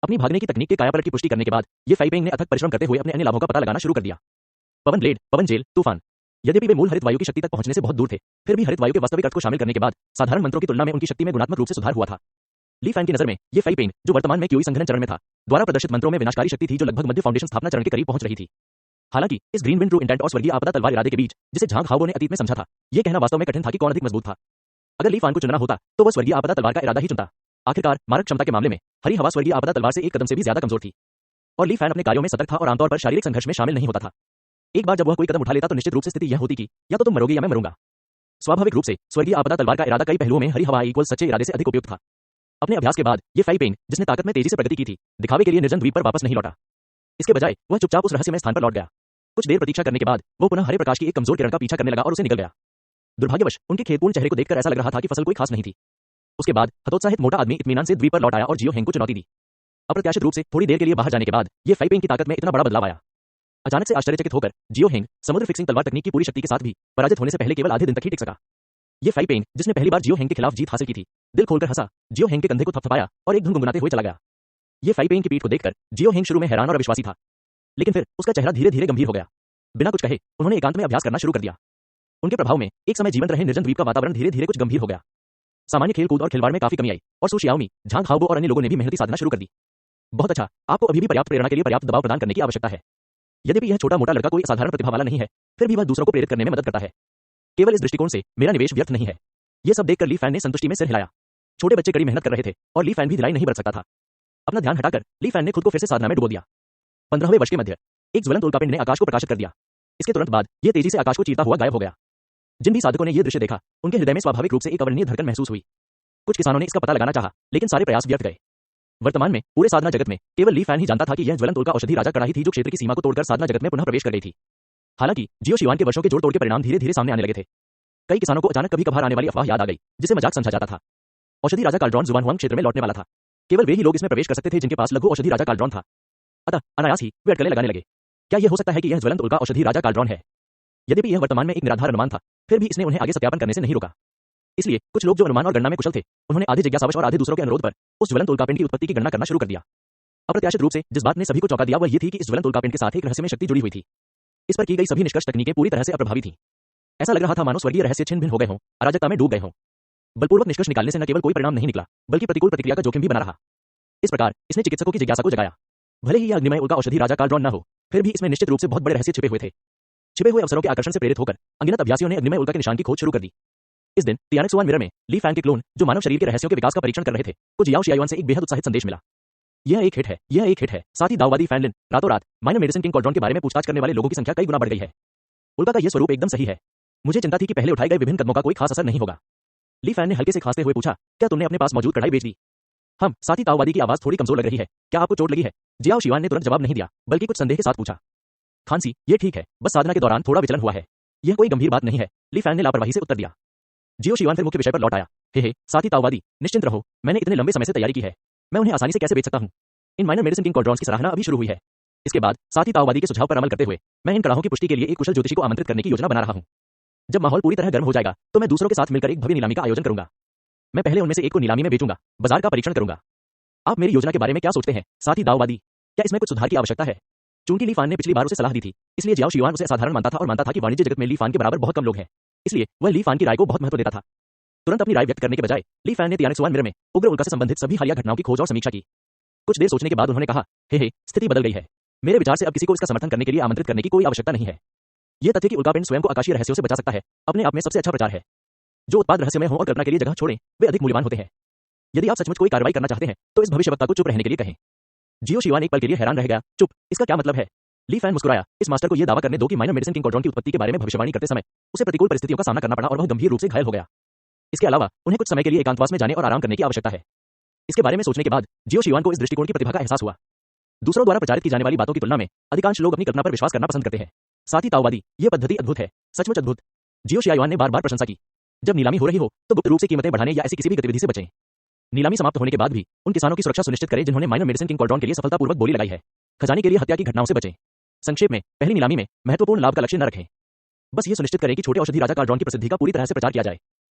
अपनी भागने की तकनीक के कायापलट की पुष्टि करने के बाद ये फाई पेंग ने अथक परिश्रम करते हुए अपने अन्य लाभों का पता लगाना शुरू कर दिया। पवन ब्लेड, पवन जेल, तूफान। यद्यपि वे मूल हरित वायु की शक्ति तक पहुंचने से बहुत दूर थे, फिर भी हरित वायु के वास्तविक अर्थ को शामिल करने के बाद साधारण मंत्रों की तुलना में उनकी शक्ति में गुणात्मक रूप से सुधार हुआ था। ली फैन की नजर में ये फाई पेंग, जो वर्तमान में क्यूई संघनन चरण में था, द्वारा प्रदर्शित मंत्रों में विनाशकारी शक्ति थी जो लगभग मध्य फाउंडेशन स्थापना चरण के करीब पहुंच रही थी। हालांकि इस ग्रीन विंड ट्रू इंटेंट और स्वर्गीय आपदा तलवार इरादे के बीच, जिसे झांग हाओ ने अतीत में समझा था, यह कहना वास्तव में कठिन था कि कौन अधिक मजबूत था। अगर ली फैन को चुनना होता तो वह स्वर्गीय आपदा तलवार का इरादा ही चुनता। आखिरकार मारक क्षमता के मामले में हरी हवा स्वर्गीय आपदा तलवार से एक कदम से भी ज्यादा कमजोर थी, और ली फैन अपने कार्यों में सतर्क था और आमतौर पर शारीरिक संघर्ष में शामिल नहीं होता था। एक बार जब वह कोई कदम उठा लेता तो निश्चित रूप से स्थिति यह होती कि या तो तुम मरोगे या मैं मरूंगा। स्वाभाविक रूप से स्वर्गीय आपदा तलवार का इरादा कई पहलुओं में हरी हवा इक्वल सच्चे इरादे से अधिक उपयुक्त था। अपने अभ्यास के बाद ये फाई पेंग, जिसने ताकत में तेजी से प्रगति की थी, दिखावे के लिए निर्जन द्वीप पर वापस नहीं लौटा। इसके बजाय वह चुपचाप उस रहस्यमय स्थान पर लौट गया। कुछ देर प्रतीक्षा करने के बाद वो पुनः हरे प्रकाश की एक कमजोर किरण का पीछा करने लगा और उसे निकल गया। दुर्भाग्यवश उनके खेदपूर्ण चेहरे को देखकर ऐसा लग रहा था कि फसल कोई खास नहीं थी। उसके बाद हतोत्साहित मोटा आदमी इत्मीनान से द्वीप पर लौट आया और जियो हेंग को चुनौती दी। अप्रत्याशित रूप से थोड़ी देर के लिए बाहर जाने के बाद ये फाई पेंग की ताकत में इतना बड़ा बदलाव आया। अचानक से आश्चर्यचकित होकर जियो हेंग समुद्र फिक्सिंग तलवार तकनीक की पूरी शक्ति के साथ भी पराजित होने से पहले केवल आधे दिन तक ही टिक सका। ये फाई पेंग, जिसने पहली बार जियो हेंग के खिलाफ जीत हासिल की थी, दिल खोलकर हंसा, जियो हेंग के कंधे को थपथपाया और एक धुन गुनगुनाते हुए चला गया। ये फाई पेंग की पीठ को देखकर जियो हेंग शुरू में हैरान और अविश्वासी था, लेकिन फिर उसका चेहरा धीरे धीरे गंभीर हो गया। बिना कुछ कहे उन्होंने एकांत में अभ्यास करना शुरू कर दिया। उनके प्रभाव में एक समय जीवंत रहे निर्जन द्वीप का वातावरण धीरे धीरे कुछ गंभीर हो गया। सामान्य खेल कूद और खिलवाड़ में काफी कमी आई और सु शियाओमी, झांग हाओबो और अन्य लोगों ने भी मेहनती साधना शुरू कर दी। बहुत अच्छा, आपको अभी भी पर्याप्त प्रेरणा के लिए पर्याप्त दबाव प्रदान करने की आवश्यकता है। यद्यपि यह छोटा मोटा लड़का कोई असाधारण प्रतिभा वाला नहीं है, फिर भी वह दूसरों को प्रेरित करने में मदद करता है। केवल इस दृष्टिकोण से मेरा निवेश व्यर्थ नहीं है। यह सब देखकर ली फैन ने संतुष्टि में सिर हिलाया। छोटे बच्चे कड़ी मेहनत कर रहे थे और ली फैन भी ढिलाई नहीं बरत सकता था। अपना ध्यान हटाकर ली फैन ने खुद को फिर से साधना में डुबो दिया। 15वें वर्ष के मध्य एक ज्वलंत उल्कापिंड ने आकाश को प्रकाशित कर दिया। इसके तुरंत बाद यह तेजी से आकाश को चीरता हुआ गायब हो गया। जिन भी साधकों ने यह दृश्य देखा, उनके हृदय में स्वाभाविक रूप से एक अवर्णनीय धड़कन महसूस हुई। कुछ किसानों ने इसका पता लगाना चाहा, लेकिन सारे प्रयास व्यर्थ गए। वर्तमान में पूरे साधना जगत में केवल ली फैन ही जानता था कि यह ज्वलंत उल्का औषधि राजा कड़ाही थी जो क्षेत्र की सीमा को तोड़कर साधना जगत में पुनः प्रवेश कर गई थी। हालांकि जियो शिवान के वर्षों के जोड़ तोड़ के परिणाम धीरे धीरे सामने आने लगे थे। कई किसानों को अचानक कभी कभार आने वाली अफवाह याद आ गई, जिसे मजाक समझा जाता था। औषधि राजा काल्ड्रॉन जुबानहुआंग क्षेत्र में लौटने वाला था। केवल वे ही लोग इसमें प्रवेश कर सकते थे जिनके पास लघु औषधि राजा काल्ड्रॉन था। अतः अनायास ही वे अटकलें लगाने लगे। क्या यह हो सकता है कि यह ज्वलंत उल्का औषधि राजा काल्ड्रॉन है? यद्यपि यह वर्तमान में एक निराधार अनुमान था, फिर भी इसने उन्हें आगे सत्यापन करने से नहीं रोका। इसलिए कुछ लोग जो अनुमान और गणना में कुशल थे, उन्होंने आधे जिज्ञासावश और आधे दूसरों के अनुरोध पर उस ज्वलंत उल्कापिंड की उत्पत्ति की गणना करना शुरू कर दिया। अप्रत्याशित रूप से जिस बात ने सभी को चौंका दिया वह यह थी कि इस ज्वलंत उल्कापिंड के साथ एक रहस्यमय शक्ति जुड़ी हुई थी। इस पर की गई सभी निष्कर्ष तकनीकें पूरी तरह से अप्रभावी थीं। ऐसा लग रहा था मानो स्वर्गीय रहस्य छिन्न भिन्न हो गए हों, अराजकता में डूब गए हों। बलपूर्वक निष्कर्ष निकालने से न केवल कोई परिणाम नहीं निकला, बल्कि प्रतिकूल प्रतिक्रिया का जोखिम भी बना रहा। इस प्रकार इसने चिकित्सकों की जिज्ञासा को जगाया। भले ही यह अग्निमय उल्का औषधि राजा काल्ड्रॉन न हो, फिर भी इसमें निश्चित रूप से बहुत बड़े रहस्य छिपे हुए थे। छिपे हुए अवसरों के आकर्षण से प्रेरित होकर अनगिनत अभ्यासियों ने अग्निमय उल्का के निशान की खोज शुरू कर दी। इस दिन तियानक्सुआन मिरर में ली फैन के क्लोन, जो मानव शरीर के रहस्यों के विकास का परीक्षण कर रहे थे, को जियाओ शियायुआन से एक बेहद उत्साहित संदेश मिला। यह एक हिट है, यह एक हिट है। साथ ही दाववादी फैनलिन रातों रात माइनर मेडिसिन किंग कॉल्ड्रॉन के बारे में पूछताछ करने वाले लोगों की संख्या कई गुना बढ़ गई है। उल्का का यह स्वरूप एकदम सही है। मुझे चिंता थी कि पहले उठाए गए विभिन्न कदमों का कोई खास असर नहीं होगा। ली फैन ने हल्के से खांसते हुए पूछा, क्या तुमने अपने पास मौजूद कढ़ाई बेच दी? हम। साथ ही ताओवादी की आवाज थोड़ी कमजोर लग रही है। क्या आपको चोट लगी है? जियाओ शियान ने तुरंत जवाब नहीं दिया, बल्कि कुछ संदेह के साथ पूछा। खांसी, ये ठीक है, बस साधना के दौरान थोड़ा विचलन हुआ है। यह कोई गंभीर बात नहीं है, ली फैन ने लापरवाही से उत्तर दिया। जियो शियान फिर मुख्य विषय पर लौट आया। हे साथी ताओवादी, निश्चिंत रहो, मैंने इतने लंबे समय से तैयारी की है। मैं उन्हें आसानी से कैसे बेच सकता हूं? इन माइनर मेडिसिन किंग कॉल्ड्रॉन्स की सराहना अभी शुरू हुई है। इसके बाद साथी ताओवादी के सुझाव पर अमल करते हुए मैं इन कड़ाहों की पुष्टि के लिए एक कुशल ज्योतिषी को आमंत्रित करने की योजना बना रहा हूं। जब माहौल पूरी तरह गर्म हो जाएगा तो मैं दूसरों के साथ मिलकर एक भव्य नीलामी का आयोजन करूंगा। मैं पहले उनमें से एक को नीलामी में बेचूंगा, बाजार का परीक्षण करूंगा। आप मेरी योजना के बारे में क्या सोचते हैं साथी दाओवादी? क्या इसमें कुछ सुधार की आवश्यकता है? चूंकि ली फान ने पिछली बार उसे सलाह दी थी, इसलिए जियाओ शियान उसे असाधारण मानता था और मानता था कि वाणिज्य जगत में ली फान के बराबर बहुत कम लोग हैं। इसलिए वह ली फान की राय को बहुत महत्व देता था। तुरंत अपनी राय व्यक्त करने के बजाय ली फैन ने तियानक्सुआन मिरर में उग्र उल्का से संबंधित सभी हालिया घटनाओं की खोज और समीक्षा की। कुछ देर सोचने के बाद उन्होंने कहा, हे स्थिति बदल गई है। मेरे विचार से अब किसी को इसका समर्थन करने के लिए आमंत्रित करने की कोई आवश्यकता नहीं है। यह तथ्य कि उल्कापिंड स्वयं को आकाशीय रहस्यों से बचा सकता है, अपने आप में सबसे अच्छा प्रचार है। जो उत्पाद रहस्यमय हो और कल्पना के लिए जगह छोड़ें, वे अधिक मूल्यवान होते हैं। यदि आप सचमुच कोई कार्रवाई करना चाहते हैं तो इस भविष्यवक्ता को चुप रहने के लिए कहें। जियो शियान एक पल के लिए हैरान रह गया। चुप, इसका क्या मतलब है? ली फैन मुस्कुराया। इस मास्टर को यह दावा करने दो कि माइनर मेडिसिन किंग कॉल्ड्रॉन की उत्पत्ति के बारे में भविष्यवाणी करते समय उसे प्रतिकूल परिस्थितियों का सामना करना पड़ा और वह गंभीर रूप से घायल हो गया। इसके अलावा उन्हें कुछ समय के लिए एकांतवास में जाने और आराम करने की आवश्यकता है। इसके बारे में सोचने के बाद जियो शियान को इस दृष्टिकोण की प्रतिभा का एहसास हुआ। दूसरों द्वारा प्रचारित की जाने वाली बातों की तुलना में अधिकांश लोग अपनी कल्पना पर विश्वास करना पसंद करते हैं। साथ ही ताओवादी, यह पद्धति अद्भुत है, सचमुच अद्भुत। जियो शियान ने बार बार प्रशंसा की। जब नीलामी हो रही हो तो गुप्त रूप से कीमतें बढ़ाने या ऐसी किसी भी गतिविधि से बचें। नीलामी समाप्त होने के बाद भी उन किसानों की सुरक्षा सुनिश्चित करें जिन्होंने माइनर मेडिसिन किंग कॉल्ड्रॉन के लिए सफलतापूर्वक बोली लगाई है। खजाने के लिए हत्या की घटनाओं से बचें। संक्षेप में, पहली नीलामी में महत्वपूर्ण लाभ का लक्ष्य न रखें। बस ये सुनिश्चित करें कि छोटे औषधि राजा काल्ड्रॉन की प्रसिद्धि का पूरी तरह से प्रचार किया जाए।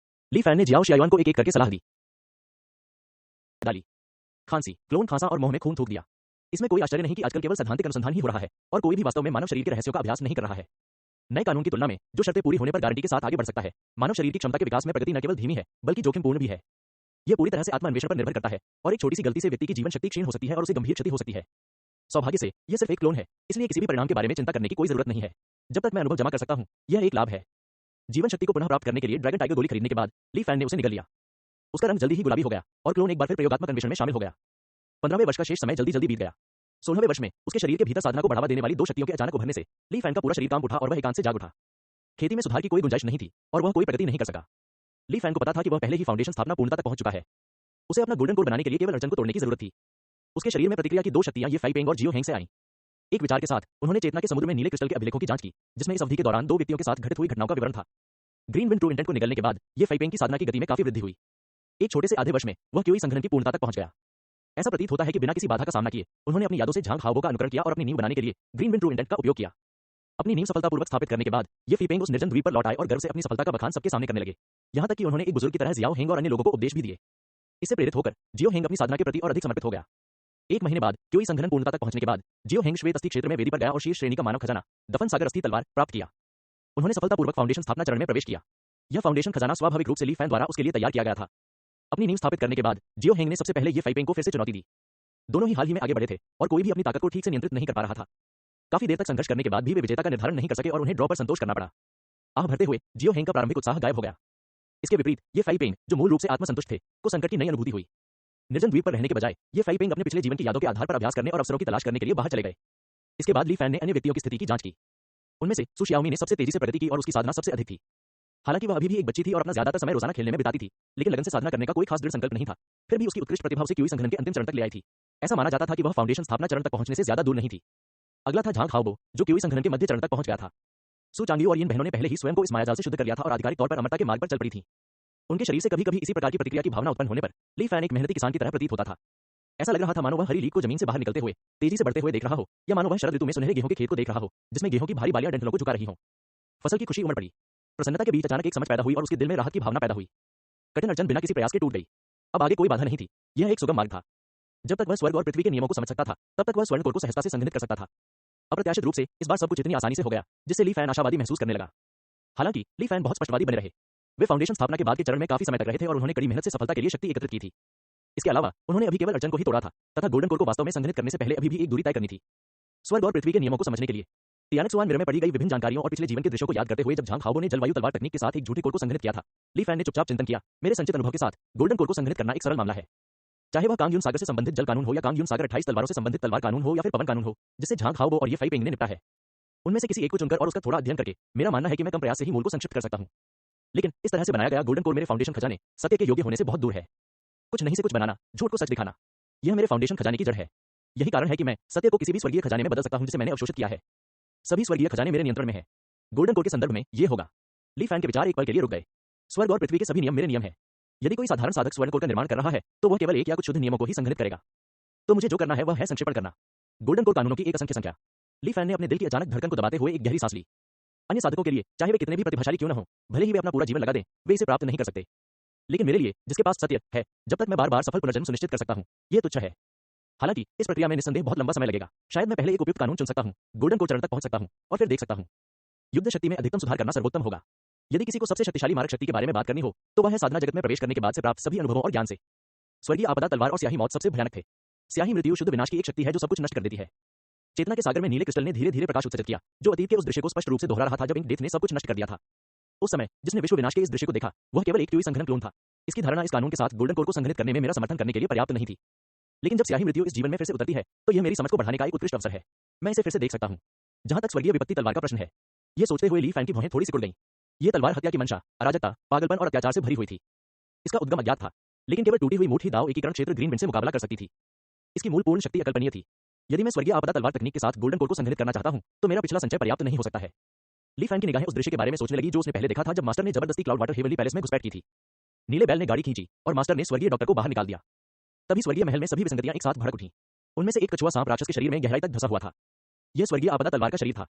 ली फैन ने जियाओ शियान को एक एक करके सलाह दी। खांसी, क्लोन खांसा और मुंह में खून थूक दिया। इसमें कोई आश्चर्य नहीं कि आजकल केवल सैद्धांतिक अनुसंधान ही हो रहा है और कोई भी वास्तव में मानव शरीर के रहस्यों का अभ्यास नहीं कर रहा है। नए कानून की तुलना में जो शर्तें पूरी होने पर गारंटी के साथ आगे बढ़ सकता है, मानव शरीर की क्षमता के विकास में प्रगति न केवल धीमी है बल्कि जोखिमपूर्ण भी है। यह पूरी तरह से आत्मान्वेषण पर निर्भर करता है और एक छोटी सी गलती से व्यक्ति की जीवन शक्ति क्षीण हो सकती है और उसे गंभीर क्षति हो सकती है। सौभाग्य से यह सिर्फ एक क्लोन है, इसलिए किसी भी परिणाम के बारे में चिंता करने की कोई जरूरत नहीं है। जब तक मैं अनुभव जमा कर सकता हूं, यह एक लाभ है। जीवन शक्ति को पुनः प्राप्त करने के लिए ड्रैगन टाइगर गोली खरीदने के बाद ली फैन ने उसे निगल लिया। उसका रंग जल्दी ही गुलाबी हो गया और क्लोन एक बार फिर प्रयोगात्मक अन्वेषण में शामिल हो गया। 15वें वर्ष का शेष समय जल्दी जल्दी बीत गया। 16वें वर्ष में उसके शरीर के भीतर साधना को बढ़ावा देने वाली दो शक्तियों के अचानक उभरने से ली फैन का पूरा शरीर काम उठा और वह एकांत से जाग उठा। खेती में सुधार की कोई गुंजाइश नहीं थी और वह कोई प्रगति नहीं कर सका। ली फैन को पता था कि वह पहले ही फाउंडेशन स्थापना पूर्णता तक पहुंच चुका है। उसे अपना गोल्डन कोर बनाने के लिए केवल अड़चन को तोड़ने की जरूरत थी। उसके शरीर में प्रतिक्रिया की दो शक्तियां ये फाई पेंग और जियो हेंग से आईं। एक विचार के साथ उन्होंने चेतना के समुद्र में नीले क्रिस्टल के अभिलेखों की जांच की, जिसमें इस अवधि के दौरान दो व्यक्तियों के साथ घटित हुई घटनाओं का विवरण था। ग्रीन विंड ट्रू इंटेंट को निगलने के बाद ये फाई पेंग की साधना की गति में काफी वृद्धि हुई। एक छोटे से आधे वर्ष में वह क्यूई संघनन की पूर्णता तक पहुंच गया। ऐसा प्रतीत होता है कि बिना किसी बाधा का सामना किए उन्होंने अपनी यादों से झांग हाओबो का अनुकरण किया और अपनी नींव बनाने के लिए ग्रीन विंड ट्रू इंटेंट का उपयोग किया। अपनी नींव सफलतापूर्वक स्थापित करने के बाद ये फीपेंग उस निर्जन द्वीप पर लौट आए और गर्व से अपनी सफलता का बखान सबके सामने करने लगे। यहां तक कि उन्होंने एक बुजुर्ग की तरह जियाओ हेंग और अन्य लोगों को उपदेश भी दिए। इससे प्रेरित होकर जियो हेंग अपनी साधना के प्रति और अधिक समर्पित हो गया। एक महीने बाद क्यूई संघनन पूर्णता तक पहुंचने के बाद जियो हेंग श्वेत अस्थि क्षेत्र में वेदी पर गया और शीर्ष श्रेणी का मानव खजाना दफन सागर अस्थि तलवार प्राप्त किया। उन्होंने सफलतापूर्वक फाउंडेशन स्थापना चरण में प्रवेश किया। यह फाउंडेशन खजाना स्वाभाविक रूप से ली फैन द्वारा उसके लिए तैयार किया गया था। अपनी नींव स्थापित करने के बाद जियो हेंग ने सबसे पहले ये फाइपेंग को फिर से चुनौती दी। दोनों ही हाल ही में आगे बढ़े थे और कोई भी अपनी ताकत को ठीक से नियंत्रित नहीं कर पा रहा था। काफी देर तक संघर्ष करने के बाद भी वे विजेता का निर्धारण नहीं कर सके और उन्हें ड्रॉ पर संतोष करना पड़ा। आह भरते हुए जियो हेंग का प्रारंभिक उत्साह गायब हो गया। इसके विपरीत ये फाइपेंग, जो मूल रूप से आत्मसंतुष्ट थे, को संकट की नई अनुभूति हुई। निर्जन द्वीप पर रहने के बजाय ये फाइपेंग अपने पिछले जीवन की यादों के आधार पर अभ्यास करने और अवसरों की तलाश करने के लिए बाहर चले गए। इसके बाद ली फैन ने अन्य व्यक्तियों की स्थिति की जांच की। उनमें से सु शियाओमी ने सबसे तेजी से प्रगति की और उसकी साधना सबसे अधिक थी। हालांकि वह अभी भी एक बच्ची थी और अपना ज्यादातर समय रोजाना खेलने में बिताती थी, लेकिन लगन से साधना करने का कोई खास दृढ़ संकल्प नहीं था। फिर भी उसकी उत्कृष्ट प्रतिभा उसे क्यूई संघनन के अंतिम चरण तक ले आई थी। ऐसा माना जाता था कि वह फाउंडेशन स्थापना चरण तक पहुंचने से ज्यादा दूर नहीं थी। अगला था झांग हाओबो, जो क्यूई संघनन के मध्य चरण तक पहुंच गया था। सु चांगियो और इन बहनों ने पहले ही स्वयं को इस मायाजाल से शुद्ध कर लिया था और आधिकारिक तौर पर अमरता के मार्ग पर चल पड़ी थी। उनके शरीर से कभी कभी इसी प्रकार की प्रतिक्रिया की भावना उत्पन्न होने पर ली फैन एक मेहनती किसान की तरह प्रतीत होता था। ऐसा लग रहा था मानो वह हरी लीक को जमीन से बाहर निकलते हुए तेजी से बढ़ते हुए देख रहा हो, या मानो वह शरद ऋतु में सुनहरे गेहूं के खेत को देख रहा हो, जिसमें गेहूं की भारी बालियां डंठलों को झुका रही हों। फसल की खुशी उमड़ पड़ी। प्रसन्नता के बीच अचानक एक समझ पैदा हुई और उसके दिल में राहत की भावना पैदा हुई। कठिन अड़चन बिना किसी प्रयास के टूट गई। अब आगे कोई बाधा नहीं थी। यह एक सुगम मार्ग था। जब तक वह स्वर्ग और पृथ्वी के नियमों को समझ सकता था, तब तक वह स्वर्ण कोर को सहजता से संघनित कर सकता था। अप्रत्याशित रूप से इस बार सब कुछ इतनी आसानी से हो गया, जिससे ली फैन आशावादी महसूस करने लगा। हालांकि ली फैन बहुत स्पष्टवादी बने रहे। वे फाउंडेशन स्थापना के बाद के चरण में काफी समय तक रहे थे और उन्होंने कड़ी मेहनत से सफलता के लिए शक्ति एकत्रित की थी। इसके अलावा उन्होंने अभी केवल अड़चन को ही तोड़ा था तथा गोल्डन कोर को वास्तव में संघनित करने से पहले अभी भी एक दूरी तय करनी थी। स्वर्ग और पृथ्वी के नियमों को समझने के लिए तियानक्सुआन मिरर में पड़ी गई विभिन्न जानकारियों और पिछले जीवन के दृश्यों को याद करते हुए जब झांग हाओबो ने जलवायु तलवार तकनीक के साथ एक झूठे कोर को संघनित किया था, ली फैन ने चुपचाप चिंतन किया, मेरे संचित अनुभव के साथ गोल्डन कोर को संघनित करना एक सरल मामला है। चाहे वह कांग यून सागर से संबंधित जल कानून हो या कांग यून सागर 28 तलवारों से संबंधित तलवार कानून हो या फिर पवन कानून हो, जिससे झांग हाओबो और ये फाइपेंग ने निपटा है। उनमें से किसी एक को चुनकर और उसका थोड़ा अध्ययन करके मेरा मानना है कि मैं कम प्रयास से ही मूल को संक्षिप्त कर सकता हूं। लेकिन इस तरह से बनाया गया गोल्डन कोर मेरे फाउंडेशन खजाने सत्य के योग्य होने से बहुत दूर है। कुछ नहीं से कुछ बनाना, झूठ को सच दिखाना, यह मेरे फाउंडेशन खजाने की जड़ है। यही कारण है कि मैं सत्य को किसी भी स्वर्गीय खजाने में बदल सकता हूं जिसे मैंने अवशोषित किया है। सभी स्वर्गीय खजाने मेरे नियंत्रण में है। गोल्डन कोर के संदर्भ में ये होगा। ली फैन के विचार एक पल के लिए रुक गए। स्वर्ग और पृथ्वी के सभी नियम मेरे नियम हैं। यदि कोई साधारण साधक स्वर्ण कोर का निर्माण कर रहा है, तो वह केवल एक या कुछ शुद्ध नियमों को ही संघनित करेगा। तो मुझे जो करना है वह है संक्षेपण करना। गोल्डन कोर कानूनों की एक असंख्य संख्या। ली फैन ने अपने दिल की अचानक धड़कन को दबाते हुए एक गहरी सांस ली। अन्य साधकों के लिए, चाहे वे कितने भी प्रतिभाशाली क्यों न हो, भले ही वे अपना पूरा जीवन लगा दें, वे इसे प्राप्त नहीं कर सकते। लेकिन मेरे लिए, जिसके पास सत्य है, जब तक मैं बार-बार सफल पुनर्जन्म सुनिश्चित कर सकता हूं, यह तुच्छ है। हालांकि इस प्रक्रिया में निस्संदेह बहुत लंबा समय लगेगा। शायद मैं पहले एक उपयुक्त कानून चुन सकता हूं, गोल्डन कोर चरण तक पहुंच सकता हूं और फिर देख सकता हूं। युद्ध शक्ति में अधिकतम सुधार करना सर्वोत्तम होगा। यदि किसी को सबसे शक्तिशाली मारक शक्ति के बारे में बात करनी हो, तो वह है साधना जगत में प्रवेश करने के बाद से प्राप्त सभी अनुभवों और ज्ञान से। स्वर्गीय आपदा तलवार और स्याही मौत सबसे भयानक थे। स्याही मृत्यु शुद्ध विनाश की एक शक्ति है जो सब कुछ नष्ट कर देती है। चेतना के सागर में नीले क्रिस्टल ने धीरे-धीरे प्रकाश उत्सर्जित किया, जो अतीत के उस दृश्य को स्पष्ट रूप से दोहरा रहा था जब इंक डेथ ने सब कुछ नष्ट कर दिया था। उस समय जिसने विश्व विनाश के इस दृश्य को देखा, वह केवल एक क्यूई संघनन क्लोन था। इसकी धारणा इस कानून के साथ गोल्डन कोर को संघनित करने में मेरा समर्थन करने के लिए पर्याप्त नहीं थी। लेकिन जब स्याही मृत्यु इस जीवन में फिर से उतरती है, तो यह मेरी समझ को बढ़ाने का एक उत्कृष्ट अवसर है। मैं इसे फिर से देख सकता हूं। जहां तक स्वर्गीय विपत्ति तलवार का प्रश्न है, यह सोचते हुए ली फैन की भौहें थोड़ी सिकुड़ गईं। यह तलवार हत्या की मंशा, अराजकता, पागलपन और अत्याचार से भरी हुई थी। इसका उद्गम अज्ञात था, लेकिन केवल टूटी हुई मूठ ही दाव एकीकरण क्षेत्र ग्रीन विंड से मुकाबला कर सकती थी। इसकी मूल पूर्ण शक्ति अकल्पनीय थी। यदि मैं स्वर्गीय आपदा तलवार तकनीक के साथ गोल्डन कोर को संघनित करना चाहता हूं, तो मेरा पिछला संचय पर्याप्त नहीं हो सकता है। ली फैन की निगाहें उस दृश्य के बारे में सोचने लगी जो उसने पहले देखा था जब मास्टर ने जबरदस्ती क्लाउड वाटर हेवनली पैलेस में घुसपैठ की थी। नीले बैल ने गाड़ी खींची और मास्टर ने स्वर्गीय डॉक्टर को बाहर निकाल दिया। तभी स्वर्गीय महल में सभी विसंगतियां एक साथ भड़क उठीं। उनमें से एक कछुआ सांप राक्षस के शरीर में गहराई तक धंसा हुआ था। यह स्वर्गीय आपदा तलवार का शरीर था।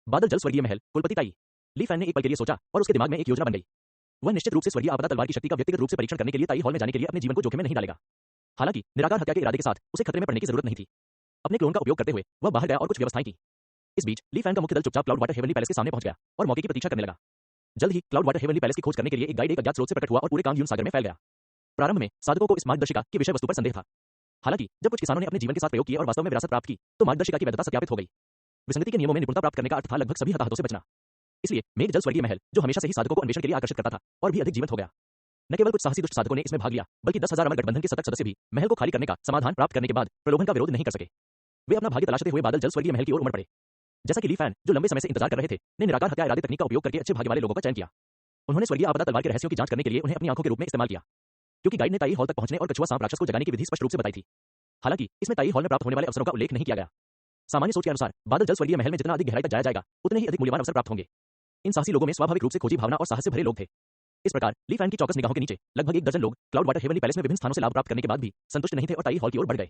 बादल जल स्वर्गीय महल, कुलपति ताई। ली फैन ने एक पल के लिए सोचा और उसके दिमाग में एक योजना बन गई। वह निश्चित रूप से स्वर्गीय आपदा तलवार की शक्ति का व्यक्तिगत रूप से परीक्षण करने के लिए ताई हॉल में जाने के लिए अपने जीवन को जोखिम में नहीं डालेगा। हालांकि निराकार हत्या के इरादे के साथ उसे खतरे में पड़ने की जरूरत नहीं थी। अपने क्लोन का उपयोग करते हुए वह बाहर गया और कुछ व्यवस्थाएं की। इस बीच ली फैन का मुख्य दल चुपचाप क्लाउड वाटर हेवनली पैलेस के सामने पहुंच गया और मौके की प्रतीक्षा करने लगा। जल्द ही क्लाउड वाटर हेवनली पैलेस की खोज करने के लिए एक गाइड एक अज्ञात स्रोत से प्रकट हुआ और पूरे कांगयून सागर में फैल गया। प्रारंभ में साधकों को इस मार्गदर्शिका की विषय वस्तु पर संदेह था। हालांकि जब कुछ किसानों ने अपने जीवन के साथ प्रयोग किए और वास्तव में विरासत प्राप्त की तो मार्गदर्शिका की वैधता सत्यापित हो गई। विसंगति के नियमों में निपुणता प्राप्त करने का अर्थ था लगभग सभी हताहतों से बचना। इसलिए मेघ जल स्वर्गीय महल, जो हमेशा से ही साधकों को अन्वेषण के लिए आकर्षित करता था, और भी अधिक जीवंत हो गया। न केवल कुछ साहसी दुष्ट साधकों ने इसमें भाग लिया, बल्कि 10,000 अमर गठबंधन के सतत सदस्य भी महल को खाली करने का समाधान प्राप्त करने के बाद प्रलोभन का विरोध नहीं कर सके। वे अपना भाग्य तलाशते हुए बादल जल स्वर्गीय महल की ओर उमड़ पड़े। जैसा कि ली फैन, जो लंबे समय से इंतजार कर रहे थे, ने निराकार हत्या इरादे तकनीक का उपयोग करके अच्छे भाग्य वाले लोगों का चयन किया। उन्होंने स्वर्गीय आपदा तलवार के रहस्यों की जांच करने के लिए उन्हें अपनी आंखों के रूप में इस्तेमाल किया, क्योंकि गाइड ने ताई हॉल तक पहुंचने और कछुआ सांप राक्षस को जगाने की विधि स्पष्ट रूप से बताई थी। हालांकि इसमें ताई हॉल में प्राप्त होने वाले अवसरों का उल्लेख नहीं किया गया। सामान्य सोच के अनुसार बादल जल स्वर्गीय महल में जितना अधिक गहराई तक जाया जाएगा, उतने ही अधिक मूल्यवान अवसर प्राप्त होंगे। इन साहसी लोगों में स्वाभाविक रूप से खोजी भावना और साहस से भरे लोग थे। इस प्रकार ली फैन की चौकस निगाहों के नीचे लगभग 1 दर्जन लोग क्लाउड वाटर हेवनली पैलेस में विभिन्न स्थानों से लाभ प्राप्त करने के बाद भी संतुष्ट नहीं थे और ताई हॉल की ओर बढ़ गए।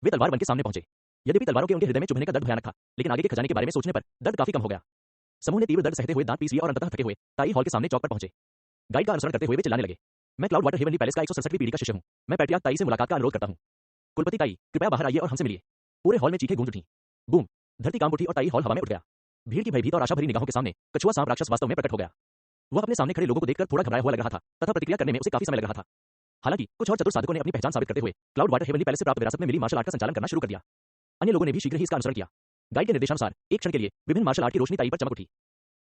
वे तलवार वन के सामने पहुंचे। यद्यपि तलवारों के उनके हृदय में चुभने का दर्द भयानक था, लेकिन आगे के खजाने के बारे में सोचने पर दर्द काफी कम हो गया। समूह ने तीव्र दर्द सहते हुए दांत पीस लिया और अंततः थके हुए ताई हॉल के सामने चौक पर पहुंचे। गाइड का अनुसरण करते हुए वे चिल्लाने लगे, मैं क्लाउड वाटर हेवनली पैलेस का 167वीं पीढ़ी का शिष्य हूं। मैं पैट्रियार्क ताई से मुलाकात का अनुरोध करता हूं। कुलपति ताई, कृपया बाहर आइए और हमसे मिलिए। पूरे हॉल में चीखें गूंज उठी। बूम! धरती कांप उठी और ताई हॉल हवा में उठ गया। भीड़ की भयभीत और आशा भरी निगाहों के सामने कछुआ सांप राक्षस वास्तव में प्रकट हो गया। वह अपने सामने खड़े लोगों को देखकर थोड़ा घबराया हुआ लग रहा था तथा प्रतिक्रिया करने में उसे काफी समय लग रहा था। हालांकि कुछ और चतुर साधकों ने अपनी पहचान साबित करते हुए क्लाउड वाटर हेवनली पैलेस से प्राप्त विरासत में मिली मार्शल आर्ट का संचालन करना शुरू कर दिया। अन्य लोगों ने भी शीघ्र ही इसका अनुसरण किया। गाइड के निर्देशानुसार एक क्षण के लिए विभिन्न मार्शल आर्ट की रोशनी ताई पर चमक उठी।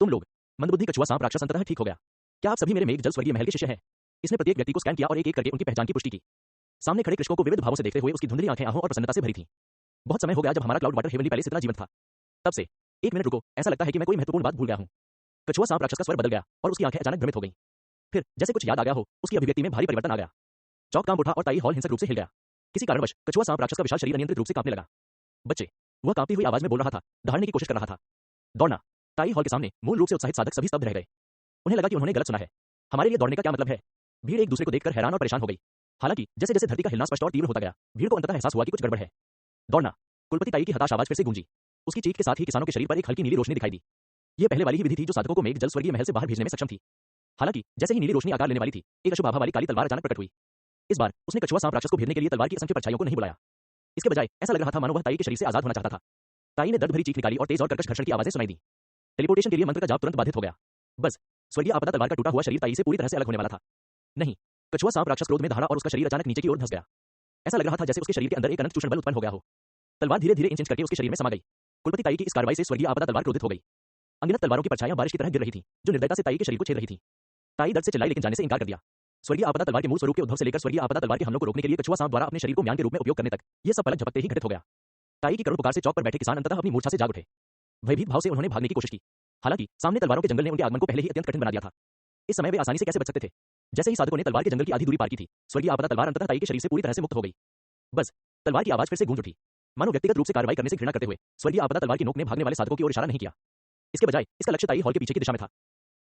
तुम लोग, मंदबुद्धि कछुआ सांप राक्षस अंततः ठीक हो गया। क्या आप सभी मेरे मेघ जल स्वर्गीय महल के शिष्य हैं? इसने प्रत्येक व्यक्ति को स्कैन किया और एक एक करके उनकी पहचान की पुष्टि की। सामने खड़े कृषकों को विविध भावों से देखते हुए उसकी धुंधली आंखें आहों और प्रसन्नता से भरी थीं। बहुत समय हो गया जब हमारा क्लाउड वाटर हेवनली पैलेस इतना जीवंत था। तब से 1 मिनट रुको, ऐसा लगता है कि मैं कोई महत्वपूर्ण बात भूल गया हूं। कछुआ सांप राक्षस का स्वर बदल गया और उसकी आंखें अचानक भ्रमित हो गईं। फिर जैसे कुछ याद आ गया हो, उसकी अभिव्यक्ति में भारी परिवर्तन आ गया। चौक कांप उठा और ताई हॉल हिंसक रूप से हिल गया। किसी कारणवश कछुआ सांप राक्षस का विशाल शरीर अनियंत्रित रूप से कांपने लगा। बच्चे, वह कांपती हुई आवाज में बोल रहा था, दहाड़ने की कोशिश कर रहा था। दौड़ना! ताई हॉल के सामने मूल रूप से उत्साहित साधक सभी स्तब्ध रह गए। उन्हें लगा कि उन्होंने गलत सुना है। हमारे लिए दौड़ने का क्या मतलब है? भीड़ एक दूसरे को देखकर हैरान और परेशान हो गई। हालांकि जैसे जैसे धरती का हिलना स्पष्ट और तीव्र होता गया, भीड़ को अंततः एहसास हुआ कि कुछ गड़बड़ है। दौड़ना! कुलपति ताई की हताश आवाज फिर से गूंजी। उसकी चीख के साथ ही किसानों के शरीर पर एक हल्की नीली रोशनी दिखाई दी। यह पहले वाली ही विधि थी जो साधकों को मेघ जल स्वर्गीय महल से बाहर भेजने में सक्षम थी। हालांकि जैसे ही नीली रोशनी आकार लेने वाली थी, एक अशुभ आभा वाली काली तलवार अचानक प्रकट हुई। इस बार उसने कछुआ सांप राक्षस को भेदने के लिए तलवार की असंख्य परछाइयों को नहीं बुलाया। इसके बजाय ऐसा लग रहा था मानो वह ताई के शरीर से आजाद होना चाहता था। ताई ने दर्द भरी चीख निकाली और तेज और कर्कश घर्षण की आवाजें सुनाई दी। टेलीपोर्टेशन के लिए मंत्र का जाप तुरंत बाधित हो गया। बस स्वर्गीय आपदा तलवार का टूटा हुआ शरीर ताई से पूरी तरह से अलग होने वाला था। नहीं, कछुआ सांप राक्षस क्रोध में दहाड़ा और उसका शरीर अचानक नीचे की ओर धंस गया। ऐसा लग रहा था जैसे उसके शरीर के अंदर एक अनंत चूषण बल उत्पन्न हो गया हो। तलवार धीरे धीरे इंच इंच करके उसके शरीर में समा गई। कुलपति ताई की इस कार्रवाई से स्वर्गीय आपदा तलवार क्रोधित हो गई। अनगिनत तलवारों की परछाइयां बारिश की तरह गिर रही थीं, जो निर्दयता से ताई के शरीर को छेद रही थीं। ताई दर्द से चिल्लाई लेकिन जाने से इंकार कर दिया। स्वर्गीय आपदा तलवार के मूल स्वरूप के उद्भव से लेकर स्वर्गीय आपदा तलवार के हमलों को रोकने के लिए कछुआ सांप द्वारा अपने शरीर को म्यान के रूप में उपयोग करने तक यह सब पलक झपकते ही घटित हो गया। ताई की करुण पुकार से चौक पर बैठे किसान अंततः अपनी मूर्छा से जाग उठे। भयभीत भाव से उन्होंने भागने की कोशिश की। हालांकि सामने तलवारों के जंगल ने उनके आगमन को पहले ही अत्यंत कठिन बना दिया था। इस समय वे आसानी से कैसे बच सकते थे? जैसे ही साधकों ने तलवार के जंगल की आधी दूरी पार की थी, स्वर्गीय आपदा तलवार अंततः ताई के शरीर से पूरी तरह से मुक्त हो गई। बस तलवार की आवाज फिर से गूंज उठी। मानो व्यक्तिगत रूप से कार्रवाई करने से घृणा करते हुए स्वर्गीय आपदा तलवार की नोक ने भागने वाले साधकों की ओर इशारा नहीं किया। इसके बजाय इसका लक्ष्य ताई हॉल के पीछे की दिशा में था।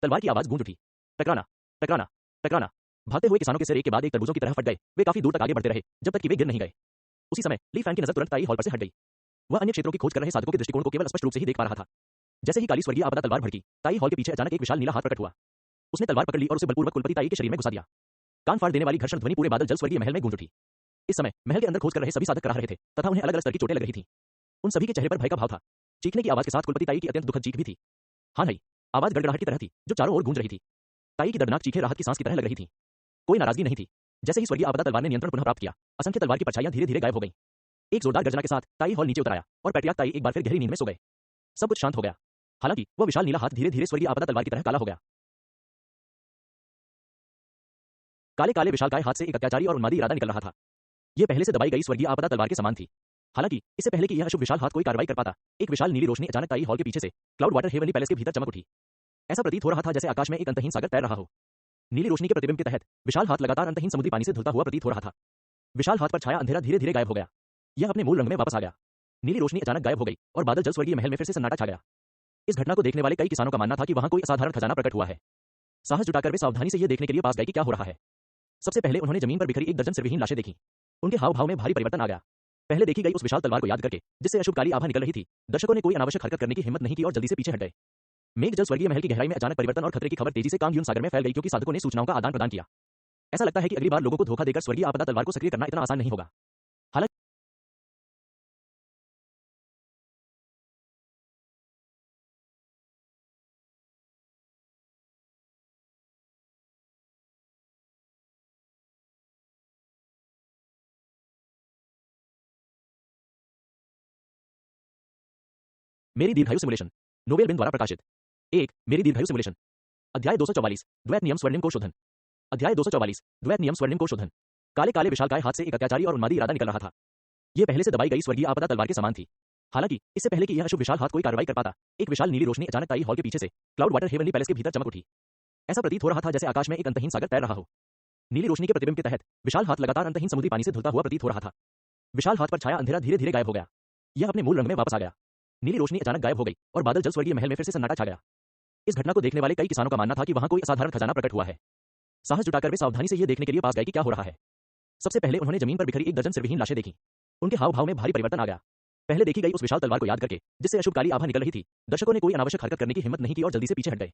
तलवार की आवाज गूंज उठी। टकराना, टकराना, टकराना। भागते हुए किसानों के सिर एक के बाद एक तरबूजों की तरह फट गए। वे काफी दूर तक आगे बढ़ते रहे जब तक कि वे गिर नहीं गए। उसी समय ली फैन की नजर तुरंत ताई हॉल पर से हट गई। वह अन्य क्षेत्रों की खोज कर रहे साधकों के दृष्टिकोण को केवल स्पष्ट रूप से ही देख पा रहा था। जैसे ही काली स्वर्गीय आपदा तलवार भड़की, ताई हॉल के पीछे अचानक एक विशाल नीला हाथ प्रकट हुआ। उसने तलवार पकड़ ली और उसे बलपूर्वक कुलपति ताई के शरीर में घुसा दिया। कान फाड़ देने वाली घर्षण ध्वनि पूरे बादल जल स्वर्गीय महल में गूंज उठी। इस समय महल के अंदर खोज कर रहे सभी साधक कराह रहे थे तथा उन्हें अलग अलग स्तर की चोटें लग रही थीं। उन सभी के चेहरे पर भय का भाव था। चीखने की आवाज के साथ कुलपति ताई की अत्यंत दुखद चीख भी थी। हाँ नहीं, आवाज गड़गड़ाहट की तरह थी जो चारों ओर गूंज रही थी। ताई की दर्दनाक चीखें राहत की सांस की तरह लग रही थीं। कोई नाराजगी नहीं थी। जैसे ही स्वर्गीय आपदा तलवार ने नियंत्रण पुनः प्राप्त किया, असंख्य तलवार की परछाइयां धीरे धीरे गायब हो गईं। एक जोरदार गर्जना के साथ ताई हॉल नीचे उतर आया और पैट्रियार्क ताई एक बार फिर गहरी नींद में सो गए। सब कुछ शांत हो गया। हालांकि वह विशाल नीला हाथ धीरे धीरे स्वर्गीय आपदा तलवार की तरह काला हो गया। काले काले विशालकाय हाथ से एक अत्याचारी और उन्मादी इरादा निकल रहा था। यह पहले से दबाई गई स्वर्गीय आपदा तलवार के समान थी। हालांकि इससे पहले कि यह अशुभ विशाल हाथ कोई कार्रवाई कर पाता, एक विशाल नीली रोशनी अचानक ताई हॉल के पीछे से क्लाउड वाटर हेवनली पैलेस के भीतर चमक उठी। ऐसा प्रतीत हो रहा था जैसे आकाश में एक अंतहीन सागर तैर रहा हो। नीली रोशनी के प्रतिबिंब के तहत विशाल हाथ लगातार अंतहीन समुद्री पानी से धुलता हुआ प्रतीत हो रहा था। विशाल हाथ पर छाया अंधेरा धीरे धीरे गायब हो गया। यह अपने मूल रंग में वापस आ गया। नीली रोशनी अचानक गायब हो गई और बादल जल स्वर्गीय महल में फिर से सन्नाटा छा गया। इस घटना को देखने वाले कई किसानों का मानना था कि वहां कोई असाधारण खजाना प्रकट हुआ है। साहस जुटाकर वे सावधानी से यह देखने के लिए पास गए कि क्या हो रहा है। सबसे पहले उन्होंने जमीन पर बिखरी एक दर्जन सिरविहीन लाशें देखी। उनके हाव भाव में भारी परिवर्तन आ गया। पहले देखी गई उस विशाल तलवार को याद करके जिससे अशुभ काली आभा निकल रही थी, दर्शकों ने कोई अनावश्यक हरकत करने की हिम्मत नहीं की और जल्दी से पीछे हट गए। मेघ जल स्वर्गीय महल की गहराई में अचानक परिवर्तन और खतरे की खबर तेजी से कांगयुन सागर में फैल गई क्योंकि साधकों ने सूचनाओं का आदान प्रदान किया। ऐसा लगता है कि अगली बार लोगों को धोखा देकर स्वर्गीय आपदा तलवार को सक्रिय करना इतना आसान नहीं होगा। हालांकि मेरी दीर्घायु सिमुलेशन, नोबेल बिन द्वारा प्रकाशित। एक मेरी दीर्घायु सिमुलेशन। अध्याय 244, द्वैत नियम स्वर्णिम को शोधन। अध्याय 244, द्वैत नियम स्वर्णिम को शोधन। काले काले विशालकाय हाथ से एक अत्याचारी और उन्मादी इरादा निकल रहा था। यह पहले से दबाई गई स्वर्गीय आपदा तलवार के समान थी। हालांकि इससे पहले कि यह अशुभ विशाल हाथ कोई कार्रवाई कर पाता, एक विशाल नीली रोशनी अचानक ताई हॉल के पीछे से क्लाउड वाटर हेवनली पैलेस के भीतर चमक उठी। ऐसा प्रतीत हो रहा था जैसे आकाश में एक अंतहीन सागर तैर रहा हो। नीली रोशनी के प्रतिबिंब के तहत विशाल हाथ लगातार अंतहीन समुद्री पानी से धुलता हुआ प्रतीत हो रहा था। विशाल हाथ पर छाया अंधेरा धीरे धीरे गायब हो गया। यह अपने मूल रंग में वापस आ गया। नीली रोशनी अचानक गायब हो गई और बादल जल स्वर्गीय महल में फिर से सन्नाटा छा गया। इस घटना को देखने वाले कई किसानों का मानना था कि वहां कोई असाधारण खजाना प्रकट हुआ है। साहस जुटाकर वे सावधानी से यह देखने के लिए पास गए कि क्या हो रहा है। सबसे पहले उन्होंने जमीन पर बिखरी एक दर्जन सिरविहीन लाशें देखी। उनके हाव भाव में भारी परिवर्तन आ गया। पहले देखी गई उस विशाल तलवार को याद करके जिससे अशुभ काली आभा निकल रही थी, दर्शकों ने कोई अनावश्यक हरकत करने की हिम्मत नहीं की और जल्दी से पीछे हट गए।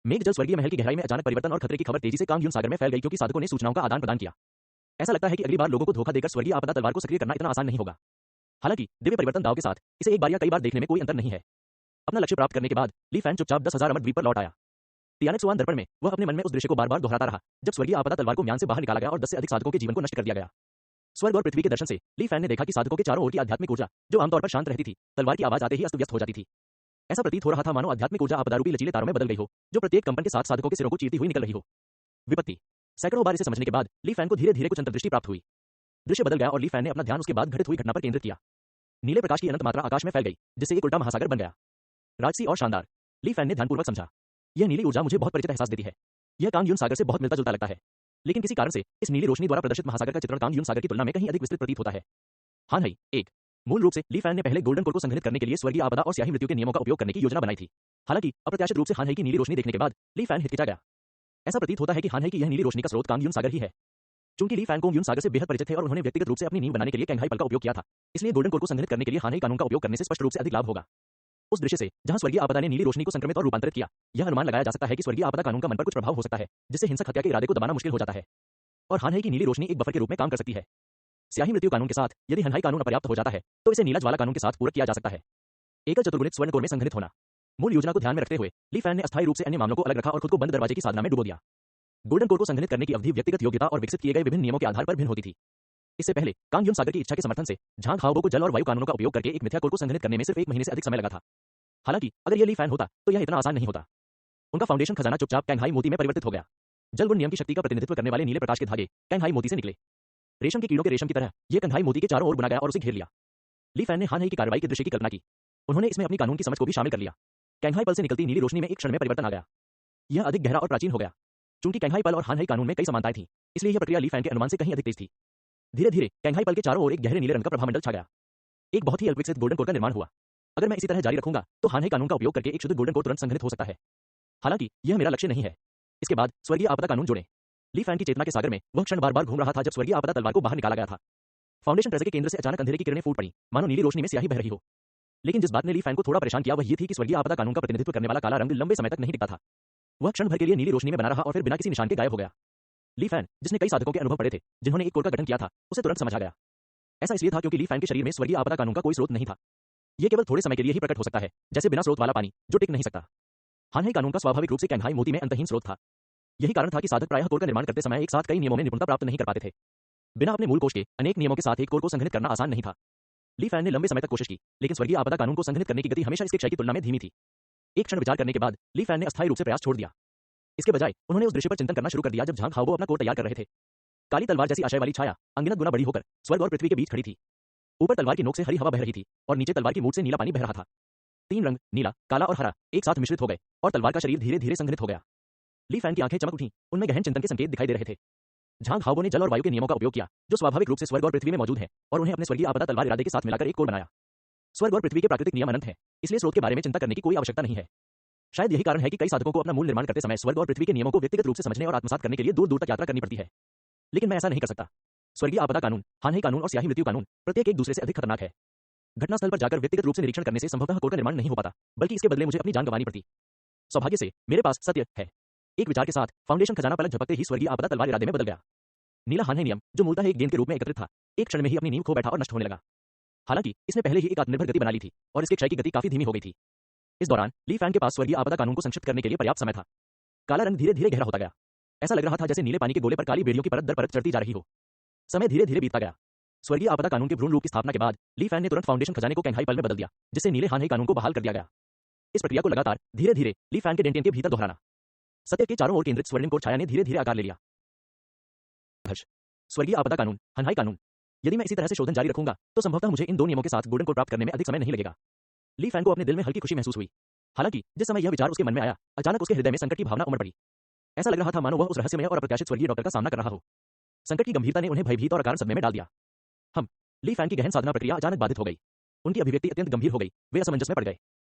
मेघ जल स्वर्गीय महल की गहराई में अचानक परिवर्तन और खतरे की खबर तेजी से कांगयुन सागर में फैल गई क्योंकि साधकों ने सूचनाओं का आदान प्रदान किया। ऐसा लगता है कि अगली बार लोगों को धोखा देकर स्वर्गीय आपदा तलवार को सक्रिय करना इतना आसान नहीं होगा। हालांकि दिव्य परिवर्तन दाव के साथ इसे एक बार या कई बार देखने में कोई अंतर नहीं है। अपना लक्ष्य प्राप्त करने के बाद ली फैन चुपचाप 10,000 अमर द्वीप पर लौट आया। तियानेक्सुआन दर्पण में वह अपने मन में उस दृश्य को बार बार दोहराता रहा जब स्वर्गीय आपदा तलवार को म्यान से बाहर निकाला गया और 10 से अधिक साधकों के जीवन को नष्ट कर दिया गया। स्वर्ग और पृथ्वी के दर्शन से ली फैन ने देखा कि साधकों के चारों ओर की आध्यात्मिक ऊर्जा, जो आमतौर पर शांत रहती थी, तलवार की आवाज आते ही अस्त व्यस्त हो जाती थी। ऐसा प्रतीत हो रहा था मानो आध्यात्मिक ऊर्जा आपदारूपी लचीले तारों में बदल गई हो, जो प्रत्येक कंपन के साथ साधकों के सिरों को चीरती हुई निकल रही हो। विपत्ति। सैकड़ों बार इसे समझने के बाद ली फैन को धीरे धीरे कुछ अंतर्दृष्टि प्राप्त हुई। दृश्य बदल गया और ली फैन ने अपना ध्यान उसके बाद घटित हुई घटना पर केंद्रित किया। नीले प्रकाश की अनंत मात्रा आकाश में फैल गई जिससे एक उल्टा महासागर बन गया। राजसी और शानदार, ली फैन ने ध्यानपूर्वक समझा। यह नीली ऊर्जा मुझे बहुत परिचित एहसास देती है। यह कांगयुन सागर से बहुत मिलता जुलता लगता है, लेकिन किसी कारण से इस नीली रोशनी द्वारा प्रदर्शित महासागर का चित्रण कांगयुन सागर की तुलना में कहीं अधिक विस्तृत प्रतीत होता है। हाँ नहीं, एक मूल रूप से ली फैन ने पहले गोल्डन कोर को संघनित करने के लिए स्वर्गीय आपदा और स्याही मृत्यु के नियमों का उपयोग करने की योजना बनाई थी। हालांकि अप्रत्याशित रूप से हानहई की नीली रोशनी देखने के बाद ली फैन हिचकिचा गया। ऐसा प्रतीत होता है कि हानहई की यह नीली रोशनी का स्रोत कांगयुन सागर ही है। चूंकि ली फैन कांगयुन सागर से बेहद परिचित थे और उन्होंने व्यक्तिगत रूप से अपनी नींव बनाने के लिए कैंघाई पल का उपयोग किया था, इसलिए गोल्डन कोर को संघनित करने के लिए हानहई कानून का उपयोग करने से स्पष्ट रूप से अधिक लाभ होगा। उस दृश्य से जहां स्वर्गीय आपदा ने नीली रोशनी को संक्रमित और रूपांतरित किया, यह अनुमान लगाया जा सकता है कि स्वर्गीय आपदा कानून का मन पर कुछ प्रभाव हो सकता है जिससे हिंसक हत्या के इरादे को दबाना मुश्किल हो जाता है। और हानहई की नीली रोशनी एक बफर के रूप में काम कर सकती है। स्याही मृत्यु कानून के साथ यदि हनहाई कानून अपर्याप्त हो जाता है तो इसे नीला ज्वाला कानून के साथ पूरक किया जा सकता है। एकल चतुर्गुणित स्वर्ण कोर में संघनित होना। मूल योजना को ध्यान में रखते हुए ली फैन ने अस्थायी रूप से अन्य मामलों को अलग रखा और खुद को बंद दरवाजे की साधना में डुबो दिया। गोल्डन कोर को संघनित करने की अवधि व्यक्तिगत योग्यता और विकसित किए गए विभिन्न नियमों के आधार पर भिन्न होती थी। इससे पहले कांगयुन सागर की इच्छा के समर्थन से झांग हाओबो को जल और वायु कानूनों का उपयोग करके एक मिथ्या कोर को संघनित करने में सिर्फ 1 महीने से अधिक समय लगा था। हालांकि अगर यह ली फैन होता तो यह इतना आसान नहीं होता। उनका फाउंडेशन खजाना चुपचाप कैंघाई मोती में परिवर्तित हो गया। जल गुण नियम की शक्ति का प्रतिनिधित्व करने वाले नीले प्रकाश के धागे कैंघाई मोती से निकले। रेशम के कीड़ों के रेशम की तरह यह कैंघाई मोती के चारों ओर बुना गया और उसे घेर लिया। ली फैन ने हानहई की कार्रवाई के दृश्य की कल्पना की। उन्होंने इसमें अपनी कानून की समझ को भी शामिल कर लिया। कैंघाई पल से निकलती नीली रोशनी में एक क्षण में परिवर्तन आ गया। यह अधिक गहरा और प्राचीन हो गया। चूंकि कैंघाई पल और हानहई कानून में कई समानताएं थीं, इसलिए यह प्रक्रिया ली फैन के अनुमान से कहीं अधिक तेज थी। धीरे धीरे कैंघाई पल के चारों ओर एक गहरे नीले रंग का प्रभामंडल छा गया। एक बहुत ही अल्पविकसित गोल्डन कोर का निर्माण हुआ। अगर मैं इसी तरह जारी रखूंगा तो हानहई कानून का उपयोग करके एक शुद्ध गोल्डन कोर तुरंत संघनित हो सकता है। हालांकि यह मेरा लक्ष्य नहीं है। इसके बाद स्वर्गीय आपदा कानून जोड़ें। ली फैन की चेतना के सागर में वह क्षण बार बार घूम रहा था जब स्वर्गीय आपदा तलवार को बाहर निकाला गया था। फाउंडेशन ट्रेजर के केंद्र से अचानक अंधेरे की किरणें फूट पड़ी, मानो नीली रोशनी में स्याही बह रही हो। लेकिन जिस बात ने ली फैन को थोड़ा परेशान किया वह ये थी कि स्वर्गीय आपदा कानून का प्रतिनिधित्व करने वाला काला रंग लंबे समय तक नहीं दिखता था। वह क्षण भर के लिए नीली रोशनी में बना रहा और फिर बिना किसी निशान के गायब हो गया। ली फैन, जिसने कई साधकों के अनुभव पढ़े थे जिन्होंने एक कोर का गठन किया था, उसे तुरंत समझा गया। ऐसा इसलिए था क्योंकि ली फैन के शरीर में स्वर्गीय आपदा कानून का कोई स्रोत नहीं था। यह केवल थोड़े समय के लिए ही प्रकट हो सकता है, जैसे बिना स्रोत वाला पानी जो टिक नहीं सकता। हानहई कानून का स्वाभाविक रूप से कैंघाई मोती में अंतहीन स्रोत था। यही कारण था कि साधक प्रायः कोर का निर्माण करते समय एक साथ कई नियमों में निपुणता प्राप्त नहीं कर पाते थे। बिना अपने मूल कोश के अनेक नियमों के साथ एक कोर को संघनित करना आसान नहीं था। ली फैन ने लंबे समय तक कोशिश की, लेकिन स्वर्गीय आपदा कानून को संघनित करने की गति हमेशा इसके क्षय की तुलना में धीमी थी। एक क्षण विचार करने के बाद ली फैन ने अस्थायी रूप से प्रयास छोड़ दिया। इसके बजाय उन्होंने उस दृश्य पर चिंतन करना शुरू कर दिया जब झांग हाओबो अपना कोर तैयार कर रहे थे। काली तलवार जैसी आशय वाली छाया अनगिनत गुना बड़ी होकर स्वर्ग और पृथ्वी के बीच खड़ी थी। ऊपर तलवार की नोक से हरी हवा बह रही थी और नीचे तलवार की मूठ से नीला पानी बह रहा था। 3 रंग नीला, काला और हरा एक साथ मिश्रित हो गए और तलवार का शरीर धीरे धीरे संघनित हो गया। ली फैन की आंखें चमक उठीं, उनमें गहन चिंतन के संकेत दिखाई दे रहे थे। झांग हाओबो ने जल और वायु के नियमों का उपयोग किया जो स्वाभाविक रूप से स्वर्ग और पृथ्वी में मौजूद है, और उन्हें अपने स्वर्गीय आपदा तलवार इरादे के साथ मिलाकर एक कोर बनाया। स्वर्ग और पृथ्वी के प्राकृतिक नियम अनंत हैं, इसलिए स्रोत के बारे में चिंता करने की कोई आवश्यकता नहीं है। शायद यही कारण है कि कई साधकों को अपना मूल निर्माण करते समय स्वर्ग और पृथ्वी के नियमों को व्यक्तिगत रूप से समझने और आत्मसात करने के लिए दूर दूर तक यात्रा करनी पड़ती है। लेकिन मैं ऐसा नहीं कर सकता। स्वर्गीय आपदा कानून, हानहई कानून और स्याही मृत्यु कानून प्रत्येक एक दूसरे से अधिक खतरनाक है। घटनास्थल पर जाकर व्यक्तिगत रूप से निरीक्षण करने से संभवतः कोर का निर्माण नहीं हो पाता, बल्कि इसके बदले मुझे अपनी जान गंवानी पड़ती। सौभाग्य से मेरे पास सत्य है। एक विचार के साथ फाउंडेशन खजाना पलक झपकते ही स्वर्गीय आपदा तलवार इरादे में बदल गया। नीला हानहे नियम, जो मूलतः एक गेंद के रूप में एकत्रित था, एक क्षण में ही अपनी नींव खो बैठा और नष्ट होने लगा। हालांकि इसने पहले ही एक आत्मनिर्भर गति बना ली थी और इसके क्षय की गति काफी धीमी हो गई थी। इस दौरान ली फैन के पास स्वर्गीय आपदा कानून को संक्षिप्त करने के लिए पर्याप्त समय था। काला रंग धीरे धीरे गहरा होता गया। ऐसा लग रहा था जैसे नीले पानी के गोले पर काली बेड़ियों की परत दर परत चढ़ती जा रही हो। समय धीरे धीरे बीतता गया। स्वर्गीय आपदा कानून के भ्रूण रूप की स्थापना के बाद ली फैन ने तुरंत फाउंडेशन खजाने को कैंघाई पल में बदल दिया, जिससे नीले हानहे कानून को बहाल कर दिया गया। इस प्रक्रिया को लगातार धीरे धीरे ली फैन के डेंटियन के भीतर दोहराना। सत्य के चारों ओर केंद्रित स्वर्णिम कोट छाया ने धीरे धीरे आकार ले लिया। स्वर्गीय आपदा कानून, हानहाई कानून। यदि मैं इसी तरह से शोधन जारी रखूंगा तो संभवतः मुझे इन दो नियमों के साथ गोल्डन कोड प्राप्त करने में अधिक समय नहीं लगेगा। ली फैन को अपने दिल में हल्की खुशी महसूस हुई। हालांकि जिस समय यह विचार उसके मन में आया, अचानक उसके हृदय में संकट की भावना उमड़ पड़ी। ऐसा लग रहा था मानो वह उस रहस्यमय और अप्रत्याशित स्वर्गीय डॉक्टर का सामना कर रहा हो। संकट की गंभीरता ने उन्हें भयभीत और अकारण सदमे में डाल दिया। ली फैन की गहन साधना प्रक्रिया अचानक बाधित हो गई। उनकी अभिव्यक्ति अत्यंत गंभीर हो गई। वे असमंजस में पड़ गए।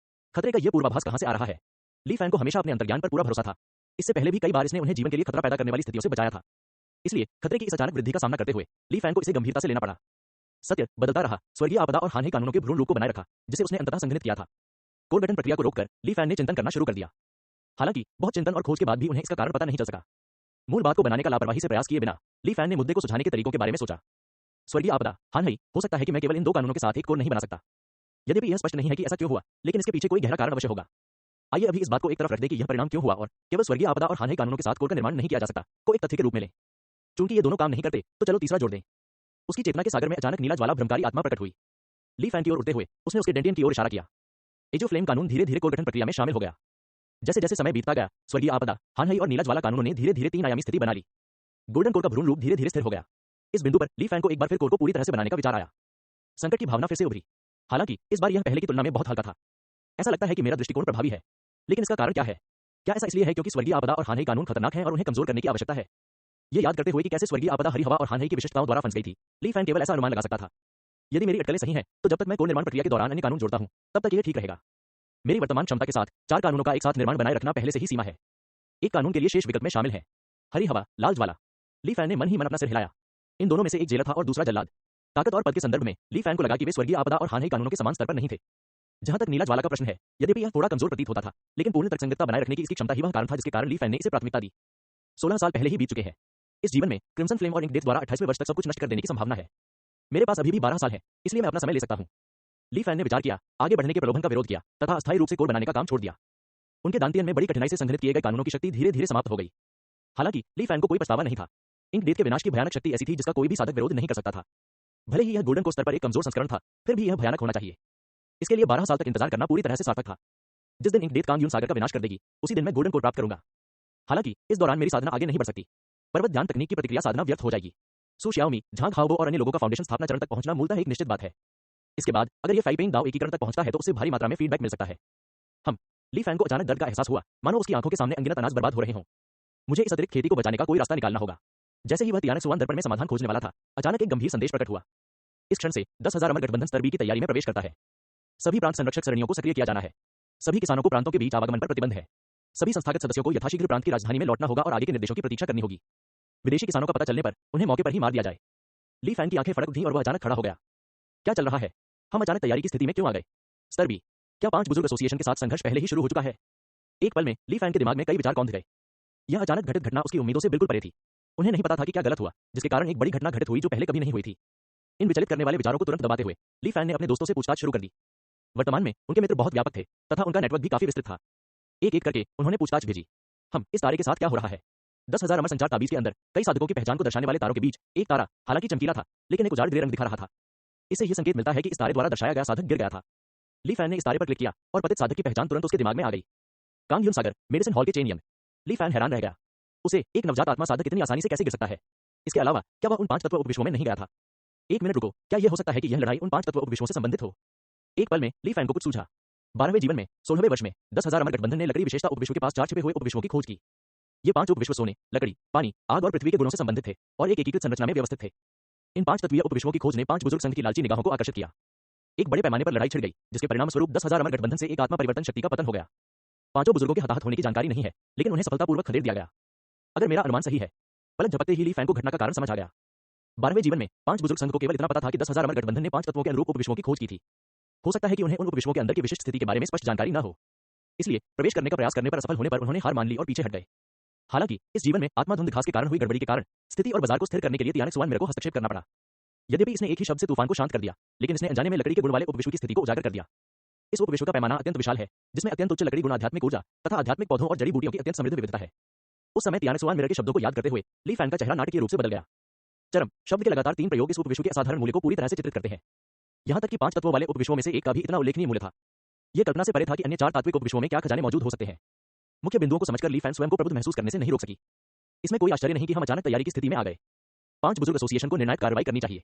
खतरे का यह पूर्वाभास कहां से आ रहा है? ली फैन को हमेशा अपने अंतर्ज्ञान पर पूरा भरोसा था। इससे पहले भी कई बार इसने उन्हें जीवन के लिए खतरा पैदा करने वाली स्थितियों से बचाया था। इसलिए खतरे की इस अचानक वृद्धि का सामना करते हुए ली फैन को इसे गंभीरता से लेना पड़ा। सत्य बदलता रहा। स्वर्गीय आपदा और हानहे कानूनों के भ्रूण रूप को बनाए रखा, जिसे उसने अंततः संघनित किया था। कोड गठन प्रक्रिया को रोककर ली फैन ने चिंतन करना शुरू कर दिया। हालांकि बहुत चिंतन और खोज के बाद भी उन्हें इसका कारण पता नहीं चल सका। मूल बात को बनाने का लापरवाही से प्रयास किए बिना ली फैन ने मुद्दे को सुझाने के तरीकों के बारे में सोचा। स्वर्गीय आपदा, हानहे, हो सकता है कि मैं केवल इन दो कानूनों के साथ एक कोड नहीं बना सकता। यद्यपि यह स्पष्ट नहीं है कि ऐसा क्यों हुआ, लेकिन इसके पीछे कोई गहरा कारण अवश्य होगा। आइए अभी इस बात को एक तरफ रख दें कि यह परिणाम क्यों हुआ और केवल स्वर्गीय आपदा और हानहे कानूनों के साथ कोड का निर्माण नहीं किया जा सकता को एक तथ्य के रूप में लें। चूंकि ये दोनों काम नहीं करते, तो चलो तीसरा जोड़ दें। उसकी चेतना के सागर में अचानक नीला ज्वाला भ्रमकारी आत्मा प्रकट हुई। ली फैन की ओर उड़ते हुए उसने उसके डेंटियन की ओर इशारा किया। एजो फ्लेम कानून धीरे धीरे कोड गठन प्रक्रिया में शामिल हो गया। जैसे जैसे समय बीतता गया, स्वर्गीय आपदा, हानहे और नीला ज्वाला कानूनों ने धीरे धीरे तीन आयामी स्थिति बना ली। गोल्डन कोड का भ्रूण रूप धीरे धीरे स्थिर हो गया। इस बिंदु पर ली फैन को एक बार फिर कोड को पूरी तरह से बनाने का विचार आया। संकट की भावना फिर से उभरी। हालांकि इस बार यह पहले की तुलना में बहुत हल्का था। ऐसा लगता है कि मेरा दृष्टिकोण प्रभावी है, लेकिन इसका कारण क्या है? क्या ऐसा इसलिए है क्योंकि स्वर्गीय आपदा और हानहे कानून खतरनाक हैं और उन्हें कमजोर करने की आवश्यकता है? ये याद करते हुए कि कैसे स्वर्गीय आपदा हरी हवा और हानहे की विशिष्टताओं द्वारा फंस गई थी, ली फैन केवल ऐसा अनुमान लगा सकता था। यदि मेरी अटकलें सही हैं, तो जब तक मैं कोड निर्माण प्रक्रिया के दौरान अन्य कानून जोड़ता हूं, तब तक यह ठीक रहेगा। मेरी वर्तमान क्षमता के साथ चार कानूनों का एक साथ निर्माण बनाए रखना पहले से ही सीमा है। एक कानून के लिए शेष विकल्प में शामिल है हरी हवा, लाल ज्वाला। ली फैन ने मन ही मन अपना सिर हिलाया। इन दोनों में से एक जेलर था और दूसरा जल्लाद। ताकत और पद के संदर्भ में ली फैन को लगा कि वे स्वर्गीय आपदा और हानहे कानूनों के समान स्तर पर नहीं थे। जहां तक नीला ज्वाला का प्रश्न है, यद्यपि यह थोड़ा कमजोर प्रतीत होता था, लेकिन पूर्ण तर्कसंगतता बनाए रखने की इसकी क्षमता ही वह कारण था जिसके कारण ली फैन ने इसे प्राथमिकता दी। 16 साल पहले ही बीत चुके हैं। इस जीवन में क्रिम्सन फ्लेम और इंक डेथ द्वारा 28वें वर्ष तक सब कुछ नष्ट कर देने की संभावना है। मेरे पास अभी भी 12 साल है, इसलिए मैं अपना समय ले सकता हूं। ली फैन ने विचार किया, आगे बढ़ने के प्रलोभन का विरोध किया तथा अस्थायी रूप से कोड बनाने का काम छोड़ दिया। उनके दांतियन में बड़ी कठिनाई से संघनित किए गए कानूनों की शक्ति धीरे धीरे समाप्त हो गई। हालांकि ली फैन को कोई पछतावा नहीं था। इंक डेथ के विनाश की भयानक शक्ति ऐसी थी जिसका कोई भी साधक विरोध नहीं कर सकता था। भले ही यह गोल्डन को स्तर पर एक कमजोर संस्करण था, फिर भी यह भयानक होना चाहिए। इसके लिए 12 साल तक इंतजार करना पूरी तरह से सार्थक था। जिस दिन इंक डेथ कांगयून सागर का विनाश कर देगी, उसी दिन मैं गोल्डन कोड प्राप्त करूंगा। हालांकि इस दौरान मेरी साधना आगे नहीं बढ़ सकती। पर्वत ध्यान तकनीक की प्रतिक्रिया साधना व्यर्थ हो जाएगी। सु शियाओमी, झांग हाओबो और अन्य लोगों का फाउंडेशन स्थापना चरण तक पहुंचना मूलतः एक निश्चित बात है। इसके बाद अगर यह फाइपेंग दाओ एकीकरण तक पहुंचता है तो उससे भारी मात्रा में फीडबैक मिल सकता है। ली फैन को अचानक दर्द का एहसास हुआ, मानो उसकी आंखों के सामने अनगिनत अनाज बर्बाद हो रहे हों। मुझे इस अतिरिक्त खेती को बचाने का कोई रास्ता निकालना होगा। जैसे ही वह तियानक सुवान दर्पण में समाधान खोजने वाला था, अचानक एक गंभीर संदेश प्रकट हुआ। इस क्षण से 10,000 अमर गठबंधन स्तर बी की तैयारी में प्रवेश करता है। सभी प्रांत संरक्षक सरणियों को सक्रिय किया जाना है। सभी किसानों को प्रांतों के बीच आवागमन पर प्रतिबंध है। सभी संस्थागत सदस्यों को यथाशीघ्र प्रांत की राजधानी में लौटना होगा और आगे के निर्देशों की प्रतीक्षा करनी होगी। विदेशी किसानों का पता चलने पर उन्हें मौके पर ही मार दिया जाए। ली फैन की आंखें फड़क उठीं और वह अचानक खड़ा हो गया। क्या चल रहा है? हम अचानक तैयारी की स्थिति में क्यों आ गए? स्तर बी, क्या 5 बुजुर्ग एसोसिएशन के साथ संघर्ष पहले ही शुरू हो चुका है? एक पल में ली फैन के दिमाग में कई विचार कौंध गए। यह अचानक घटित घटना उसकी उम्मीदों से बिल्कुल परे थी। उन्हें नहीं पता था कि क्या गलत हुआ, जिसके कारण एक बड़ी घटना घटित हुई जो पहले कभी नहीं हुई थी। इन विचलित करने वाले विचारों को तुरंत दबाते हुए ली फैन ने अपने दोस्तों से पूछताछ शुरू कर दी। वर्तमान में उनके मित्र बहुत व्यापक थे तथा उनका नेटवर्क भी काफी विस्तृत था। एक एक करके उन्होंने पूछताछ भेजी। इस तारे के साथ क्या हो रहा है? 10,000 अमर संचार ताबीज के अंदर कई साधकों की पहचान को दर्शाने वाले तारों के बीच एक तारा, हालांकि चमकीला था, लेकिन एक उजाड़ ग्रे रंग दिखा रहा था। इससे यह संकेत मिलता है कि इस तारे द्वारा दर्शाया गया साधक गिर गया था। ली फैन ने इस तारे पर क्लिक किया और पतित साधक की पहचान तुरंत उसके दिमाग में आ गई। कांगयून सागर, मेडिसिन हॉल के चेन यंग। ली फैन हैरान रह गया। उसे एक नवजात आत्मा साधक इतनी आसानी से कैसे गिर सकता है? इसके अलावा क्या वह उन 5 तत्व उपविश्वों में नहीं गया था? एक मिनट रुको, क्या यह हो सकता है कि यह लड़ाई उन 5 तत्व उपविश्वों से संबंधित हो? एक पल में ली फैन को कुछ सूझा। 12वें जीवन में 16वें वर्ष में 10,000 अमर गठबंधन ने लकड़ी विशेषता उपविश्व के पास 4 छिपे हुए उपविश्वों की खोज की। ये 5 उपविश्व सोने, लकड़ी, पानी, आग और पृथ्वी के गुणों से संबंधित थे और एक एकीकृत संरचना में व्यवस्थित थे। इन 5 तत्वीय उपविश्वों की खोज ने 5 बुजुर्ग संघ की लालची निगाहों को आकर्षित किया। एक बड़े पैमाने पर लड़ाई छिड़ गई, जिसके परिणाम स्वरूप 10,000 अमर गठबंधन से एक आत्मा परिवर्तन शक्ति का पतन हो गया। 5 बुजुर्गों के हताहत होने की जानकारी नहीं है, लेकिन उन्हें सफलतापूर्वक खदेड़ दिया गया। अगर मेरा अनुमान सही है, पलक झपकते ही ली फैन को घटना का कारण समझ आ गया। 12वें जीवन में 5 बुजुर्ग संघ को केवल इतना पता था कि 10,000 अमर गठबंधन ने 5 तत्वों के अनुरूप उपविश्वों की खोज की थी। हो सकता है कि उन्हें उन उपविश्वों के अंदर की विशिष्ट स्थिति के बारे में स्पष्ट जानकारी न हो। इसलिए प्रवेश करने का प्रयास करने पर असफल होने पर उन्होंने हार मान ली और पीछे हट गए। हालांकि इस जीवन में आत्माधुंध घास के कारण हुई गड़बड़ी के कारण स्थिति और बाजार को स्थिर करने के लिए तियानक सुआन मिरा को हस्तक्षेप करना पड़ा। यद्यपि इसने एक ही शब्द से तूफान को शांत कर दिया, लेकिन इसने अनजाने में लकड़ी के गुण वाले उपविश्व की स्थिति को उजागर कर दिया। इस उपविश्व का पैमाना अत्यंत विशाल है, जिसमें अत्यंत उच्च लकड़ी गुण आध्यात्मिक ऊर्जा तथा आध्यात्मिक पौधों और जड़ी बूटियों की अत्यंत समृद्ध विविधता है। उस समय तियानक सुआन मिरा के शब्दों को याद करते हुए ली फैन का चेहरा नाटकीय रूप से बदल गया। चरम शब्द के लगातार 3 प्रयोग इस उपविश्व के असाधारण मूल्य को पूरी तरह से चित्रित करते हैं। यहां तक कि 5 तत्वों वाले उपविश्वों में से एक का भी इतना उल्लेखनीय मूल्य था। यह कल्पना से परे था कि अन्य 4 तात्विक उपविश्वों में क्या खजाने मौजूद हो सकते हैं। मुख्य बिंदुओं को समझकर ली फैन स्वयं को प्रबुद्ध महसूस करने से नहीं रोक सकी। इसमें कोई आश्चर्य नहीं कि हम अचानक तैयारी की स्थिति में आ गए। 5 बुजुर्ग एसोसिएशन को निर्णायक कार्रवाई करनी चाहिए।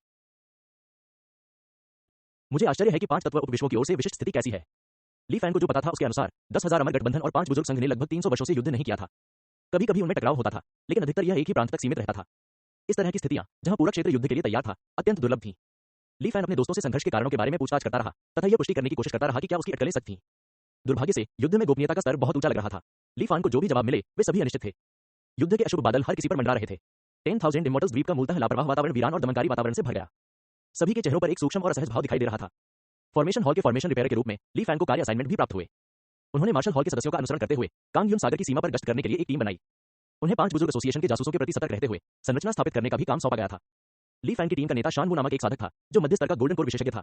मुझे आश्चर्य है कि 5 तत्व उपविश्वों की ओर से विशिष्ट स्थिति कैसी है। ली फैन को जो पता था उसके अनुसार 10,000 अमर गठबंधन और 5 बुजुर्ग संघ ने लगभग 300 वर्षों से युद्ध नहीं किया था। कभी कभी उनमें टकराव होता था, लेकिन अधिकतर यह एक ही प्रांत तक सीमित रहता था। इस तरह की स्थितियां, जहां पूरा क्षेत्र युद्ध के लिए तैयार था, अत्यंत दुर्लभ थीं। ली फैन अपने दोस्तों से संघर्ष के कारणों के बारे में पूछताछ करता रहा तथा यह पुष्टि करने की कोशिश करता रहा कि क्या उसकी अटकलें सच थीं। दुर्भाग्य से युद्ध में गोपनीयता का स्तर बहुत ऊंचा लग रहा था। ली फैन को जो भी जवाब मिले वे सभी अनिश्चित थे। युद्ध के अशुभ बादल हर किसी पर मंडरा रहे थे। 10,000 इमॉर्टल्स द्वीप का मूलतः लापरवाह वातावरण वीरान और दमनकारी वातावरण से भर गया। सभी के चेहरों पर एक सूक्ष्म और असहज भाव दिखाई दे रहा था। फॉर्मेशन हॉल के फॉर्मेशन रिपेयर के रूप में ली फैन को कार्य असाइनमेंट भी प्राप्त हुए। उन्होंने मार्शल हॉल के सदस्यों का अनुसरण करते हुए कांगयुन सागर की सीमा पर गश्त करने के लिए एक टीम बनाई। उन्हें 5 बुजुर्ग एसोसिएशन के जासूसों के प्रति सतर्क रहते हुए संरचना स्थापित करने का भी काम सौंपा गया था। ली फैन की टीम का नेता शान वू नामक एक साधक था, जो मध्य स्तर का गोल्डन कोर विशेषज्ञ था।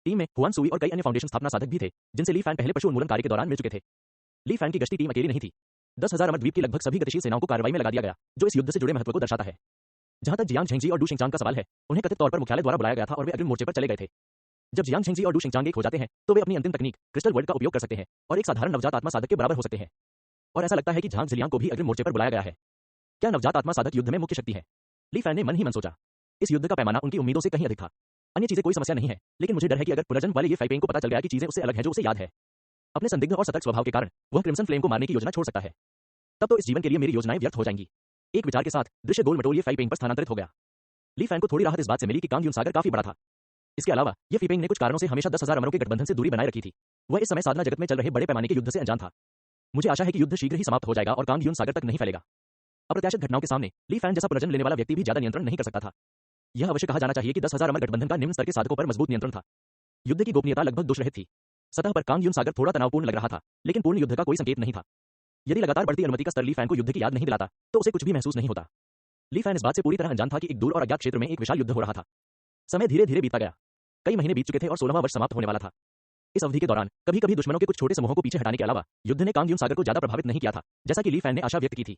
टीम में हुआन सुई और कई अन्य फाउंडेशन स्थापना साधक भी थे, जिनसे ली फैन पहले पशु उन्मूलन कार्य के दौरान मिल चुके थे। ली फैन की गश्ती टीम अकेली नहीं थी। 10,000 अमर द्वीप की लगभग सभी गतिशील सेनाओं को कार्रवाई में लगा दिया गया, जो इस युद्ध से जुड़े महत्व को दर्शाता है। जहां तक जियांग झेंगजी और डू शिंगचांग का सवाल है, उन्हें कथित तौर पर मुख्यालय द्वारा बुलाया गया था और वे अग्रिम मोर्चे पर चले गए थे। जब जियांग झेंगजी और डू शिंगचांग एक हो जाते हैं, तो वे अपनी अंतिम तकनीक क्रिस्टल वर्ल्ड का उपयोग कर सकते हैं और एक साधारण नवजात आत्मा साधक के बराबर हो सकते हैं। और ऐसा लगता है कि झांग झिलियांग को भी अग्रिम मोर्चे पर बुलाया गया है। क्या नवजात आत्मा साधक युद्ध में मुख्य शक्ति है? ली फैन ने मन ही मन सोचा। इस युद्ध का पैमाना उनकी उम्मीदों से कहीं अधिक था। अन्य चीजें कोई समस्या नहीं है, लेकिन मुझे डर है कि अगर पुनर्जन्म वाले ये फाइपेंग को पता चल गया कि चीजें उससे अलग हैं जो उसे याद है, अपने संदिग्ध और सतर्क स्वभाव के कारण वह क्रिम्सन फ्लेम को मारने की योजना छोड़ सकता है। तब तो इस जीवन के लिए मेरी योजनाएं व्यर्थ हो जाएंगी। एक विचार के साथ दृश्य गोल मटोल ये फाइपेंग पर स्थानांतरित हो गया। ली फैन को थोड़ी राहत इस बात से मिली कि कांगयुन सागर काफी बड़ा था। इसके अलावा ये फीपेंग ने कुछ कारणों से हमेशा 10,000 अमरों के गठबंधन से दूरी बनाए रखी थी। वह इस समय साधना जगत में चल रहे बड़े पैमाने के युद्ध से अनजान था। मुझे आशा है कि युद्ध शीघ्र ही समाप्त हो जाएगा और कांगयुन सागर तक नहीं फैलेगा। अप्रत्याशित घटनाओं के सामने ली फैन जैसा पुनर्जन्म लेने वाला व्यक्ति भी ज्यादा नियंत्रण नहीं कर सकता था। यह अवश्य कहा जाना चाहिए कि 10,000 अमर गठबंधन का निम्न स्तर के साधकों पर मजबूत नियंत्रण था। युद्ध की गोपनीयता लगभग दोषरहित थी। सतह पर कांगयुन सागर थोड़ा तनावपूर्ण लग रहा था, लेकिन पूर्ण युद्ध का कोई संकेत नहीं था। यदि लगातार बढ़ती अनुमति का स्तर ली फैन को युद्ध की याद नहीं दिलाता, तो उसे कुछ भी महसूस नहीं होता। ली फैन इस बात से पूरी तरह अनजान था कि एक दूर और अज्ञात क्षेत्र में एक विशाल युद्ध हो रहा था। समय धीरे धीरे बीतता गया। कई महीने बीत चुके थे और 16वां वर्ष समाप्त होने वाला था। इस अवधि के दौरान कभी कभी दुश्मनों के कुछ छोटे समूहों को पीछे हटाने के अलावा युद्ध ने कांगयुन सागर को ज्यादा प्रभावित नहीं किया था, जैसा कि ली फैन ने आशा व्यक्त की थी।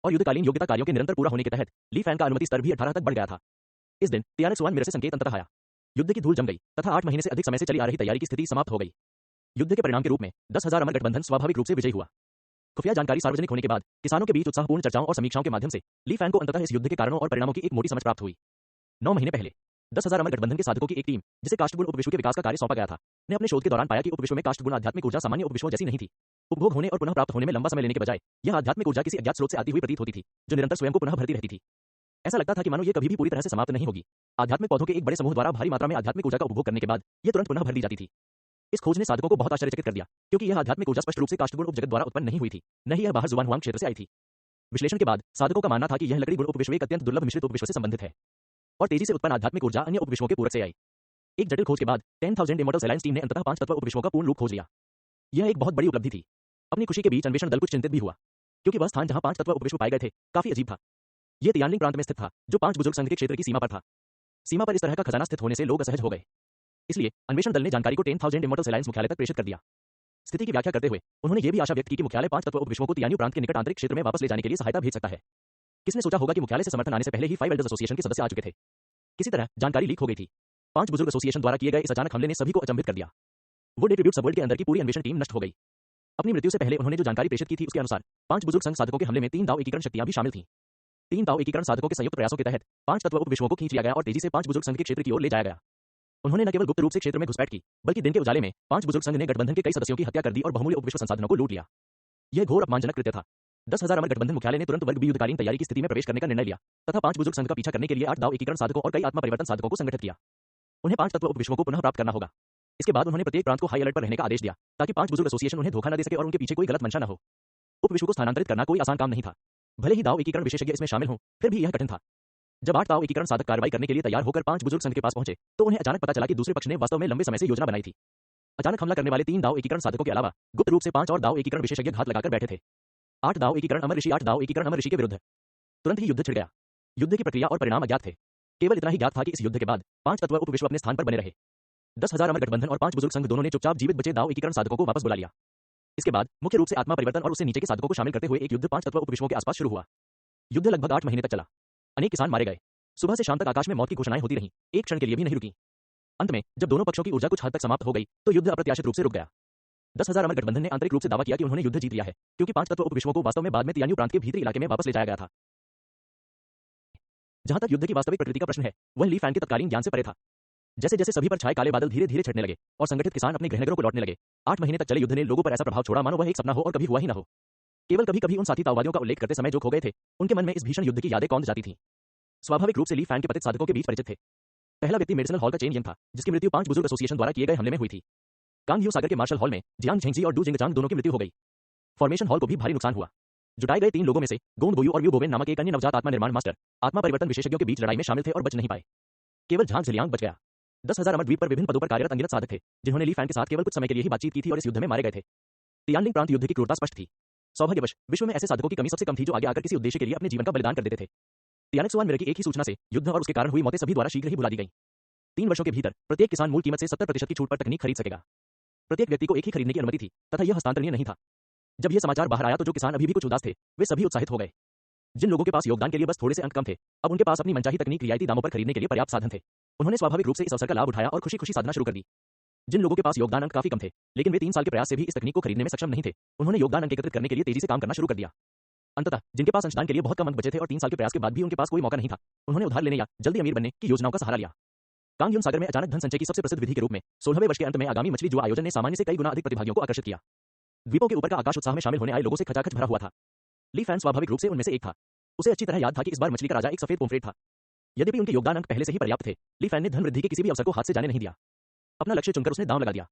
और युद्धकालीन योग्यता कार्यों के निरंतर पूरा होने के तहत ली फैन का अनुमति स्तर भी 18 तक बढ़ गया था। इस दिन तियानक सुआन मिरा से संकेत अंततः आया। युद्ध की धूल जम गई तथा 8 महीने से अधिक समय से चली आ रही तैयारी की स्थिति समाप्त हो गई। युद्ध के परिणाम के रूप में 10,000 अमर गठबंधन स्वाभाविक रूप से विजयी हुआ। खुफिया जानकारी सार्वजनिक होने के बाद किसानों के बीच उत्साहपूर्ण चर्चाओं और समीक्षाओं के माध्यम से ली फैन को अंततः इस युद्ध के कारणों और परिणामों की एक मोटी समझ प्राप्त हुई। 9 महीने पहले 10,000 अमर गठबंधन के साधकों की एक टीम, जिसे काष्ठगुण उपविश्व के विकास का कार्य सौंपा गया था, ने अपने शोध के दौरान पाया कि उपविश्व में काष्ठगुण आध्यात्मिक ऊर्जा सामान्य उपविश्वों जैसी नहीं थी। उपभोग होने और पुनः प्राप्त होने में लंबा समय लेने के बजाय यह आध्यात्मिक ऊर्जा किसी अज्ञात स्रोत से आती हुई प्रतीत होती थी, जो निरंतर स्वयं को पुनः भरती रहती थी। ऐसा लगता था कि मानो ये कभी भी पूरी तरह से समाप्त नहीं होगी। आध्यात्मिक पौधों के एक बड़े समूह द्वारा भारी मात्रा में आध्यात्मिक ऊर्जा का उपभोग करने के बाद यह तुरंत पुनः भर दी जाती थी। इस खोज ने साधकों को बहुत आश्चर्यचकित कर दिया, क्योंकि यह आध्यात्मिक ऊर्जा स्पष्ट रूप से काष्ठगुण उपजगत द्वारा उत्पन्न नहीं हुई थी, न ही यह बाहर जुबान हुआंग क्षेत्र से आई थी। विश्लेषण के बाद साधकों का मानना था कि यह लकड़ी गुण उपविश्व एक अत्यंत दुर्लभ मिश्रित उपविश्व से संबंधित है और तेजी से उत्पन्न आध्यात्मिक ऊर्जा अन्य उपविश्वों के पूरक से आई। एक जटिल खोज के बाद 10,000 इमॉर्टल्स अलायंस टीम ने अंततः 5 तत्व उपविश्वों का पूर्ण रूप खोज लिया। यह एक बहुत बड़ी उपलब्धि थी। अपनी खुशी के बीच अन्वेषण दल कुछ चिंतित भी हुआ, क्योंकि वह स्थान जहां 5 तत्व उपविश्व पाए गए थे काफी अजीब था। यह तियानलिंग प्रांत में स्थित था, जो 5 बुजुर्ग संघ के क्षेत्र की सीमा पर था। सीमा पर इस तरह का खजाना स्थित होने से लोग असहज हो गए। इसलिए अन्वेषण दल ने जानकारी को 10,000 इमॉर्टल्स अलायंस मुख्यालय तक प्रेषित कर दिया। स्थिति की व्याख्या करते हुए उन्होंने ये भी आशा व्यक्त की कि मुख्यालय 5 तत्व उपविश्वों को तियान्यू प्रांत के निकट आंतरिक क्षेत्र में वापस ले जाने के लिए सहायता भेज सकता है। किसने सोचा होगा कि मुख्यालय से समर्थन आने से पहले ही 5 एल्डर्स एसोसिएशन के सदस्य आ चुके थे। किसी तरह जानकारी लीक हो गई थी। 5 बुजुर्ग एसोसिएशन द्वारा किए गए इस अचानक हमले ने सभी को अचंभित कर दिया। वो ट्रिब्यूट सबवर्ल्ड के अंदर की पूरी अन्वेषण टीम नष्ट हो गई। अपनी मृत्यु से पहले उन्होंने जो जानकारी प्रेषित की थी उसके अनुसार 5 बुजुर्ग संघ साधकों के हमले में 3 दाव एकीकरण शक्तियां भी शामिल थीं। 3 दाव एकीकरण साधकों के संयुक्त प्रयासों के तहत 5 तत्व उपविश्वों को खींच लिया गया और तेजी से 5 बुजुर्ग संघ के क्षेत्र की ओर ले जाया गया। उन्होंने न केवल गुप्त रूप से क्षेत्र में घुसपैठ की, बल्कि दिन के उजाले में 5 बुजुर्ग संघ ने गठबंधन के कई सदस्यों की हत्या कर दी और बहुमूल्य उपविश्व संसाधनों को लूट लिया। यह घोर अपमानजनक कृत्य था। 10,000 अमर गठबंधन मुख्यालय ने तुरंत वर्ग बी युद्धकालीन तैयारी की स्थिति में प्रवेश करने का निर्णय लिया तथा 5 बुजुर्ग संघ का पीछा करने के लिए 8 दाव एकीकरण साधकों और कई आत्मा परिवर्तन साधकों को संगठित किया। उन्हें 5 तत्व उपविश्वों को पुनः प्राप्त करना होगा। इसके बाद उन्होंने प्रत्येक प्रांत को हाई अलर्ट पर रहने का आदेश दिया, ताकि 5 बुजुर्ग एसोसिएशन उन्हें धोखा न दे सके और उनके पीछे कोई गलत मंशा न हो। उपविश्व को स्थानांतरित करना कोई आसान काम नहीं था। भले ही दाव एकीकरण विशेषज्ञ इसमें शामिल हों, फिर भी यह कठिन था। जब 8 दाव एकीकरण साधक कार्रवाई करने के लिए तैयार होकर 5 बुजुर्ग संघ के पास पहुंचे, तो उन्हें अचानक पता चला कि दूसरे पक्ष ने वास्तव में लंबे समय से योजना बनाई थी। अचानक हमला करने वाले 3 दाव एकीकरण साधकों के अलावा गुप्त रूप से 5 और दाव एकीकरण विशेषज्ञ घात लगाकर बैठे थे। 8 दाव एकीकरण अमर ऋषि 8 दाव एकीकरण अमर ऋषि के विरुद्ध। तुरंत ही युद्ध छिड़ गया। युद्ध की प्रक्रिया और परिणाम अज्ञात थे। केवल इतना ही ज्ञात था कि इस युद्ध के बाद 5 तत्व उपविश्व अपने स्थान पर बने रहे। 10,000 अमर गठबंधन और 5 बुजुर्ग संघ दोनों ने चुपचाप जीवित बचे दाव एकीकरण साधकों को वापस बुला लिया। इसके बाद मुख्य रूप से आत्मा परिवर्तन और उससे नीचे के साधकों को शामिल करते हुए एक युद्ध 5 तत्व उपविश्वों के आसपास शुरू हुआ। युद्ध लगभग 8 महीने तक चला। अनेक किसान मारे गए। सुबह से शाम तक आकाश में मौत की घोषणाएं होती रहीं, एक क्षण के लिए भी नहीं रुकी। अंत में जब दोनों पक्षों की ऊर्जा कुछ हद तक समाप्त हो गई तो युद्ध अप्रत्याशित रूप से रुक गया। 10,000 अमर गठबंधन ने आंतरिक रूप से दावा किया कि उन्होंने युद्ध जीत लिया है, क्योंकि 5 तत्व उपविश्वों को वास्तव में बाद में तियान्यू प्रांत के भीतरी इलाके में वापस ले जाया गया था। जहां तक युद्ध की वास्तविक प्रकृति का प्रश्न है, वह ली फैन के तत्कालीन ज्ञान से परे था। जैसे जैसे सभी पर छाए काले बादल धीरे धीरे छटने लगे और संगठित किसान अपने गृहनगरों को लौटने लगे, 8 महीने तक चले युद्ध ने लोगों पर ऐसा प्रभाव छोड़ा मानो वह एक सपना हो और कभी हुआ ही न हो। केवल कभी कभी उन साथी ताओवादियों का उल्लेख करते समय जो खो गए थे, उनके मन में इस भीषण युद्ध की यादें कौंध जाती थीं। स्वाभाविक रूप से ली फैन के पतित साधकों के बीच परिचित थे। पहला व्यक्ति मेडिसिनल हॉल का चेन यंग था, जिसकी मृत्यु 5 बुजुर्ग एसोसिएशन द्वारा किए गए हमले में हुई थी। कांग यू सागर के मार्शल हॉल में जियांग झेंगजी और डू जिंगचांग दोनों की मृत्यु हो गई। फॉर्मेशन हॉल को भी भारी नुकसान हुआ। जुटाए गए 3 लोगों में से गोंग बोयू और व्यू बोवेन नामक एक अन्य नवजात आत्मा निर्माण मास्टर आत्मा परिवर्तन विशेषज्ञों के बीच लड़ाई में शामिल थे और बच नहीं पाए। केवल झांग झलियांग बच गया। 10,000 अमर द्वीप पर विभिन्न पदों पर कार्यरत अंगिरत साधक थे, जिन्होंने ली फैन के साथ केवल कुछ समय के लिए ही बातचीत की थी और इस युद्ध में मारे गए थे। तियानलिंग प्रांत युद्ध की क्रूरता स्पष्ट थी। सौभाग्यवश विश्व में ऐसे साधकों की कमी सबसे कम थी जो आगे आकर किसी उद्देश्य के लिए अपने जीवन का बलिदान कर देते थे। तियानक्सुआन मेरे की एक ही सूचना से युद्ध और उसके कारण हुई मौतें सभी द्वारा शीघ्र ही बुला दी गई। 3 वर्षों के भीतर प्रत्येक किसान मूल कीमत से 70% की छूट पर तकनीक खरीद सकेगा। प्रत्येक व्यक्ति को एक ही खरीदने की अनुमति थी तथा यह हस्तांतरणीय नहीं था। जब यह समाचार बाहर आया तो जो किसान अभी भी कुछ उदास थे, वे सभी उत्साहित हो गए। जिन लोगों के पास योगदान के लिए बस थोड़े से अंक कम थे, अब उनके पास अपनी मनचाही तकनीक रियायती दामों पर खरीदने के लिए पर्याप्त साधन थे। उन्होंने स्वाभाविक रूप से इस अवसर का लाभ उठाया और खुशी खुशी साधना शुरू कर दी। जिन लोगों के पास योगदान अंक काफी कम थे, लेकिन वे 3 साल के प्रयास से भी इस तकनीक को खरीदने में सक्षम नहीं थे, उन्होंने योगदान अंक एकत्रित करने के लिए तेजी से काम करना शुरू कर दिया। अंततः जिनके पास अंशदान के लिए बहुत कम अंक बचे थे और 3 साल के प्रयास के बाद भी उनके पास कोई मौका नहीं था, उन्होंने उधार लेने या जल्दी अमीर बनने की योजनाओं का सहारा लिया। कांग यून सागर में अचानक धन संचय की सबसे प्रसिद्ध विधि के रूप में 16वें वर्ष के अंत में आगामी मछली जुआ आयोजन ने सामान्य से कई गुना अधिक प्रतिभागियों को आकर्षित किया। द्वीपों के ऊपर का आकाश उत्साह में शामिल होने आए लोगों से खचाखच भरा हुआ था। ली फैन स्वाभाविक रूप से उनमें से एक था। उसे अच्छी तरह याद था कि इस बार मछली का राजा एक सफेद पोम्फ्रेट था। यद्यपि उनके योगदान अंक पहले से ही पर्याप्त थे, ली फैन ने धन वृद्धि के किसी भी अवसर को हाथ से जाने नहीं दिया। अपना लक्ष्य चुनकर उसने दांव लगा दिया।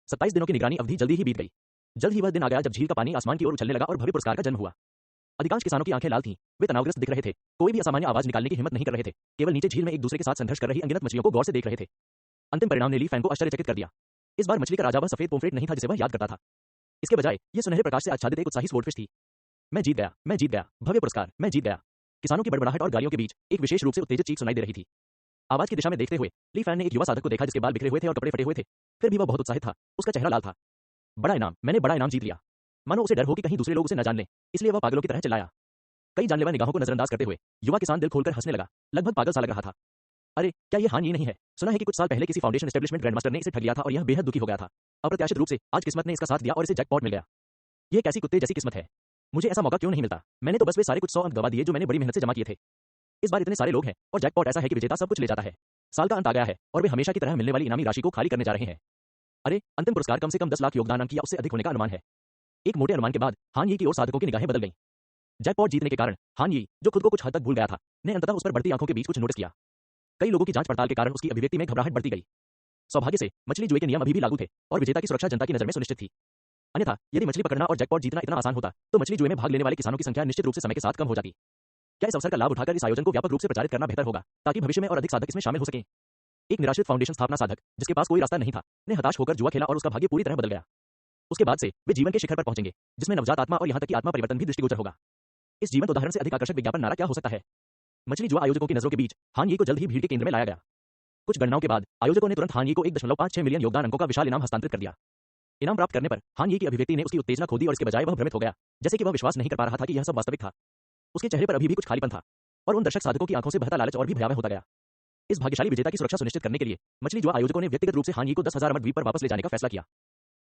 27 दिनों की निगरानी अवधि जल्दी ही बीत गई। जल्द ही वह दिन आ गया जब झील का पानी आसमान की ओर उछलने लगा और भव्य पुरस्कार का जन्म हुआ। अधिकांश किसानों की आंखें लाल थीं, वे तनावग्रस्त दिख रहे थे, कोई भी असामान्य आवाज निकालने की हिम्मत नहीं कर रहे थे, केवल नीचे झील में एक दूसरे के साथ संघर्ष कर रही अनगिनत मछलियों को गौर से देख रहे थे। अंतिम परिणाम ने ली फैन को आश्चर्यचकित कर दिया। इस बार मछली का राजा वह सफेद पोम्फ्रेट नहीं था जिसे वह याद करता था। इसके बजाय यह सुनहरे प्रकाश से आच्छादित एक उत्साही स्वॉर्डफिश थी। मैं जीत गया, मैं जीत गया, भव्य पुरस्कार, मैं जीत गया। किसानों की बड़बड़ाहट और गालियों के बीच एक विशेष रूप से उत्तेजित चीख सुनाई दे रही थी। आवाज की दिशा में देखते हुए ली फैन ने एक युवा साधक को देखा जिसके बाल बिखरे हुए थे और कपड़े फटे हुए थे, फिर भी वह बहुत उत्साहित था। उसका चेहरा लाल था। बड़ा इनाम, मैंने बड़ा इनाम जीत लिया। मानो उसे डर हो कि कहीं दूसरे लोग उसे न जान लें, इसलिए वह पागलों की तरह चिल्लाया। कई जानलेवा निगाहों को नजरअंदाज करते हुए युवा किसान दिल खोलकर हंसने लगा, लगभग पागल सा लग रहा था। अरे क्या ये हान ही नहीं है? सुना है कि कुछ साल पहले किसी फाउंडेशन एस्टेब्लिशमेंट ग्रैंडमास्टर ने इसे ठग लिया था और यह बेहद दुखी हो गया था। अप्रत्याशित रूप से आज किस्मत ने इसका साथ दिया और इसे जैकपॉट मिल गया। यह कैसी कुत्ते जैसी किस्मत है। मुझे ऐसा मौका क्यों नहीं मिलता? मैंने तो बस वे सारे कुछ 100 अंक गवा दिए जो मैंने बड़ी मेहनत से जमा किए थे। इस बार इतने सारे लोग हैं और जैकपॉट ऐसा है कि विजेता सब कुछ ले जाता है। साल का अंत आ गया है और वे हमेशा की तरह मिलने वाली इनामी राशि को खाली करने जा रहे हैं। अरे अंतिम पुरस्कार कम से कम 10 लाख योगदान अंक या उससे अधिक होने का अनुमान है। एक मोटे अनुमान के बाद हान यी की ओर साधकों की निगाहें बदल गईं। जैकपॉट जीतने के कारण हान यी, जो खुद को कुछ हद तक भूल गया था, ने अंततः उस पर बढ़ती आंखों के बीच कुछ नोटिस किया। कई लोगों की जांच पड़ताल के कारण उसकी अभिव्यक्ति में घबराहट बढ़ती गई। सौभाग्य से मछली जुए के नियम अभी भी लागू थे और विजेता की सुरक्षा जनता की नजर में सुनिश्चित थी। अन्यथा यदि मछली पकड़ना और जैकपॉट जीतना इतना आसान होता तो मछली जुए में भाग लेने वाले किसानों की संख्या निश्चित रूप से समय के साथ कम हो जाती। क्या इस अवसर का लाभ उठाकर इस आयोजन को व्यापक रूप से प्रचारित करना बेहतर होगा ताकि भविष्य में और अधिक साधक इसमें शामिल हो सकें? एक निराश्रित फाउंडेशन स्थापना साधक जिसके पास कोई रास्ता नहीं था, ने हताश होकर जुआ खेला और उसका भाग्य पूरी तरह बदल गया। उसके बाद से वे जीवन के शिखर पर पहुंचेंगे जिसमें नवजात आत्मा और यहां तक कि आत्मा परिवर्तन भी दृष्टिगोचर होगा। इस जीवंत उदाहरण से अधिक आकर्षक विज्ञापन नारा क्या हो सकता है? मछली जुआ आयोजकों की नजरों के बीच हान यी को जल्द ही भीड़ के केंद्र में लाया गया। कुछ गणनाओं के बाद आयोजकों ने तुरंत हान यी को 1.56 मिलियन योगदान अंकों का विशाल इनाम हस्तांतरित कर दिया। इनाम प्राप्त करने पर हान यी की अभिव्यक्ति ने उसकी उत्तेजना खो दी और इसके बजाय वह भ्रमित हो गया, जैसे कि वह विश्वास नहीं कर पा रहा था कि यह सब वास्तविक था। उसके चेहरे पर अभी भी कुछ खालीपन था और उन दर्शक साधकों की आंखों से बहता लालच और भी भयावह होता गया। इस भाग्यशाली विजेता की सुरक्षा सुनिश्चित करने के लिए मछली जुआ आयोजकों ने व्यक्तिगत रूप से हान यी को 10,000 अमर द्वीप पर वापस ले जाने का फैसला किया।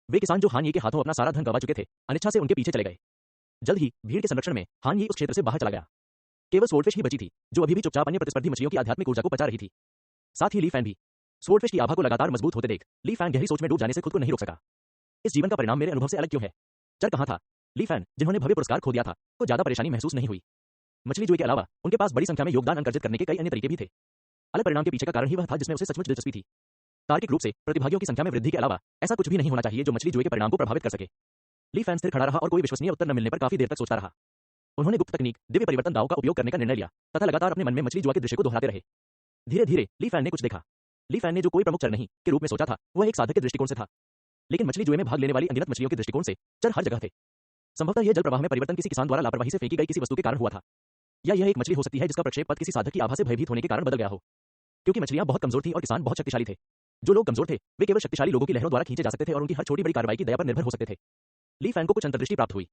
वे किसान जो हान यी के हाथों अपना सारा धन गंवा चुके थे, अनिच्छा से उनके पीछे चले गए। जल्द ही भीड़ के संरक्षण में हान यी उस क्षेत्र से बाहर चला गया। केवल स्वॉर्डफिश ही बची थी जो अभी भी चुपचाप अन्य प्रतिस्पर्धी मछलियों की आध्यात्मिक ऊर्जा को पचा रही थी। साथ ही ली फैन भी। स्वॉर्डफिश की आभा को लगातार मजबूत होते देख ली फैन गहरी सोच में डूब जाने से खुद को नहीं रोक सका। इस जीवन का परिणाम मेरे अनुभव से अलग क्यों है? चर कहां था? ली फैन, जिन्होंने भव्य पुरस्कार खो दिया था, को ज्यादा परेशानी महसूस नहीं हुई। मछली जुए के अलावा उनके पास बड़ी संख्या में योगदान अंक अर्जित करने के कई अन्य तरीके भी थे। अलग परिणाम के पीछे का कारण ही वह था जिसमें उसे सचमुच दिलचस्पी थी। तार्किक रूप से प्रतिभागियों की संख्या में वृद्धि के अलावा ऐसा कुछ भी नहीं होना चाहिए जो मछली जुए के परिणाम को प्रभावित कर सके। ली फैन स्थिर खड़ा रहा और कोई विश्वसनीय उत्तर न मिलने पर काफी देर तक सोचता रहा। उन्होंने गुप्त तकनीक दिव्य परिवर्तन दाव का उपयोग करने का निर्णय लिया तथा लगातार अपने मन में मछली जुआ के दृश्य को दोहराते रहे। धीरे धीरे ली फैन ने कुछ देखा। ली फैन ने जो कोई प्रमुख चर नहीं के रूप में सोचा था, वह एक साधक के दृष्टिकोण से था। लेकिन मछली जुए में भाग लेने वाली अनगिनत मछलियों के दृष्टिकोण से चर हर जगह थे। संभवतः यह जल प्रवाह में परिवर्तन किसी किसान द्वारा लापरवाही से फेंकी गई किसी वस्तु के कारण हुआ था, या यह एक मछली हो सकती है जिसका प्रक्षेप पथ किसी साधक की आभा से भयभीत होने के कारण बदल गया हो। क्योंकि मछलियां बहुत कमजोर थीं और किसान बहुत शक्तिशाली थे। जो लोग कमजोर थे वे केवल शक्तिशाली लोगों की लहरों द्वारा खींचे जा सकते थे और उनकी हर छोटी बड़ी कार्रवाई की दया पर निर्भर हो सकते थे। ली फैन को कुछ अंतर्दृष्टि प्राप्त हुई।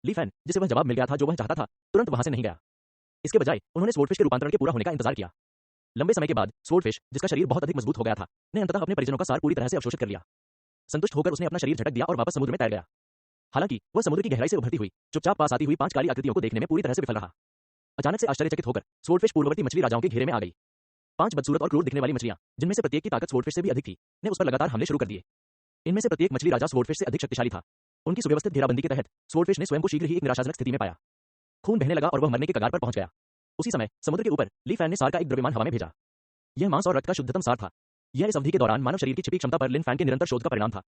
ली फैन, जिसे वह जवाब मिल गया था जो वह चाहता था, तुरंत वहां से नहीं गया। इसके बजाय उन्होंने स्वॉर्डफिश के रूपांतरण के पूरा होने का इंतजार किया। लंबे समय के बाद स्वॉर्डफिश, जिसका शरीर बहुत अधिक मजबूत हो गया था, ने अंततः अपने परिजनों का सार पूरी तरह से अवशोषित कर लिया। संतुष्ट होकर उसने अपना शरीर झटक दिया और वापस समुद्र में तैर गया। हालांकि वह समुद्र की गहराई से उभरती हुई चुपचाप पास आती हुई 5 काली आकृतियों को देखने में पूरी तरह से विफल रहा। अचानक से आश्चर्यचकित होकर स्वॉर्डफिश पूर्ववर्ती मछली राजाओं के घेरे में आ गई। 5 बदसूरत और क्रूर दिखने वाली मछलियां, जिनमें से प्रत्येक की ताकत स्वॉर्डफिश से भी अधिक थी, ने उस पर लगातार हमले शुरू कर दिए। इनमें से प्रत्येक मछली राजा स्वॉर्डफिश से अधिक शक्तिशाली था। उनकी सुव्यवस्थित घेराबंदी के तहत स्वॉर्डफिश ने स्वयं को शीघ्र ही एक निराशाजनक स्थिति में पाया। खून बहने लगा और वह मरने के कगार पर पहुंच गया। उसी समय समुद्र के ऊपर ली फैन ने सार का एक द्रव्यमान हवा में भेजा। यह मांस और रक्त का शुद्धतम सार था। यह इस अवधि के दौरान मानव शरीर की छिपी क्षमता पर लिन फैन के निरंतर शोध का परिणाम था।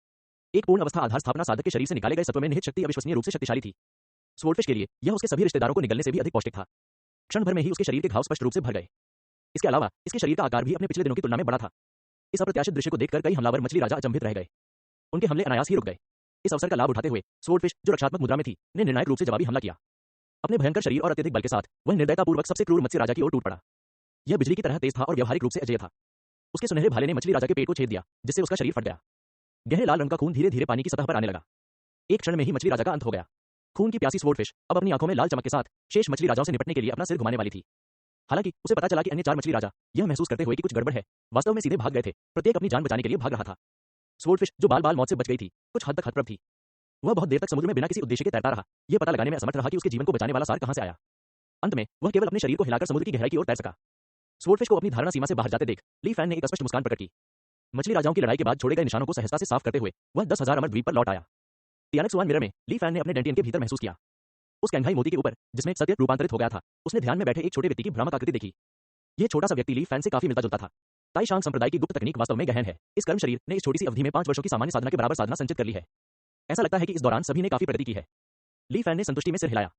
एक पूर्ण अवस्था आधार स्थापना साधक के शरीर से निकाले गए सत्व में निहित शक्ति अविश्वसनीय रूप से शक्तिशाली थी। स्वॉर्डफिश के लिए यह उसके सभी रिश्तेदारों को निगलने से भी अधिक पौष्टिक था। क्षण भर में ही उसके शरीर के घाव स्पष्ट रूप से भर गए। इसके अलावा इसके शरीर का आकार भी अपने पिछले दिनों की तुलना में बड़ा था। इस अप्रत्याशित दृश्य को देखकर कई हमलावर मछली राजा अचंभित रह गए। उनके हमले अनायास ही रुक गए। इस अवसर का लाभ उठाते हुए स्वॉर्डफिश, जो रक्षात्मक मुद्रा में थी, ने निर्णायक रूप से जवाबी हमला किया। अपने भयंकर शरीर और अत्यधिक बल के साथ वह निर्दयतापूर्वक सबसे क्रूर मत्स्य राजा की ओर टूट पड़ा। यह बिजली की तरह तेज था और व्यवहारिक रूप से अजेय था। उसके सुनहरे भाले ने मछली राजा के पेट को छेद दिया, जिससे उसका शरीर फट गया। गहरे लाल रंग का खून धीरे धीरे पानी की सतह पर आने लगा। एक क्षण में ही मछली राजा का अंत हो गया। खून की प्यासी स्वॉर्डफिश अब अपनी आंखों में लाल चमक के साथ शेष मछली राजाओं से निपटने के लिए अपना सिर घुमाने वाली थी। हालांकि उसे पता चला कि अन्य 4 मछली राजा, यह महसूस करते हुए कि कुछ गड़बड़ है, वास्तव में सीधे भाग गए थे, प्रत्येक अपनी जान बचाने के लिए भाग रहा था। स्वॉर्डफिश, जो बाल बाल मौत से बच गई थी, कुछ हद तक हतप्रभ थी। वह बहुत देर तक समुद्र में बिना किसी उद्देश्य के तैरता रहा, यह पता लगाने में असमर्थ रहा कि उसके जीवन को बचाने वाला सार कहां से आया। अंत में वह केवल अपने शरीर को हिलाकर समुद्र की गहराई की ओर तैर सका। स्वॉर्डफिश को अपनी धारणा सीमा से बाहर जाते देख ली फैन ने एक स्पष्ट मुस्कान प्रकट की। मछली राजाओं की लड़ाई के बाद छोड़े गए निशानों को सहजता से साफ करते हुए वह 10,000 अमर द्वीप पर लौट आया। तियानक्सुआन मिरर में ली फैन ने अपने डेंटियन के भीतर महसूस किया। उस कैंघाई मोती के ऊपर, जिसमें सत्य रूपांतरित हो गया था, उसने ध्यान में बैठे एक छोटे व्यक्ति की भ्रामक आकृति देखी। यह छोटा सा व्यक्ति ली फैन से काफी मिलता जुलता था। ताइशांग संप्रदाय की गुप्त तकनीक वास्तव में गहन है। इस कर्म शरीर ने इस छोटी सी अवधि में 5 वर्षों की सामान्य साधना के बराबर साधना संचित कर ली है। ऐसा लगता है कि इस दौरान सभी ने काफी प्रगति की है। ली फैन ने संतुष्टि में सिर हिलाया।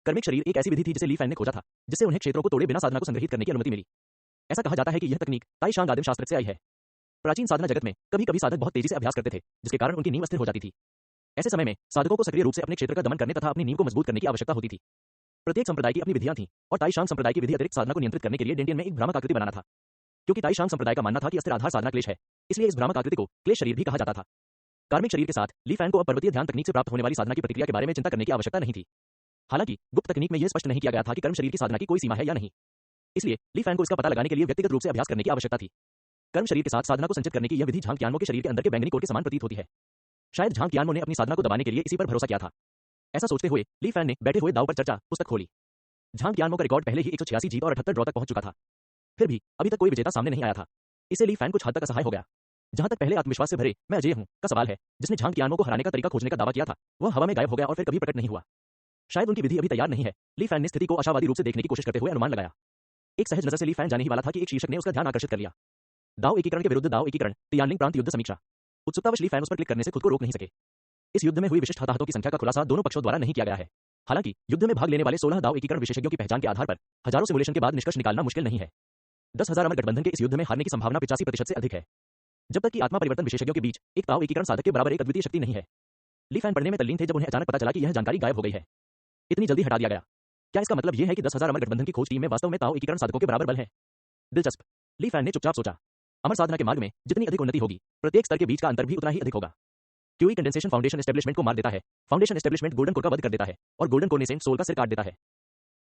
कर्मिक शरीर एक ऐसी विधि थी जिसे ली फैन ने खोजा था, जिससे उन्हें क्षेत्रों को तोड़े बिना साधना को संग्रहित करने की अनुमति मिली। ऐसा कहा जाता है कि यह तकनीक ताइशांग आदिम शास्त्र से आई है। प्राचीन साधना जगत में कभी कभी साधक बहुत तेजी से अभ्यास करते थे, जिसके कारण उनकी नींव अस्थिर हो जाती थी। ऐसे समय में साधकों को सक्रिय रूप से अपने क्षेत्र का दमन करने तथा अपनी नींव को मजबूत करने की आवश्यकता होती थी। प्रत्येक संप्रदाय की अपनी विधियां थीं, और ताइशांग संप्रदाय की विधि अतिरिक्त साधना को नियंत्रित करने के लिए डेंटियन में एक भ्रामक आकृति बनाना था। क्योंकि ताइशांग संप्रदाय का मानना था कि अस्थिर आधार साधना क्लेश है, इसलिए इस भ्रामक आकृति को क्लेश शरीर भी कहा जाता था। कार्मिक शरीर के साथ ली फैन को अब पर्वतीय ध्यान तकनीक से प्राप्त होने वाली साधना की प्रतिक्रिया के बारे में चिंता करने की आवश्यकता नहीं थी। हालांकि गुप्त तकनीक में यह स्पष्ट नहीं किया गया था कि कर्म शरीर की साधना की कोई सीमा है या नहीं। इसलिए ली फैन को इसका पता लगाने के लिए व्यक्तिगत रूप से अभ्यास करने की आवश्यकता थी। कर्म शरीर के साथ साधना को संचित करने की यह विधि झांग कियानमो के शरीर के अंदर के बैंगनी कोट के समान प्रतीत होती है। शायद झांग कियानमो ने अपनी साधना को दबाने के लिए इसी पर भरोसा किया था। ऐसा सोचते हुए ली फैन ने बैठे हुए दाव पर चर्चा पुस्तक खोली। झांग कियानमो का रिकॉर्ड पहले ही 186 जीत और 78 ड्रॉ तक पहुंच चुका था। फिर भी अभी तक कोई विजेता सामने नहीं आया था। इससे ली फैन कुछ हद तक असहाय हो गया। जहां तक पहले आत्मविश्वास से भरे मैं अजय हूं का सवाल है, जिसने झांग कियानमो को हराने का तरीका खोजने का दावा किया था, वह हवा में गायब हो गया और फिर कभी प्रकट नहीं हुआ। शायद उनकी विधि अभी तैयार नहीं है। ली फैन ने स्थिति को आशावादी रूप से देखने की कोशिश करते हुए अनुमान लगाया। एक सहज नजर से ली फैन जाने ही वाला था कि एक शीर्षक ने उसका ध्यान आकर्षित कर लिया। दाव एकीकरण के विरुद्ध दाव एकीकरण, तियानलिंग प्रांत युद्ध समीक्षा। उत्सुकतावश ली फैन उस पर क्लिक करने से खुद को रोक नहीं सके। इस युद्ध में हुई विशिष्ट हताहतों की संख्या का खुलासा दोनों पक्षों द्वारा नहीं किया गया है। हालांकि युद्ध में भाग लेने वाले 16 दाव एकीकरण विशेषज्ञों की पहचान के आधार पर हजारों सिमुलेशन के बाद निष्कर्ष निकालना मुश्किल नहीं है। 10,000 अमर गठबंधन के इस युद्ध में हारने की संभावना 85% से अधिक है। जब तक कि आत्मा परिवर्तन विशेषज्ञों के बीच एक दाव एकीकरण साधक के बराबर एक अद्वितीय शक्ति नहीं है। ली फैन पढ़ने में तल्लीन थे जब उन्हें अचानक पता चला कि यह जानकारी गायब हो गई है। इतनी जल्दी हटा दिया गया। क्या इसका मतलब यह है कि 10,000 अमर गठबंधन की खोज टीम में वास्तव में दाव एकीकरण साधकों के बराबर बल है? दिलचस्प। ली फैन ने चुपचाप सोचा। अमर साधना के मार्ग में जितनी अधिक उन्नति होगी, प्रत्येक स्तर के बीच का अंतर भी उतना ही अधिक होगा। क्यूई कंडेंसेशन फाउंडेशन एस्टेब्लिशमेंट को मार देता है, फाउंडेशन एस्टेब्लिशमेंट गोल्डन कोर का वध कर देता है, और गोल्डन कोर नेसेंट सोल का सिर काट देता है।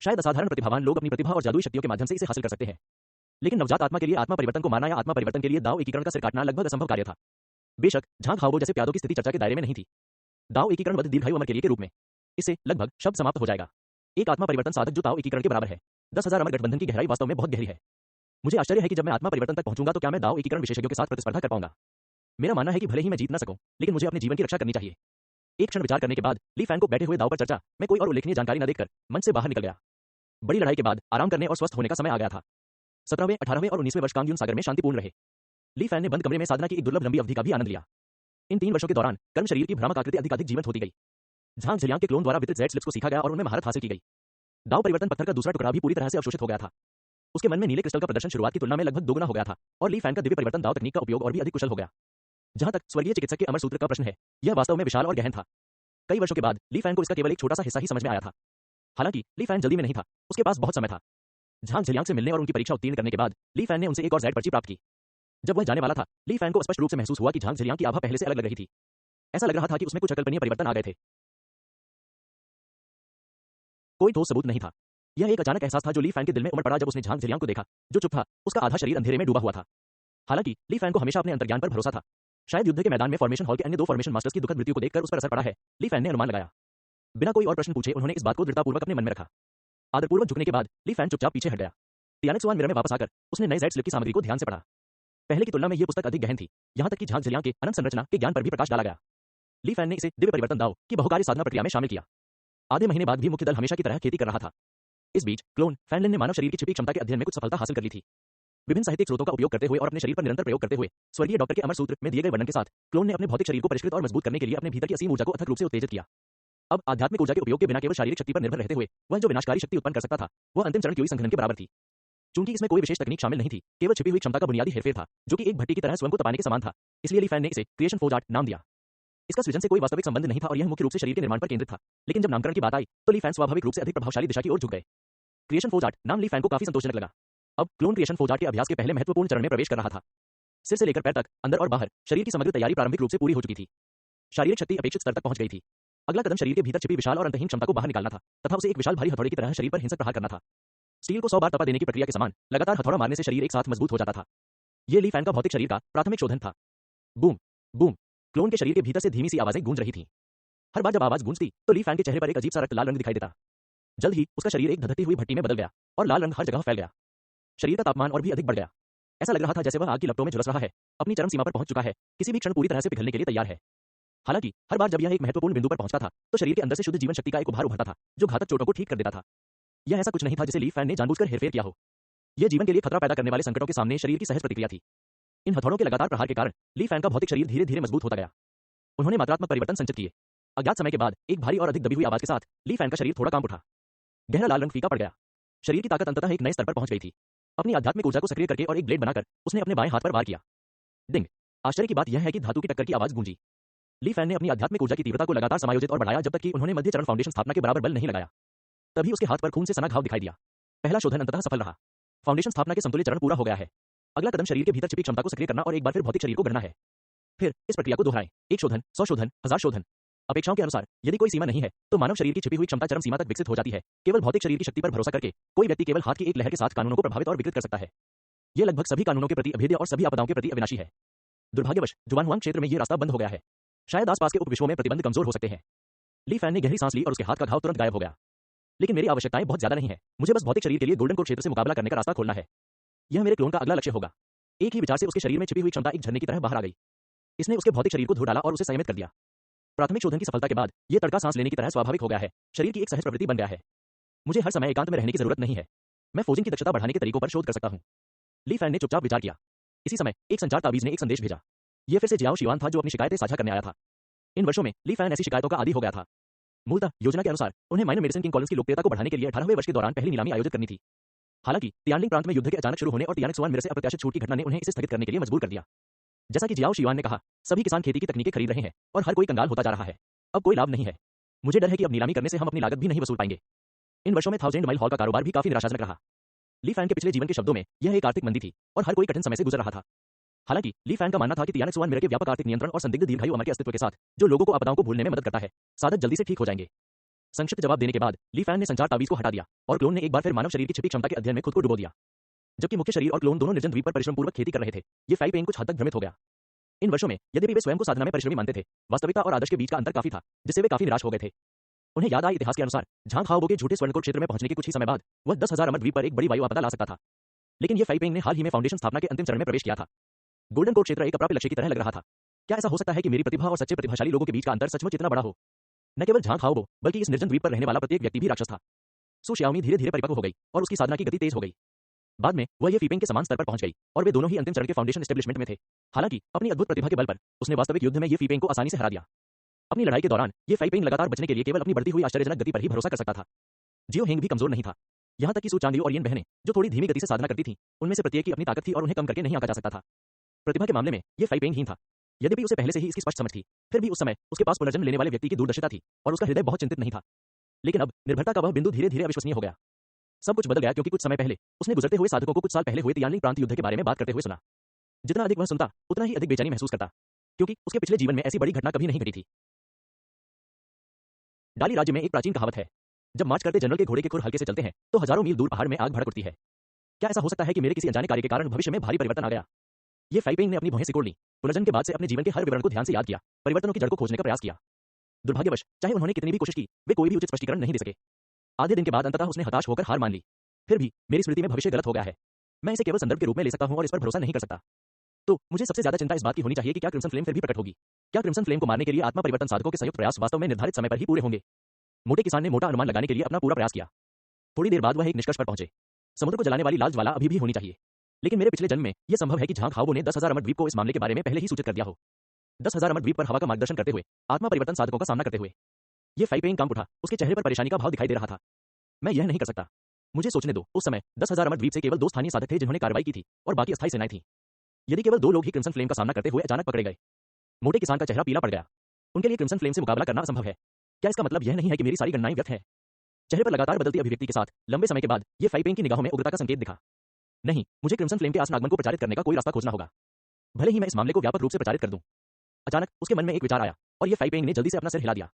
शायद असाधारण प्रतिभावान लोग अपनी प्रतिभा और जादुई शक्तियों के माध्यम से इसे हासिल कर सकते हैं, लेकिन नवजात आत्मा के लिए आत्मा परिवर्तन को मारना या आत्मा परिवर्तन के लिए दाव एकीकरण का सिर काटना लगभग असंभव कार्य था। बेशक झांग हाओबो जैसे प्यादों की स्थिति चर्चा के दायरे में नहीं थी। दाव एकीकरण वध दीर्घायु अमर के लिए के रूप में इससे लगभग शब्द समाप्त हो जाएगा। एक आत्मा परिवर्तन साधक जो दाव एकीकरण के बराबर है। 10,000 अमर गठबंधन की गहराई वास्तव में बहुत गहरी है। मुझे आश्चर्य है कि जब मैं आत्मा परिवर्तन तक पहुंचूंगा तो क्या मैं दाव एकीकरण विशेषज्ञों के साथ प्रतिस्पर्धा कर पाऊंगा। मेरा मानना है कि भले ही मैं जीत न सकूं, लेकिन मुझे अपने जीवन की रक्षा करनी चाहिए। एक क्षण विचार करने के बाद ली फैन को बैठे हुए दाव पर चर्चा में कोई और उल्लेखनीय जानकारी न देखकर मंच से बाहर निकल गया। बड़ी लड़ाई के बाद आराम करने और स्वस्थ होने का समय आ गया था। 17वें, 18वें और 19वें वर्ष कांगयून सागर में शांतिपूर्ण रहे। ली फैन ने बंद कमरे में साधना की एक दुर्लभ लंबी अवधि का भी आनंद लिया। इन 3 वर्षों के दौरान कर्म शरीर की भ्रामक आकृति अधिक जीवंत होती गई। झांग झलियांग के क्लोन द्वारा वितरित जेड स्लिप्स को सीखा गया और उनमें महारत हासिल की गई। दाव परिवर्तन पत्थर का दूसरा टुकड़ा भी पूरी तरह से अवशोषित हो गया था। उसके मन में नीले क्रिस्टल का प्रदर्शन शुरुआत की तुलना में लगभग दोगुना हो गया था, और ली फैन का दिव्य परिवर्तन दाव तकनीक का उपयोग और भी अधिक कुशल हो गया। जहां तक स्वर्गीय चिकित्सक के अमर सूत्र का प्रश्न है, यह वास्तव में विशाल और गहन था। कई वर्षों के बाद ली फैन को इसका केवल एक छोटा सा हिस्सा ही समझ में आया था। हालांकि ली फैन जल्दी में नहीं था, उसके पास बहुत समय था। झांग झलियांग से मिलने और उनकी परीक्षा उत्तीर्ण करने के बाद ली फैन ने उनसे एक और जेड पर्ची प्राप्त की। जब वह जाने वाला था, ली फैन को स्पष्ट रूप से महसूस हुआ कि झांग झलियांग की आभा पहले से अलग लग रही थी। ऐसा लग रहा था कि उसमें कुछ अकल्पनीय परिवर्तन आ गए थे। कोई ठोस सबूत नहीं था। यह एक अचानक एहसास था जो ली फैन के दिल में उमड़ पड़ा जब उसने झांग झलियांग को देखा, जो चुप था, उसका आधा शरीर अंधेरे में डूबा हुआ था। हालांकि ली फैन को हमेशा अपने अंतर्ज्ञान पर भरोसा था। शायद युद्ध के मैदान में फॉर्मेशन हॉल के अन्य दो फॉर्मेशन मास्टर्स की दुखद मृत्यु को देखकर उस पर असर पड़ा है, ली फैन ने अनुमान लगाया। बिना कोई और प्रश्न पूछे उन्होंने इस बात को दृढ़तापूर्वक अपने मन में रखा। आदरपूर्वक झुकने के बाद ली फैन चुपचाप पीछे हट गया। तियानेक सुआन मिरर में वापस आकर उसने नए जेड स्लिप की सामग्री को ध्यान से पढ़ा। पहले की तुलना में यह पुस्तक अधिक गहन थी, यहां तक कि झांग झलियांग के अनंत संरचना के ज्ञान पर भी प्रकाश डाला गया। ली फैन ने इसे दिव्य परिवर्तन दाव की बहुकार्य साधना प्रक्रिया में शामिल किया। आधे महीने बाद भी मुख्य दल हमेशा की तरह खेती कर रहा था। इस बीच क्लोन फैनलिन ने मानव शरीर की छिपी क्षमता के अध्ययन में कुछ सफलता हासिल कर ली थी। विभिन्न साहित्यिक स्रोतों का उपयोग करते हुए और अपने शरीर पर निरंतर प्रयोग करते हुए स्वर्गीय डॉक्टर के अमर सूत्र में दिए गए वर्णन के साथ क्लोन ने अपने भौतिक शरीर को परिष्कृत और मजबूत करने के लिए अपने भीतर की असीम ऊर्जा को अथक रूप से उत्तेजित किया। अब आध्यात्मिक ऊर्जा के उपयोग के बिना केवल शारीरिक शक्ति पर निर्भर रहते हुए वह जो विनाशकारी शक्ति उत्पन्न कर सकता था, वह अंतिम चरण क्यूरी संघनन के बराबर थी। चूंकि इसमें कोई विशेष तकनीक शामिल नहीं थी, केवल छिपी हुई क्षमता का बुनियादी हेरफेर था, जो कि एक भट्टी की तरह स्वयं को तपाने के समान था, इसलिए ली फैन ने इसे क्रिएशन फोर्ज आर्ट नाम दिया। इसका सृजन से कोई वास्तविक संबंध नहीं था और यह मुख्य रूप से शरीर के निर्माण पर केंद्रित था, लेकिन जब नामकरण की बात आई तो ली फैन स्वाभाविक रूप से अधिक प्रभावशाली दिशा की ओर झुक गए। क्रिएशन फोर्ज आर्ट नाम ली फैन को काफी संतोषजनक लगा। अब क्लोन क्रिएशन फोर्ज आर्ट के अभ्यास के पहले महत्वपूर्ण चरण में प्रवेश कर रहा था। सिर से लेकर पैर तक, अंदर और बाहर, शरीर की समग्र तैयारी प्रारंभिक रूप से पूरी हो चुकी थी। शारीरिक शक्ति अपेक्षित स्तर तक पहुंच गई थी। अगला कदम शरीर के भीतर छिपी विशाल और अंतहीन क्षमता को बाहर निकालना था तथा उसे एक विशाल भारी हथौड़े की तरह शरीर पर हिंसक प्रहार करना था। स्टील को 100 बार तपा देने की प्रक्रिया के समान लगातार हथौड़ा मारने से शरीर एक साथ मजबूत हो जाता था। यह ली फैन का भौतिक शरीर का प्राथमिक शोधन था। बूम बूम, क्लोन के शरीर के भीतर से धीमी सी आवाजें गूंज रही थीं। हर बार जब आवाज गूंजती तो ली फैन के चेहरे पर एक अजीब सा रक्त लाल रंग दिखाई देता। जल्द ही उसका शरीर एक धधकती हुई भट्टी में बदल गया और लाल रंग हर जगह फैल गया। शरीर का तापमान और भी अधिक बढ़ गया। ऐसा लग रहा था जैसे वह आग की लपटों में झुलस रहा है, अपनी चरम सीमा पर पहुंच चुका है, किसी भी क्षण पूरी तरह से पिघलने के लिए तैयार है। हालांकि हर बार जब यह एक महत्वपूर्ण बिंदु पर पहुंचता था तो शरीर के अंदर से शुद्ध जीवन शक्ति का एक उभार उभरता था, जो घातक चोटों को ठीक कर देता था। यह ऐसा कुछ नहीं था जिसे ली फैन ने जानबूझकर हेरफेर किया हो। यह जीवन के लिए खतरा पैदा करने वाले संकटों के सामने शरीर की सहज प्रतिक्रिया थी। इन हथौड़ों के लगातार प्रहार के कारण ली फैन का भौतिक शरीर धीरे धीरे मजबूत होता गया। उन्होंने मात्रात्मक परिवर्तन संचित किए। अज्ञात समय के बाद एक भारी और अधिक दबी हुई आवाज के साथ ली फैन का शरीर थोड़ा कांप उठा। गहरा लाल रंग फीका पड़ गया। शरीर की ताकत अंततः एक नए स्तर पर पहुंच गई थी। अपनी आध्यात्मिक ऊर्जा को सक्रिय करके और एक ब्लेड बनाकर उसने अपने बाएं हाथ पर वार किया। डिंग। आश्चर्य की बात यह है कि धातु की टक्कर की आवाज गूंजी। ली फैन ने अपनी आध्यात्मिक ऊर्जा की तीव्रता को लगातार समायोजित और बढ़ाया जब तक कि उन्होंने मध्य चरण फाउंडेशन स्थापना के बराबर बल नहीं लगाया। तभी उसके हाथ पर खून से सना घाव दिखाई दिया। पहला शोधन अंततः सफल रहा। फाउंडेशन स्थापना के समतुल्य चरण पूरा हो गया है। अगला कदम शरीर के भीतर छिपी क्षमता को सक्रिय करना और एक बार फिर भौतिक शरीर को गढ़ना है। फिर इस प्रक्रिया को दोहराएं, 1 शोधन, 100 शोधन, 1000 शोधन। अपेक्षाओं के अनुसार यदि कोई सीमा नहीं है तो मानव शरीर की छिपी हुई क्षमता चरम सीमा तक विकसित हो जाती है। केवल भौतिक शरीर की शक्ति पर भरोसा करके कोई व्यक्ति केवल हाथ की एक लहर के साथ कानूनों को प्रभावित और विकृत कर सकता है। यह लगभग सभी कानूनों के प्रति अभेद्य और सभी आपदाओं के प्रति अविनाशी है। दुर्भाग्यवश जुआनहुआंग क्षेत्र में यह रास्ता बंद हो गया है। शायद आसपास के उपविश्वों में प्रतिबंध कमजोर हो सकते हैं। ली फैन ने गहरी सांस ली और उसके हाथ का घाव तुरंत गायब हो गया। लेकिन मेरी आवश्यकताएं बहुत ज्यादा नहीं है, मुझे बस भौतिक शरीर के लिए गोल्डन कोर क्षेत्र से मुकाबला करने का रास्ता खोलना है। यह मेरे क्लोन का अगला लक्ष्य होगा। एक ही विचार से उसके शरीर में छिपी हुई क्षमता एक झरने की तरह बाहर आ गई। इसने उसके भौतिक शरीर को धो डाला और उसे संयमित कर दिया। प्राथमिक शोधन की सफलता के बाद यह तड़का सांस लेने की तरह स्वाभाविक हो गया है, शरीर की एक सहज प्रवृत्ति बन गया है। मुझे हर समय एकांत में रहने की जरूरत नहीं है। मैं फोजिंग की दक्षता बढ़ाने के तरीकों पर शोध कर सकता हूं। ली फैन ने चुपचाप विचार किया। इसी समय एक संचार ताबीज ने एक संदेश भेजा। यह फिर से जियाओ शिवान था जो अपनी शिकायतें साझा करने आया था। इन वर्षों में ली फैन ऐसी शिकायतों का आदी हो गया था। मूलतः योजना के अनुसार उन्हें माइनर मेडिसिन किंग कॉलोन्स की लोकप्रियता को बढ़ाने के लिए 18वें वर्ष के दौरान पहली नीलामी आयोजित करनी थी। हालांकि तियानलिंग प्रांत में युद्ध के अचानक शुरू होने और तियानेक सुआन मिरर से अप्रत्याशित छूट की घटना ने उन्हें इसे स्थगित करने के लिए मजबूर कर दिया। जैसा कि जियाओ शिवान ने कहा, सभी किसान खेती की तकनीकें खरीद रहे हैं और हर कोई कंगाल होता जा रहा है। अब कोई लाभ नहीं है। मुझे डर है कि अब नीलामी करने से हम अपनी लागत भी नहीं वसूल पाएंगे। इन वर्षों में 1000 माइल हॉल का कारोबार भी काफी निराशाजनक रहा। ली फैन के पिछले जीवन के शब्दों में यह एक आर्थिक मंदी थी और हर कोई कठिन समय से गुजर रहा था। हालांकि ली फैन का मानना था कि तियानेक सुआन मिरर के व्यापक आर्थिक नियंत्रण और संदिग्ध दीर्घायु अमर के अस्तित्व के साथ, जो लोगों को आपदाओं को भूलने में मदद करता है, साधक जल्दी से ठीक हो जाएंगे। संक्षिप्त जवाब देने के बाद ली फैन ने संचार ताबीज को हटा दिया और क्लोन ने एक बार फिर मानव शरीर की छिपी क्षमता के अध्ययन में खुद को डुबो दिया। जबकि मुख्य शरीर और क्लोन दोनों निर्जन द्वीप पर परिश्रमपूर्वक खेती कर रहे थे, ये फाई पेंग कुछ हद तक भ्रमित हो गया। इन वर्षों में यद्यपि वे स्वयं को साधना में परिश्रमी मानते थे, वास्तविकता और आदर्श के बीच का अंतर काफी था, जिससे वे काफी निराश हो गए थे। उन्हें याद आया इतिहास के अनुसार झांग हाओबो के झूठे स्वर्णकोर क्षेत्र में पहुंचने के कुछ ही समय बाद वह 10,000 अमर द्वीप पर एक बड़ी वायु आपदा ला सकता था। लेकिन ये फाई पेंग ने हाल ही में फाउंडेशन स्थापना के अंतिम चरण में प्रवेश किया था। गोल्डन कोर क्षेत्र एक अप्राप्य लक्ष्य की तरह लग रहा था। क्या ऐसा हो सकता है कि मेरी प्रतिभा और सच्चे प्रतिभाशाली लोगों के बीच का अंतर सचमुच इतना बड़ा हो? न केवल झांग हाओबो बल्कि इस निर्जन द्वीप पर रहने वाला प्रत्येक व्यक्ति भी राक्षस था। सु शियाओमी धीरे धीरे परिपक्व हो गई और उसकी साधना की गति तेज हो गई। बाद में वह ये फीपेंग के समान स्तर पर पहुंच गई और वे दोनों ही अंतिम चरण के फाउंडेशन एस्टेब्लिशमेंट में थे। हालांकि अपनी अद्भुत प्रतिभा के बल पर उसने वास्तविक युद्ध में ये फीपेंग को आसानी से हरा दिया। अपनी लड़ाई के दौरान ये फाइपेंग लगातार बचने के लिए केवल अपनी बढ़ती हुई आश्चर्यजनक गति पर ही भरोसा कर सकता था। जियो हेंग भी कमजोर नहीं था। यहां तक कि सु चांगलियो और येन बहनें, जो थोड़ी धीमी गति से साधना करती थीं, उनमें से प्रत्येक की अपनी ताकत थी और उन्हें कम करके नहीं आंका जा सकता था। प्रतिभा के मामले में ये फाइपेंग हीन था। यद्यपि उसे पहले से ही इसकी स्पष्ट समझ थी, फिर भी उस समय उसके पास पुनर्जन्म लेने वाले व्यक्ति की दूरदर्शिता थी और उसका हृदय बहुत चिंतित नहीं था। लेकिन अब निर्भरता का वह बिंदु धीरे-धीरे अविश्वसनीय हो गया। सब कुछ बदल गया क्योंकि कुछ समय पहले उसने गुजरते हुए साधकों को कुछ साल पहले हुए तियानली प्रांत युद्ध के बारे में बात करते हुए सुना। जितना अधिक वह सुनता, उतना ही अधिक बेचैनी महसूस करता, क्योंकि उसके पिछले जीवन में ऐसी बड़ी घटना कभी नहीं घटी थी। डाली राज्य में एक प्राचीन कहावत है, जब मार्च करते जनरल के घोड़े के खुर हल्के से चलते हैं तो हजारों मील दूर पहाड़ में आग भड़क उठती है। क्या ऐसा हो सकता है कि मेरे किसी अनजाने कार्य के कारण भविष्य में भारी परिवर्तन आ गया? ये फाइपेंग ने अपनी भौहें सिकोड़ ली, पुनर्जन्म के बाद से अपने जीवन के हर विवरण को ध्यान से याद किया, परिवर्तनों की जड़ को खोजने का प्रयास किया। दुर्भाग्यवश चाहे उन्होंने कितनी भी कोशिश की, वे कोई भी उचित स्पष्टीकरण नहीं दे सके। आधे दिन के बाद अंततः उसने हताश होकर हार मान ली। फिर भी मेरी स्मृति में भविष्य गलत हो गया है। मैं इसे केवल संदर्भ के रूप में ले सकता हूं और इस पर भरोसा नहीं कर सकता। तो मुझे सबसे ज्यादा चिंता इस बात की होनी चाहिए कि क्या क्रिम्सन फ्लेम फिर भी प्रकट होगी? क्या क्रिम्सन फ्लेम को मारने के लिए आत्मा परिवर्तन साधकों के संयुक्त प्रयास वास्तव में निर्धारित समय पर ही पूरे होंगे? मोटे किसान ने मोटा अनुमान लगाने के लिए अपना पूरा प्रयास किया। थोड़ी देर बाद वह एक निष्कर्ष पर पहुंचे। समुद्र को जलाने वाली लाल ज्वाला अभी भी होनी चाहिए। लेकिन मेरे पिछले जन्म में यह संभव है कि झांग हाओ ने 10,000 अमर द्वीप को इस मामले के बारे में पहले ही सूचित कर दिया हो। 10,000 अमर द्वीप पर हवा का मार्गदर्शन करते हुए, आत्मा परिवर्तन साधकों का सामना करते हुए। ये फाइपेंग कांप उठा, उसके चेहरे पर परेशानी का भाव दिखाई दे रहा था। मैं यह नहीं कर सकता। मुझे सोचने दो, उस समय 10,000 अमर द्वीप से केवल 2 स्थानीय साधक थे जिन्होंने कार्रवाई की थी और बाकी अस्थायी सेनाएं थीं। यदि केवल 2 लोग ही क्रिम्सन फ्लेम का सामना करते हुए अचानक पकड़े गए। मोटे किसान का चेहरा पीला पड़ गया। उनके लिए क्रिम्सन फ्लेम से मुकाबला करना असंभव है। क्या इसका मतलब यह नहीं है कि मेरी सारी गणनाएं व्यर्थ हैं? चेहरे पर लगातार बदलती अभिव्यक्ति के साथ लंबे समय के बाद ये फाइपेंग की निगाहों में उग्रता का संकेत दिखा। नहीं, मुझे क्रिम्सन फ्लेम के आसन आगमन को प्रचारित करने का कोई रास्ता खोजना होगा, भले ही मैं इस मामले को व्यापक रूप से प्रचारित कर दूं। अचानक उसके मन में एक विचार आया और ये फाइपेंग ने जल्दी से अपना सिर हिला दिया।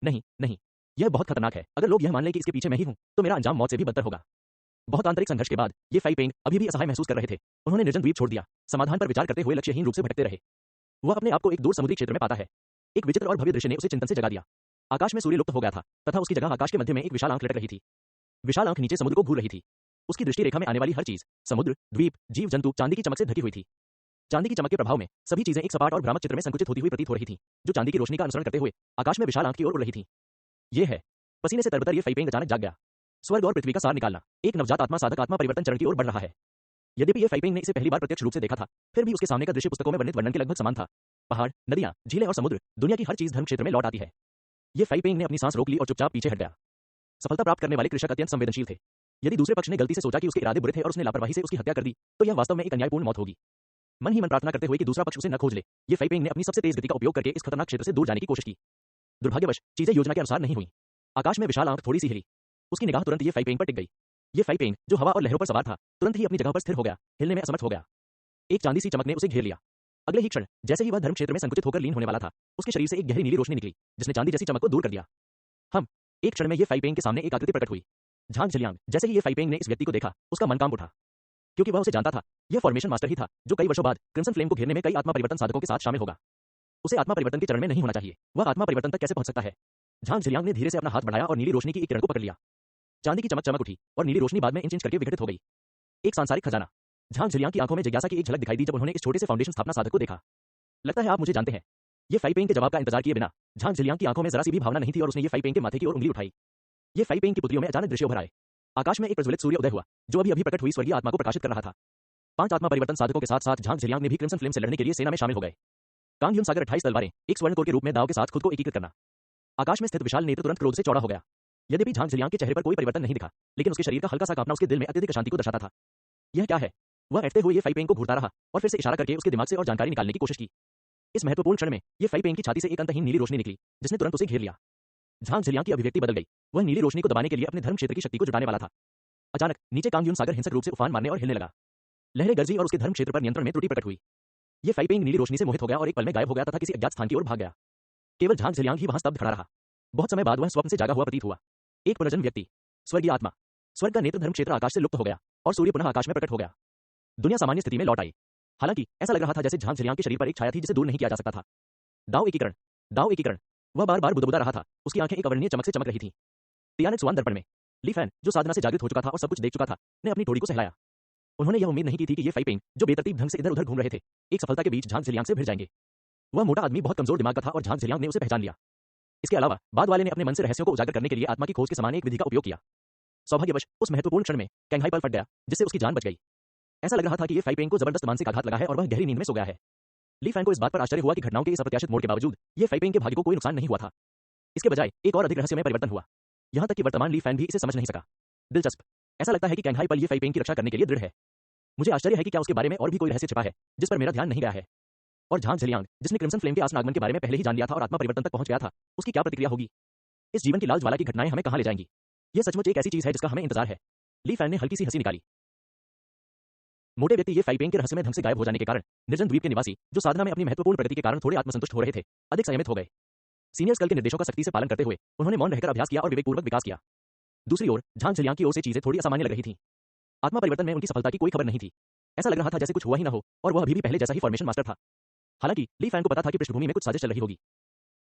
नहीं नहीं, यह बहुत खतरनाक है। अगर लोग यह मान लें कि इसके पीछे मैं ही हूं, तो मेरा अंजाम मौत से भी बदतर होगा। बहुत आंतरिक संघर्ष के बाद ये फाइपेंग अभी भी असहाय महसूस कर रहे थे। उन्होंने निर्जन द्वीप छोड़ दिया, समाधान पर विचार करते हुए लक्ष्यहीन रूप से भटकते रहे। वह अपने आप को एक दूर समुद्री क्षेत्र में पाता है। एक विचित्र और भव्य दृश्य ने उसे चिंतन से जगा दिया। आकाश में सूर्य लुप्त हो गया था तथा उसकी जगह आकाश के मध्य में एक विशाल आंख लटक रही थी। विशाल आंख नीचे समुद्र को घूर रही थी। उसकी दृष्टि रेखा में आने वाली हर चीज, समुद्र, द्वीप, जीव जंतु चांदी की चमक से ढकी हुई थी। चांदी की चमक के प्रभाव में सभी चीजें एक सपाट और भ्रामक चित्र में संकुचित होती हुई प्रतीत हो रही थी, जो चांदी की रोशनी का अनुसरण करते हुए आकाश में विशाल आंख की ओर उड़ रही थी। ये है। पसीने से तरबतर ये फाइपेंग अचानक जाग गया। स्वर्ग और पृथ्वी का सार निकालना। एक नवजात आत्मा साधक आत्मा परिवर्तन चरण की ओर बढ़ रहा है। यद्यपि ये फाइपेंग ने इसे पहली बार प्रत्यक्ष रूप से देखा था, फिर भी उसके सामने का दृश्य पुस्तकों में वर्णित वर्णन के लगभग समान था। पहाड़, नदियां, झीलें और समुद्र, दुनिया की हर चीज धर्म क्षेत्र में लौट आती है। ये फाइपेंग ने अपनी सांस रोक ली और चुपचाप पीछे हट गया। सफलता प्राप्त करने वाले कृषक अत्यंत संवेदनशील थे। यदि दूसरे पक्ष ने गलती से सोचा कि उसके इरादे बुरे थे और उसने लापरवाही से उसकी हत्या कर दी, तो यह वास्तव में एक अन्यायपूर्ण मौत होगी। मन ही मन प्रार्थना करते हुए कि दूसरा पक्ष उसे न खोज ले, ये फाइपेंग ने अपनी सबसे तेज गति का उपयोग करके इस खतरनाक क्षेत्र से दूर जाने की कोशिश की। दुर्भाग्यवश चीजें योजना के अनुसार नहीं हुई। आकाश में विशाल आंख थोड़ी सी हिली। उसकी निगाह तुरंत ये फाइपेंग पर टिक गई। ये फाइपेंग, जो हवा और लहरों पर सवार था, तुरंत ही अपनी जगह पर स्थिर हो गया, हिलने में असमर्थ हो गया। एक चांदी सी चमक ने उसे घेर लिया। अगले ही क्षण, जैसे ही वह धर्म क्षेत्र में संकुचित होकर लीन होने वाला था, उसके शरीर से एक गहरी नीली रोशनी निकली, जिसने चांदी जैसी चमक को दूर कर दिया। एक क्षण में ये फाइपेंग के सामने एक आकृति प्रकट हुई। झांग झलियांग। जैसे ही ये फाइपेंग ने इस व्यक्ति को देखा, उसका मन कांप उठा, क्योंकि वह उसे जानता था। यह फॉर्मेशन मास्टर ही था, जो कई वर्षों बाद क्रिम्सन फ्लेम को घेरने में कई आत्मा परिवर्तन साधकों के साथ शामिल होगा। उसे आत्मा परिवर्तन के चरण में नहीं होना चाहिए। वह आत्मा परिवर्तन तक कैसे पहुंच सकता है? झांग झलियांग ने धीरे से अपना हाथ बढ़ाया और नीली रोशनी की एक किरण को पकड़ लिया। चांदी की चमक चमक उठी और नीली रोशनी बाद में इंच इंच करके विघटित हो गई। एक सांसारिक खजाना। झांग झलियांग की आंखों में जिज्ञासा की एक झलक दिखाई दी जब उन्होंने इस छोटे से फाउंडेशन स्थापना साधक को देखा। लगता है आप मुझे जानते हैं। ये फाइपेंग के जवाब का इंतजार किए बिना झांग झलियांग की आंखों में जरा सी भी भावना नहीं थी और उसने ये फाइपेंग के माथे की ओर उंगली उठाई। ये फाइपेंग की पुतलियों में अचानक दृश्य उभर आए। आकाश में एक प्रज्वलित सूर्य उदय हुआ, जो अभी अभी प्रकट हुई स्वर्गीय आत्मा को प्रकाशित कर रहा था। 5 आत्मा परिवर्तन साधकों के साथ साथ झांग झलियांग ने भी क्रिम्सन फ्लेम से लड़ने के लिए सेना में शामिल हो गए। कांग यून सागर 28 तलवारें, एक स्वर्ण कोर के रूप में दाव के साथ खुद को एकीकृत करना। आकाश में स्थित विशाल नेत्र तुरंत क्रोध से चौड़ा हो गया। यद्यपि झांग झलियांग के चेहरे पर कोई परिवर्तन नहीं दिखा, लेकिन उसके शरीर का हल्का सा कांपना उसके दिल में अत्यधिक अशांति को दर्शाता था। यह क्या है? वह ऐठते हुए ये फाइपेंग को घूरता रहा और फिर से इशारा करके उसके दिमाग से और जानकारी निकालने की कोशिश की। इस महत्वपूर्ण क्षण में ये फाइपेंग की छाती से एक अंतहीन नीली रोशनी निकली, जिसने तुरंत उसे घेर लिया। झांग झलियांग की अभिव्यक्ति बदल गई। वह नीली रोशनी को दबाने के लिए अपने धर्म क्षेत्र की शक्ति को जुटाने वाला था। अचानक नीचे कांग यून सागर हिंसक रूप से उफान मारने और हिलने लगा। लहरें गरजी और उसके धर्म क्षेत्र पर नियंत्रण में त्रुटि प्रकट हुई। ये फाइपेंग नीली रोशनी से मोहित हो गया और एक पल में गायब हो गया तथा किसी अज्ञात स्थान की ओर भाग गया। केवल झांग झलियांग ही वहां स्तब्ध खड़ा रहा। बहुत समय बाद वह स्वप्न से जागा हुआ प्रतीत हुआ। एक पुनर्जन्म व्यक्ति, स्वर्गीय आत्मा। स्वर्ग का नेत्र धर्म क्षेत्र आकाश से लुप्त हो गया और सूर्य पुनः आकाश में प्रकट हो गया। दुनिया सामान्य स्थिति में लौट आई। हालांकि ऐसा लग रहा था जैसे झांग झलियांग के शरीर पर एक छाया थी जिसे दूर नहीं किया जा सकता था। दाव एकीकरण, दाव एकीकरण। वह बार बार बुदबुदा रहा था। उसकी आंखें एक अवर्णीय चमक से चमक रही थीं। तियानित स्वान दर्पण में ली फैन, जो साधना से जागृत हो चुका था और सब कुछ देख चुका था, ने अपनी टोड़ी को सहलाया। उन्होंने यह उम्मीद नहीं की थी कि ये फाइपेंग, जो बेतरतीब ढंग से इधर उधर घूम रहे थे, एक सफलता के बीच झांग झलियांग से भिड़ जाएंगे। वह मोटा आदमी बहुत कमजोर दिमाग का था और झांग झलियांग ने उसे पहचान लिया। इसके अलावा बाद वाले ने अपने मन से रहस्यों को उजागर करने के लिए आत्मा की खोज के समान एक विधि का उपयोग किया। सौभाग्यवश उस महत्वपूर्ण क्षण में कैंघाई पल फट गया, जिससे उसकी जान बच गई। ऐसा लग रहा था कि ये फाइपेंग को जबरदस्त मानसिक आघात लगा है और वह गहरी नींद में सो गया है। ली फैन को इस बात पर आश्चर्य हुआ कि घटनाओं के इस अप्रत्याशित मोड़ के बावजूद ये फाइपेंग के भाग्य को कोई नुकसान नहीं हुआ था। इसके बजाय एक और अधिक रहस्यमय परिवर्तन हुआ। यहां तक कि वर्तमान ली फैन भी इसे समझ नहीं सका। दिलचस्प। ऐसा लगता है कि कैंघाई पल ये फाइपेंग की रक्षा करने के लिए दृढ़ है। मुझे आश्चर्य है कि क्या उसके बारे में और भी कोई रहस्य छिपा है, जिस पर मेरा ध्यान नहीं गया है। और झांग झलियांग, जिसने क्रिम्सन फ्लेम के आसन आगमन के बारे में पहले ही जान लिया था और आत्मा परिवर्तन तक पहुंच गया था, उसकी क्या प्रतिक्रिया होगी? इस जीवन की लाल ज्वाला की घटनाएं हमें कहां ले जाएंगी? यह सचमुच एक ऐसी चीज है जिसका हमें इंतजार है। ली फैन ने हल्की सी हंसी निकाली। मोटे व्यक्ति ये फाई पेंग के रहस्यमय ढंग से गायब हो जाने के कारण निर्जन द्वीप के निवासी, जो साधना में अपनी महत्वपूर्ण प्रगति के कारण थोड़े आत्मसंतुष्ट हो रहे थे, अधिक संयमित हो गए। सीनियर स्कल के निर्देशों का सख्ती से पालन करते हुए उन्होंने मौन रहकर अभ्यास किया और विवेकपूर्वक विकास किया। दूसरी ओर झांग झलियांग की ओर से चीजें थोड़ी असामान्य लग रही थीं। आत्मा परिवर्तन में उनकी सफलता की कोई खबर नहीं थी। ऐसा लग रहा था जैसे कुछ हुआ ही ना हो और वह अभी भी पहले जैसा ही फॉर्मेशन मास्टर था। हालांकि ली फैन को पता था कि पृष्ठभूमि में कुछ साजिश चल रही होगी।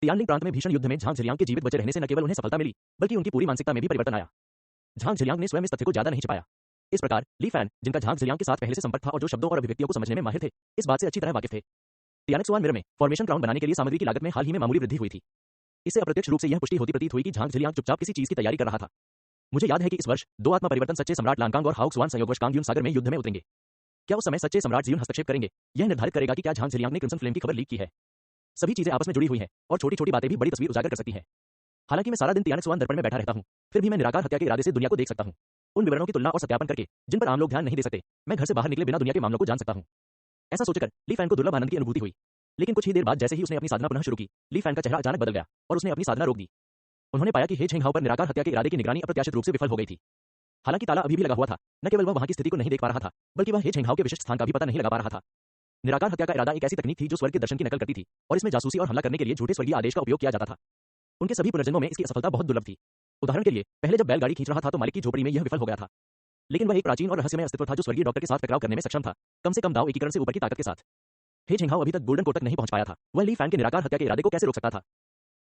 तियानलिंग प्रांत में भीषण युद्ध में झांग झलियांग के जीवित बचे रहने से न केवल उन्हें सफलता मिली, बल्कि उनकी पूरी मानसिकता में भी परिवर्तन आया। झांग झलियांग ने स्वयं इस तथ्य को ज्यादा नहीं छिपाया। इस प्रकार ली फैन, जिनका झांग झलियांग के साथ पहले से संपर्क था और जो शब्दों और अभिव्यक्तियों को समझने में माहिर थे, इस बात से अच्छी तरह वाकिफ थे। तियानक्सुआन मिरर में फॉर्मेशन क्राउन बनाने के लिए सामग्री की लागत में हाल ही में मामूली वृद्धि हुई थी। इससे अप्रत्यक्ष रूप से यह पुष्टि होती प्रतीत हुई कि झांग झलियांग चुपचाप किसी चीज की तैयारी कर रहा था। मुझे याद है कि इस वर्ष 2 आत्मा परिवर्तन सच्चे सम्राट लांकांग और हाउक्सवान संयोगवश कांगयून सागर में युद्ध में उतरेंगे। क्या उस समय सच्चे सम्राट जियुन हस्तक्षेप करेंगे? यह निर्धारित करेगा कि क्या झांग झलियांग ने क्रिम्सन फ्लेम की खबर लीक की है। सभी चीजें आपस में जुड़ी हुई हैं और छोटी-छोटी बातें भी बड़ी तस्वीर उजागर कर सकती हैं। हालांकि मैं सारा दिन तियानक्सुआन दर्पण में बैठा रहता हूं, फिर भी मैं निराकार हत्या के इरादे से दुनिया को देख सकता हूं। उन विवरणों की तुलना और सत्यापन करके, जिन पर आम लोग ध्यान नहीं दे सकते, मैं घर से बाहर निकले बिना दुनिया के मामलों को जान सकता हूं। ऐसा सोचकर ली फैन को दुर्लभ आनंद की अनुभूति हुई। लेकिन कुछ ही देर बाद जैसे ही उसने अपनी साधना पुनः शुरू की, ली फैन का चेहरा अचानक बदल गया और उसने अपनी साधना रोक दी। उन्होंने पाया कि हे झेंगहाओ पर निराकार हत्या के इरादे की निगरानी अप्रत्याशित रूप से विफल हो गई थी। हालांकि ताला अभी भी लगा हुआ था, न केवल वह वहां की स्थिति को नहीं देख पा रहा था, बल्कि वह हे झेंगहाओ के विशिष्ट स्थान का भी पता नहीं लगा पा रहा था। निराकार हत्या का इरादा एक ऐसी तकनीक थी जो स्वर्ग के दर्शन की नकल करती थी और इसमें जासूसी और हमला करने के लिए झूठे स्वर्गीय आदेश का उपयोग किया जाता था। उनके सभी पुनर्जन्मों में इसकी असफलता बहुत दुर्लभ थी। उदाहरण के लिए, पहले जब बैलगाड़ी खींच रहा था तो मालिक की झोपड़ी में यह विफल हो गया था। लेकिन वह एक प्राचीन और रहस्यमय अस्तित्व था जो स्वर्गीय डॉक्टर के साथ टकराव करने में सक्षम था, कम से कम दाव एकीकरण से ऊपर की ताकत के साथ। हे झेंगहाओ अभी तक गोल्डन कोट तक नहीं पहुंच पाया था। वह ली फैन के निराकार हत्या के इरादे को कैसे रोक सकता था?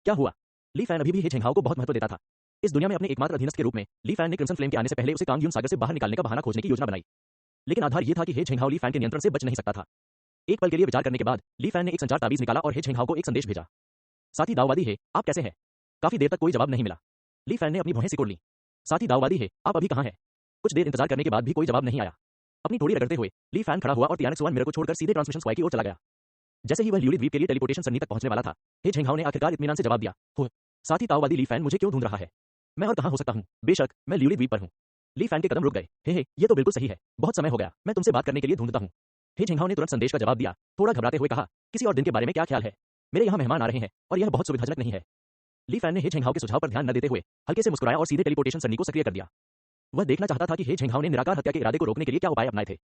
क्या हुआ? ली फैन अभी भी हे झेंगहाओ को बहुत महत्व देता था। इस दुनिया में अपने एकमात्र अधीनस्थ के रूप में ली फैन ने क्रिम्सन फ्लेम के आने से पहले उसे कांगयून सागर से बाहर निकालने का बहाना खोजने की योजना बनाई। लेकिन आधार यह था कि हे झेंगहाओ ली फैन के नियंत्रण से बच नहीं सकता था। एक पल के लिए विचार करने के बाद ली फैन ने एक संचार ताबीज निकाला और हे झेंगहाओ को एक संदेश भेजा। साथी दाववादी है, आप कैसे हैं? काफी देर तक कोई जवाब नहीं मिला। ली फैन ने अपनी भौहें सिकोड़ ली। साथी दाववादी है, आप अभी कहां हैं? कुछ देर इंतजार करने के बाद भी कोई जवाब नहीं आया। अपनी ठोड़ी रगड़ते हुए ली फैन खड़ा हुआ और तियानक्सुआन मिरर को छोड़कर सीधे ट्रांसमिशन स्क्वायर की ओर चला गया। जैसे ही वह ल्यूली द्वीप के लिए टेलीपोर्टेशन सन्नी तक पहुंचने वाला था, हे झेंगहाओ ने आखिरकार इत्मीनान से जवाब दिया, हो साथी ताओवादी ली फैन मुझे क्यों ढूंढ रहा है? मैं और कहां हो सकता हूं? बेशक मैं ल्यूली द्वीप पर हूं। ली फैन के कदम रुक गए। हे ये तो बिल्कुल सही है, बहुत समय हो गया, मैं तुमसे बात करने के लिए ढूंढता हूं। हे झेंगहाओ ने तुरंत संदेश का जवाब दिया, थोड़ा घबराते हुए कहा, किसी और दिन के बारे में क्या ख्याल है? मेरे यहाँ मेहमान आ रहे हैं और यह बहुत सुविधाजनक नहीं है। ली फैन ने हे झेंगहाओ के सुझाव पर ध्यान न देते हुए हल्के से मुस्कुराया और सीधे टेलीपोर्टेशन सन्नी को सक्रिय कर दिया। वह देखना चाहता था कि हे झेंगहाओ ने निराकार हत्या के इरादे को रोकने के लिए क्या उपाय अपनाए थे।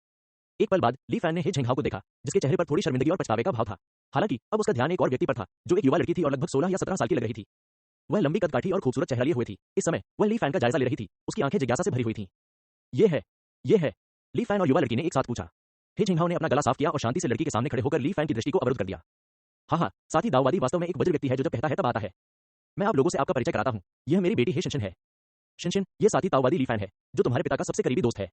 एक पल बाद ली फैन ने हे झेंगहाओ को देखा, जिसके चेहरे पर थोड़ी शर्मिंदगी और पछतावे का भाव था। हालांकि अब उसका ध्यान एक और व्यक्ति पर था, जो एक युवा लड़की थी और लगभग 16 या 17 साल की लग रही थी। वह लंबी कदकाठी और खूबसूरत चेहरा लिए हुए थी। इस समय वह ली फैन का जायजा ले रही थी, उसकी आंखें जिज्ञासा से भरी हुई थीं। ये है। ली फैन और युवा लड़की ने एक साथ पूछा। हे झेंगहाओ ने अपना गला साफ किया और शांति से लड़की के सामने खड़े होकर ली फैन की दृष्टि को अवरुद्ध कर दिया। हाँ, साथी दाववादी वास्तव में एक वज्र व्यक्ति है जो जब कहता है तब आता है। मैं आप लोगों से आपका परिचय कराता हूँ। यह मेरी बेटी हे शिनशिन है। शिनशिन, ये साथी ताओवादी ली फैन है, जो तुम्हारे पिता का सबसे करीबी दोस्त है।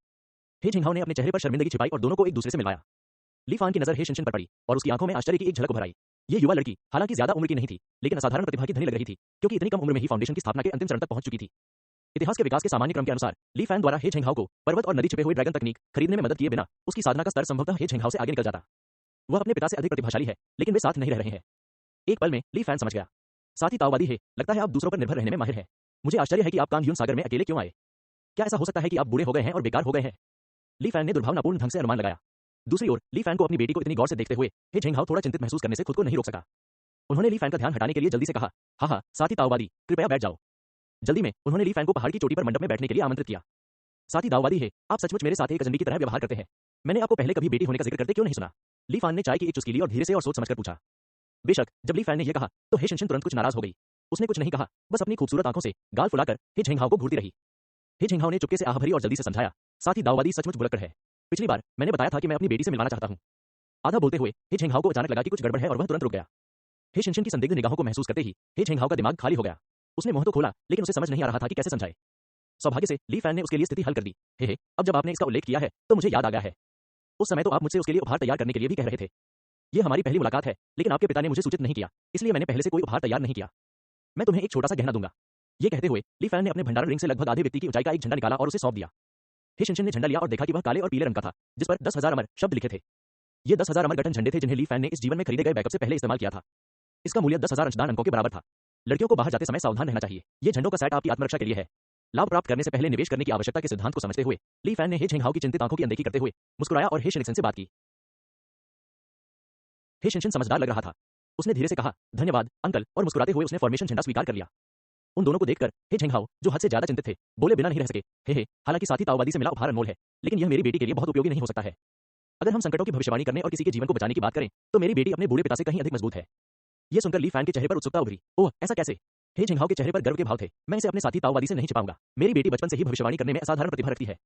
हे झेंगहाओ ने अपने चेहरे पर शर्मिंदगी छिपाई और दोनों को एक दूसरे से मिलाया। ली फैन की नजर हे शिनशिन पर पड़ी और उसकी आंखों में आश्चर्य की एक झलक उभर आई। ये युवा लड़की हालांकि ज्यादा उम्र की नहीं थी, लेकिन असाधारण प्रतिभा की धनी लग रही थी, क्योंकि इतनी कम उम्र में ही फाउंडेशन की स्थापना के अंतिम चरण तक पहुंच चुकी थी। इतिहास के विकास के सामान्य क्रम के अनुसार ली फैन द्वारा हे झेंगहाओ को पर्वत और नदी छिपे हुए ड्रैगन तकनीक खरीदने में मदद किए बिना उसकी साधना का स्तर संभवतः हे झेंगहाओ से आगे निकल जाता। वह अपने पिता से अधिक प्रतिभाशाली है, लेकिन वे साथ नहीं रह रहे हैं। एक पल में ली फैन समझ गया। साथी ताओवादी है, लगता है आप दूसरों पर निर्भर रहने में माहिर हैं। मुझे आश्चर्य है कि आप कांगयून सागर में अकेले क्यों आए? क्या ऐसा हो सकता है कि आप बूढ़े हो गए हैं और बेकार हो गए हैं? ली फैन ने दुर्भावनापूर्ण ढंग से अनुमान लगाया। दूसरी ओर ली फैन को अपनी बेटी को इतनी गौर से देखते हुए हे झेंगहाओ थोड़ा चिंतित महसूस करने से खुद को नहीं रोक सका। उन्होंने ली फैन का ध्यान हटाने के लिए जल्दी से कहा, हाँ, साथी ताओवादी, कृपया बैठ जाओ। जल्दी में उन्होंने ली फैन को पहाड़ की चोटी पर मंडप में बैठने के लिए आमंत्रित किया। साथी दाओवादी है, आप सचमुच मेरे साथ एक अजनबी की तरह व्यवहार करते हैं। मैंने आपको पहले कभी बेटी होने का जिक्र करते क्यों नहीं सुना? ली फैन ने चाय की एक चुस्की ली और धीरे से और सोच समझकर पूछा। बेशक जब ली फैन ने यह कहा तो हे शिनशिन तुरंत कुछ नाराज हो गई। उसने कुछ नहीं कहा, बस अपनी खूबसूरत आंखों से गाल फुलाकर हे झेंगहाओ को घूरती रही। हे झेंगहाओ ने चुपके से आह भरी और जल्दी से समझाया, साथी दाओवादी सचमुच भुलक्कड़ है। पिछली बार मैंने बताया था कि मैं अपनी बेटी से मिलवाना चाहता हूं। आधा बोलते हुए हे झेंगहाओ को अचानक लगा कि कुछ गड़बड़ है और वह तुरंत रुक गया। हे शिनशिन की संदिग्ध निगाहों को महसूस करते ही हे झेंगहाओ का दिमाग खाली हो गया। उसने मुंह तो खोला, लेकिन उसे समझ नहीं आ रहा था कि कैसे समझाए। सौभाग्य से ली फैन ने उसके लिए स्थिति हल कर दी। हे, अब जब आपने इसका उल्लेख किया है तो मुझे याद आ गया है। उस समय तो आप मुझसे उसके लिए उपहार तैयार करने के लिए भी कह रहे थे। यह हमारी पहली मुलाकात है, लेकिन आपके पिता ने मुझे सूचित नहीं किया, इसलिए मैंने पहले से कोई उपहार तैयार नहीं किया। मैं तुम्हें एक छोटा सा गहना दूंगा। ये कहते हुए ली फैन ने अपने भंडारण रिंग से लगभग आधे व्यक्ति की ऊंचाई का एक झंडा निकाला और उसे सौंप दिया। हे शिनशिन ने झंडा लिया और देखा कि वह काले और पीले रंग का था, जिस पर 10,000 अमर शब्द लिखे थे। ये 10,000 अमर गठन झंडे थे जिन्हें ली फैन ने इस जीवन में खरीदे गए बैकअप से पहले इस्तेमाल किया था। इसका मूल्य 10,000 अंशदान अंकों के बराबर था। लड़कियों को बाहर जाते समय सावधान रहना चाहिए। ये झंडों का सेट आपकी आत्मरक्षा के लिए है। लाभ प्राप्त करने से पहले निवेश करने की आवश्यकता के सिद्धांत को समझते हुए ली फैन ने हे झेंगहाओ की चिंतित आंखों की अनदेखी करते हुए मुस्कुराया और हे शिनशिन से बात की। हे शिनशिन समझदार लग रहा था। उसने धीरे से कहा, धन्यवाद अंकल, और मुस्कुराते हुए उसने फॉर्मेशन झंडा स्वीकार कर लिया। उन दोनों को देखकर हे झेंगहाओ, जो हद से ज्यादा चिंतित थे, बोले बिना नहीं रह सके, हे हालांकि साथी ताओवादी से मिला उपहार अनमोल है, लेकिन यह मेरी बेटी के लिए बहुत उपयोगी नहीं हो सकता है। अगर हम संकटों की भविष्यवाणी करने और किसी के जीवन को बचाने की बात करें, तो मेरी बेटी अपने बूढ़े पिता से कहीं अधिक मजबूत है। यह सुनकर ली फैन के चेहरे पर उत्सुकता उभरी। ओह, ऐसा कैसे? हे झेंगहाओ के चेहरे पर गर्व के भाव थे। मैं इसे अपने साथी ताओवादी से नहीं छिपाऊंगा। मेरी बेटी बचपन से ही भविष्यवाणी करने में असाधारण प्रतिभा रखती है।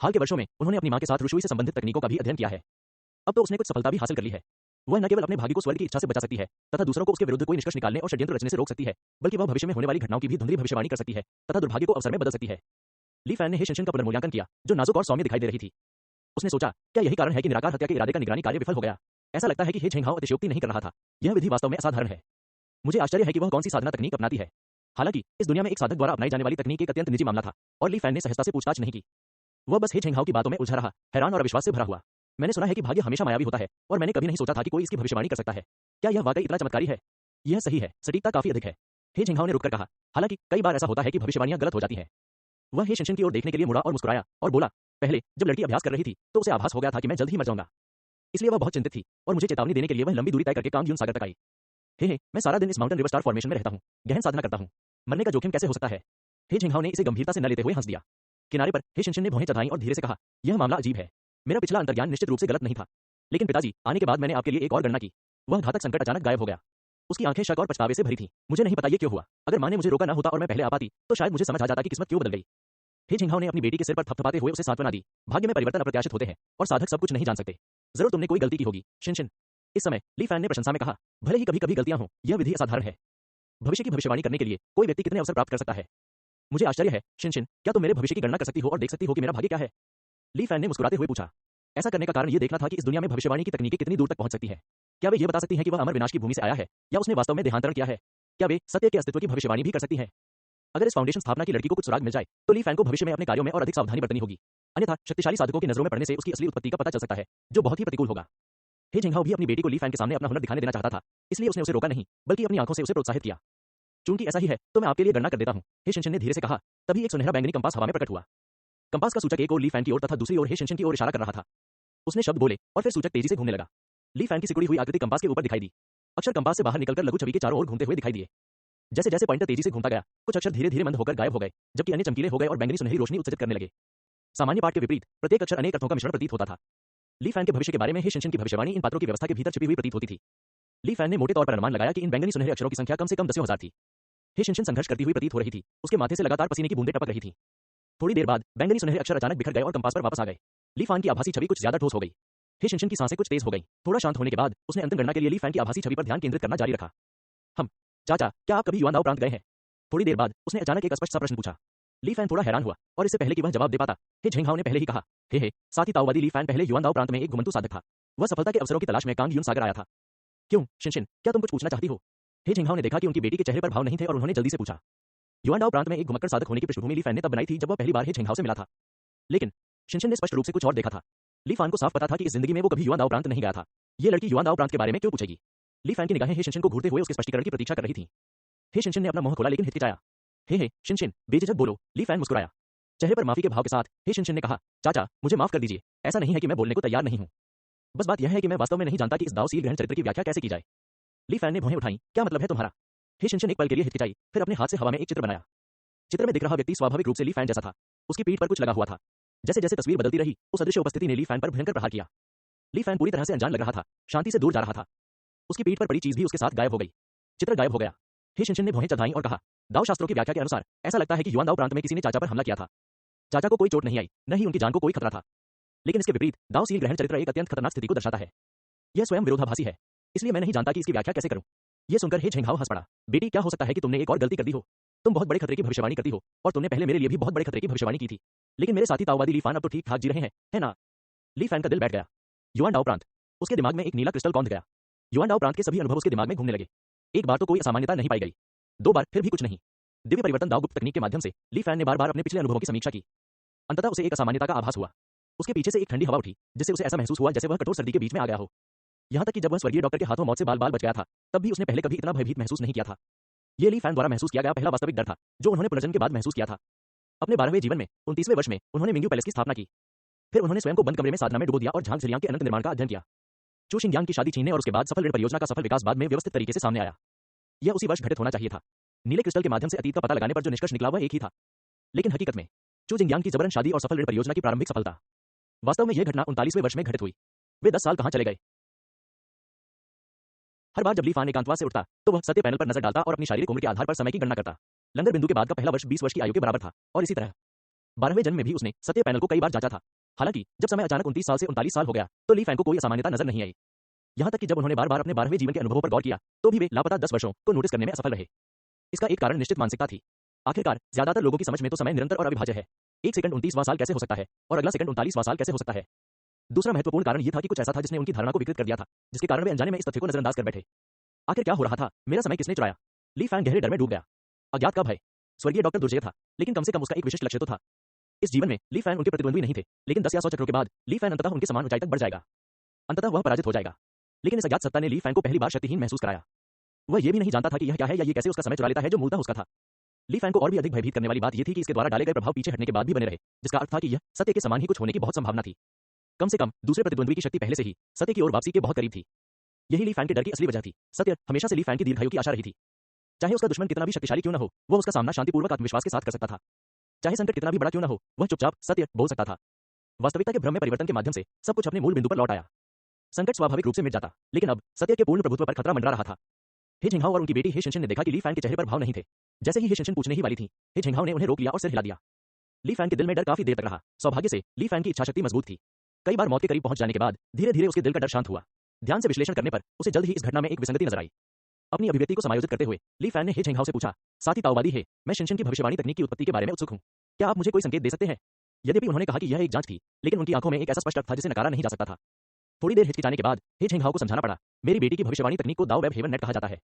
हाल के वर्षों में उन्होंने अपनी मां के साथ रुशुई से संबंधित तकनीकों का भी अध्ययन किया है। अब तो उसने कुछ सफलता भी हासिल कर ली है। वह न केवल अपने भाग्य को स्वर्ग की इच्छा से बचा सकती है तथा दूसरों को उसके विरुद्ध कोई निष्कर्ष निकालने और षड्यंत्र रचने से रोक सकती है, बल्कि वह भविष्य में होने वाली घटनाओं की भी धुंधली भविष्यवाणी कर सकती है तथा दुर्भाग्य को अवसर में बदल सकती है। ली फैन ने हे शिनशिन का पुनर्मूल्यांकन किया, जो नाजुक और सौम्य दिखाई दे रही थी। उसने सोचा, क्या यही कारण है कि निराकार हत्या के इरादे का निगरानी कार्य विफल हो गया? ऐसा लगता है कि हे झेंगहाओ अतिशयोक्ति नहीं कर रहा था। यह विधि वास्तव में असाधारण है। मुझे आश्चर्य है कि वह कौन सी साधना तकनीक अपनाती है। हालांकि इस दुनिया में एक साधक द्वारा अपनाई जाने वाली तकनीक एक अत्यंत निजी मामला था, और ली फैन ने सहजता से पूछताछ नहीं की। वह बस हे झेंगहाओ की बातों में उलझा रहा, हैरान और अविश्वास से भरा हुआ। मैंने सुना है कि भाग्य हमेशा मायावी होता है, और मैंने कभी नहीं सोचा था कि कोई इसकी भविष्यवाणी कर सकता है। क्या यह वाकई इतना चमत्कारी है? यह सही है, सटीकता काफी अधिक है। हे झेंगहाओ ने रुककर कहा, हालांकि कई बार ऐसा होता है कि भविष्यवाणियां गलत हो जाती हैं। वह हे शिनशिन की ओर देखने के लिए मुड़ा और मुस्कुराया और बोला, पहले जब लड़की अभ्यास कर रही थी तो उसे आभास हो गया था कि मैं जल्द ही मर जाऊंगा। इसलिए वह बहुत चिंतित थी और मुझे चेतावनी देने के लिए वह लंबी दूरी तय करके कांगयून सागर तक आई। हे मैं सारा दिन इस माउंटेन रिवर स्टार फॉर्मेशन में रहता हूँ, गहन साधना करता हूँ। मरने का जोखिम कैसे हो सकता है? हे झेंगहाओ ने इसे गंभीरता से न लेते हुए हंस दिया। किनारे पर हे शिनशिन ने भौहें चढ़ाई और धीरे से कहा, यह मामला अजीब है। मेरा पिछला अंतर्ज्ञान निश्चित रूप से गलत नहीं था, लेकिन पिताजी, आने के बाद मैंने आपके लिए एक और गणना की। वह घातक संकट अचानक गायब हो गया। उसकी आंखें शक और पछतावे से भरी थीं। मुझे नहीं पता ये क्यों हुआ। अगर मां ने मुझे रोका न होता और मैं पहले आ पाती, तो शायद मुझे समझ आ जाता कि किस्मत क्यों बदल गई। हे झेंगहाओ ने अपनी बेटी के सिर पर थपथपाते हुए उसे सांत्वना दी। भाग्य में परिवर्तन अप्रत्याशित होते हैं, और साधक सब कुछ नहीं जान सकते। जरूर तुमने कोई गलती की होगी, शिनशिन। इस समय ली फैन ने प्रशंसा में कहा, भले ही कभी कभी गलतियां हों, यह विधि असाधारण है। भविष्य की भविष्यवाणी करने के लिए कोई व्यक्ति कितने अवसर प्राप्त कर सकता है? मुझे आश्चर्य है, शिनशिन, क्या तुम मेरे भविष्य की गणना कर सकती हो और देख सकती हो कि मेरा भाग्य क्या है? ली फैन ने मुस्कुराते हुए पूछा। ऐसा करने का कारण ये देखना था कि इस दुनिया में भविष्यवाणी की तकनीकें कितनी दूर तक पहुंच सकती है। क्या वे ये बता सकती हैं कि वह अमर विनाश की भूमि से आया है, या उसने वास्तव में देहांतरण किया है? क्या वे सत्य के अस्तित्व की भविष्यवाणी भी कर सकती हैं? अगर इस फाउंडेशन स्थापना की लड़की को कुछ सुराग मिल जाए, तो ली फैन को भविष्य में अपने कार्यों में और अधिक सावधानी बरतनी होगी। अन्यथा शक्तिशाली साधकों की नजरों में पड़ने से उसकी असली उत्पत्ति का पता चल सकता है, जो बहुत ही प्रतिकूल होगा। हे झेंगहाओ भी अपनी बेटी को ली फैन के सामने अपना हुनर दिखाने देना चाहता था, इसलिए उसने उसे रोका नहीं, बल्कि अपनी आंखों से उसे प्रोत्साहित किया। चूंकि ऐसा ही है, तो मैं आपके लिए गणना कर देता हूं, हे शिनशिन ने धीरे से कहा। तभी एक सुनहरा बैंगनी कंपास हवा में प्रकट हुआ। कंपास का सूचक एक ओर ली फैन की ओर तथा दूसरी ओर हे शिनशिन की ओर इशारा कर रहा था। उसने शब्द बोले और फिर सूचक तेजी से घूमने लगा। ली फैन की सिकुड़ी हुई आकृति कंपास के ऊपर दिखाई दी। अक्षर कंपास से बाहर निकलकर लघु छवि के चारों ओर घूमते हुए दिखाई दिए। जैसे जैसे पॉइंटर तेजी से घूमता गया, कुछ अक्षर धीरे धीरे मंद होकर गायब हो गए, जबकि अन्य चमकीले हो गए और बैंगनी सुनहरी रोशनी उत्सर्जित करने लगे। सामान्य पाठ के विपरीत प्रत्येक अक्षर अनेक अर्थों का मिश्रण प्रतीत होता था। ली फैन के भविष्य के बारे में हे शिनशिन की भविष्यवाणी इन पात्रों की व्यवस्था के भीतर छिपी हुई प्रतीत होती थी। ली फैन ने मोटे तौर पर अनुमान लगाया कि इन बैंगनी सुनहरे अक्षरों की संख्या कम से कम 10,000 थी। हे शिनशिन संघर्ष करती हुई प्रतीत हो रही थी। उसके माथे से लगातार पसीने की बूंदें टपक रही थीं। थोड़ी देर बाद बैंगनी सुनहरे अक्षर अचानक बिखर गए और कंपास पर वापस आ गए। ली फैन की आभासी छवि कुछ ज्यादा ठोस हो गई। हे शिनशिन की सांसें कुछ तेज हो गईं। थोड़ा शांत होने के बाद उसने अंतिम गणना के लिए ली फैन की आभासी छवि पर ध्यान केंद्रित करना जारी रखा। हम चाचा, क्या आप कभी युआनदाओ प्रांत गए हैं? थोड़ी देर बाद उसने अचानक एक स्पष्ट सा प्रश्न पूछा। ली फैन थोड़ा हैरान हुआ, और इससे पहले कि वह जवाब दे पाता, हे झेंगहाओ ने पहले ही कहा, हे साथी ताओवादी ली फैन पहले युआनदाओ प्रांत में एक घुमंतु साधक था। वह सफलता के अवसरों की तलाश में कांगयून सागर आया था। क्यों शिनशिन, क्या तुम कुछ पूछना चाहती हो? हे झेंगहाओ ने देखा कि उनकी बेटी के चेहरे पर भाव नहीं थे और उन्होंने जल्दी से पूछा। युआनदाओ प्रांत में एक घुमक्कड़ साधक होने की पृष्ठभूमि ली फैन ने तब बनाई थी जब वह पहली बार हे झेंगहाओ से मिला था। लेकिन शिनशिन ने स्पष्ट रूप से कुछ और देखा था। ली फैन को साफ पता था कि इस जिंदगी में वो कभी युआनदाओ प्रांत नहीं गया था। ये लड़की युआनदाओ प्रांत के बारे में क्यों पूछेगी? ली फैन की निगाहें हे शिनशिन को घूरते हुए उसके स्पष्टीकरण की प्रतीक्षा कर रही थीं। हे शिनशिन ने अपना मुंह खोला लेकिन हिचकिचाया। हे शिनशिन, बेझिझक बोलो, ली फैन मुस्कुराया। चेहरे पर माफी के भाव के साथ हे शिनशिन ने कहा, चाचा, मुझे माफ कर दीजिए। ऐसा नहीं है कि मैं बोलने को तैयार नहीं हूं। बस बात यह है कि मैं वास्तव में नहीं जानता कि इस दाव सील ग्रहण चरित्र की व्याख्या कैसे की जाए। ली फैन ने भौहें उठाई। क्या मतलब है तुम्हारा? हे शिनशिन एक पल के लिए हिचकिचाई, फिर अपने हाथ से हवा में एक चित्र बनाया। चित्र में दिख रहा व्यक्ति स्वाभाविक रूप से ली फैन जैसा था। उसकी पीठ पर कुछ लगा हुआ था। जैसे जैसे तस्वीर बदलती रही, उस अदृश्य उपस्थिति ने ली फैन पर भयंकर प्रहार किया। ली फैन पूरी तरह से अनजान लग रहा था, शांति से दूर जा रहा था। उसकी पीठ पर पड़ी चीज भी उसके साथ गायब हो गई। चित्र गायब हो गया। हे शिनशिन ने भौहें चढ़ाई और कहा, दाव शास्त्रों की व्याख्या के अनुसार ऐसा लगता है कि युआनदाओ प्रांत में किसी ने चाचा पर हमला किया था। चाचा को कोई चोट नहीं आई, न ही उनकी जान को कोई खतरा था। लेकिन इसके विपरीत दाव सील ग्रहण चरित्र एक अत्यंत खतरनाक स्थिति को दर्शाता है। यह स्वयं विरोधाभासी है, इसलिए मैं नहीं जानता कि इसकी व्याख्या कैसे करूं। यह सुनकर हे झेंगहाओ हंस पड़ा। बेटी, क्या हो सकता है कि तुमने एक और गलती कर दी हो? तुम बहुत बड़े खतरे की भविष्यवाणी करती हो, और तुमने पहले मेरे लिए भी बहुत बड़े खतरे की भविष्यवाणी की थी। लेकिन मेरे साथी ताओवादी ली फैन अब तो ठीक ठाक जी रहे हैं, है ना? ली फैन का दिल बैठ गया। युआनडाओ प्रांत, उसके दिमाग में एक नीला क्रिस्टल कौंध गया। युआनडाओ प्रांत के सभी अनुभव उसके दिमाग में घूमने लगे। एक बार तो कोई असामान्यता नहीं पाई गई, 2 बार फिर भी कुछ नहीं। दिव्य परिवर्तन दाव गुप्त तकनीक के माध्यम से ली फैन ने बार बार अपने पिछले अनुभवों की समीक्षा की। अंततः उसे एक असामान्यता का आभास हुआ। उसके पीछे से एक ठंडी हवा उठी, जिससे उसे ऐसा महसूस हुआ जैसे वह कठोर सर्दी के बीच में आ गया हो। यहां तक कि जब वह स्वर्गीय डॉक्टर के हाथों मौत से बाल बाल बच गया था, तब भी उसने पहले कभी इतना भयभीत महसूस नहीं किया था। ये ली फैन द्वारा महसूस किया गया पहला वास्तविक डर था, जो उन्होंने पुनर्जन्म के बाद महसूस किया था। अपने 12वें जीवन में 29वें वर्ष में उन्होंने मिंग्यू पैलेस की स्थापना की। फिर उन्होंने स्वयं को बंद कमरे में साधना में डुबो दिया और झांग झिलियांग के अनंत निर्माण का अध्ययन किया। चू शिंगयांग की शादी छीनने और उसके बाद सफल ऋण परियोजना का सफल विकास बाद में व्यवस्थित तरीके से सामने आया। यह उसी वर्ष घटित होना चाहिए था। नीले क्रिस्टल के माध्यम से अतीत का पता लगाने पर जो निष्कर्ष निकला वह एक ही था। लेकिन हकीकत में चू जिंगयांग की जबरन शादी और सफल ऋण परियोजना की प्रारंभिक सफलता, वास्तव में यह घटना 39वें वर्ष में घटित हुई। वे 10 साल कहां चले गए? हर बार जब ली फान एकांतवास से उठता तो वह सत्य पैनल पर नजर डालता और अपनी शारीरिक उम्र के आधार पर समय की गणना करता। लंगर बिंदु के बाद का पहला वर्ष 20 वर्ष की आयु के बराबर था और इसी तरह 12वें जन्म में भी उसने सत्य पैनल को कई बार जांचा था। हालांकि जब समय अचानक 29 साल से 39 साल हो गया तो ली फैन को कोई असामान्यता नजर नहीं आई। यहां तक कि जब उन्होंने बार-बार अपने 12वें जीवन के अनुभवों पर गौर किया तो भी वे लापता 10 वर्षों को नोटिस करने में असफल रहे। इसका एक कारण निश्चित मानसिकता थी। आखिरकार ज्यादातर लोगों की समझ में तो समय निरंतर और अविभाज्य है। एक सेकंड 29वां साल कैसे हो सकता है और अगला सेकंड 39वां साल कैसे हो सकता है? दूसरा महत्वपूर्ण कारण यह था कि कुछ ऐसा था जिसने उनकी धारणा को विकृत कर दिया था, जिसके कारण वे अनजाने में इस तथ्य को नजरअंदाज कर बैठे। आखिर क्या हो रहा था? मेरा समय किसने चुराया? ली फैन गहरे डर में डूब गया। अज्ञात का भय। स्वर्गीय डॉक्टर दुर्जय था, लेकिन कम से कम उसका एक विशिष्ट लक्ष्य तो था। इस जीवन में ली फैन उनके प्रतिद्वंद्वी नहीं थे, लेकिन 10 या 100 चक्रों के बाद ली फैन अंततः उनके समान ऊंचाई तक बढ़ जाएगा। अंततः वह पराजित हो जाएगा। लेकिन इस अज्ञात सत्ता ने ली फैन को पहली बार शक्तिहीन महसूस कराया। वह यह भी नहीं जानता था कि यह क्या है या ये कैसे उसका समय चुरा लेता है जो मूलतः उसका था। ली फैन को और भी अधिक भयभीत करने वाली बात यह थी कि इसके द्वारा डाले गए प्रभाव पीछे हटने के बाद भी बने रहे, जिसका अर्थ था कि यह सत्य के समान ही कुछ होने की बहुत संभावना थी। कम से कम दूसरे प्रतिद्वंद्वी की शक्ति पहले से ही सत्य की ओर वापसी के बहुत करीब थी। यही ली फैन के डर की असली वजह थी। सत्य हमेशा से ली फैन की दीर्घायु की आशा रही थी। चाहे उसका दुश्मन कितना भी शक्तिशाली क्यों न हो, वह उसका सामना शांतिपूर्वक आत्मविश्वास के साथ कर सकता था। चाहे संकट कितना भी बड़ा क्यों न हो, वह चुपचाप सत्य बोल सकता था। वास्तविकता के भ्रम में परिवर्तन के माध्यम से सब कुछ अपने मूल बिंदु पर लौट आया। संकट स्वाभाविक रूप से मिट जाता, लेकिन अब सत्य के पूर्ण प्रभुत्व पर खतरा मंडरा रहा था। हे झिंगहाओ और उनकी बेटी हे शिनशिन ने देखा कि ली फैन के चेहरे पर भाव नहीं थे। जैसे ही हे शिनशिन पूछने ही वाली थी, हे झिंगहाओ ने उन्हें रोक लिया और सिर हिला दिया। ली फैन के दिल में डर काफी देर तक रहा। सौभाग्य से ली फैन की इच्छाशक्ति मजबूत थी। कई बार मौत के करीब पहुंच जाने के बाद धीरे-धीरे उसके दिल का डर शांत हुआ। ध्यान से विश्लेषण करने पर उसे जल्द ही इस घटना में एक विसंगति नजर आई। अपनी अभिव्यक्ति को समायोजित करते हुए ली फैन ने हे झिंगहाओ से पूछा, साथ ही ताओवादी है, मैं शिनशिन की भविष्यवाणी तकनीक की उत्पत्ति के बारे में उत्सुक हूं। क्या आप मुझे कोई संकेत दे सकते हैं? यद्यपि उन्होंने कहा कि यह एक जांच थी, लेकिन उनकी आंखों में एक ऐसा स्पष्ट अर्थ था जिसे नकारा नहीं जा सकता था। थोड़ी देर हिचकिचाने के बाद हे झिंगहाओ को समझाना पड़ा, मेरी बेटी की भविष्यवाणी तकनीक को दाओ वेब हेवन नेट कहा जाता है।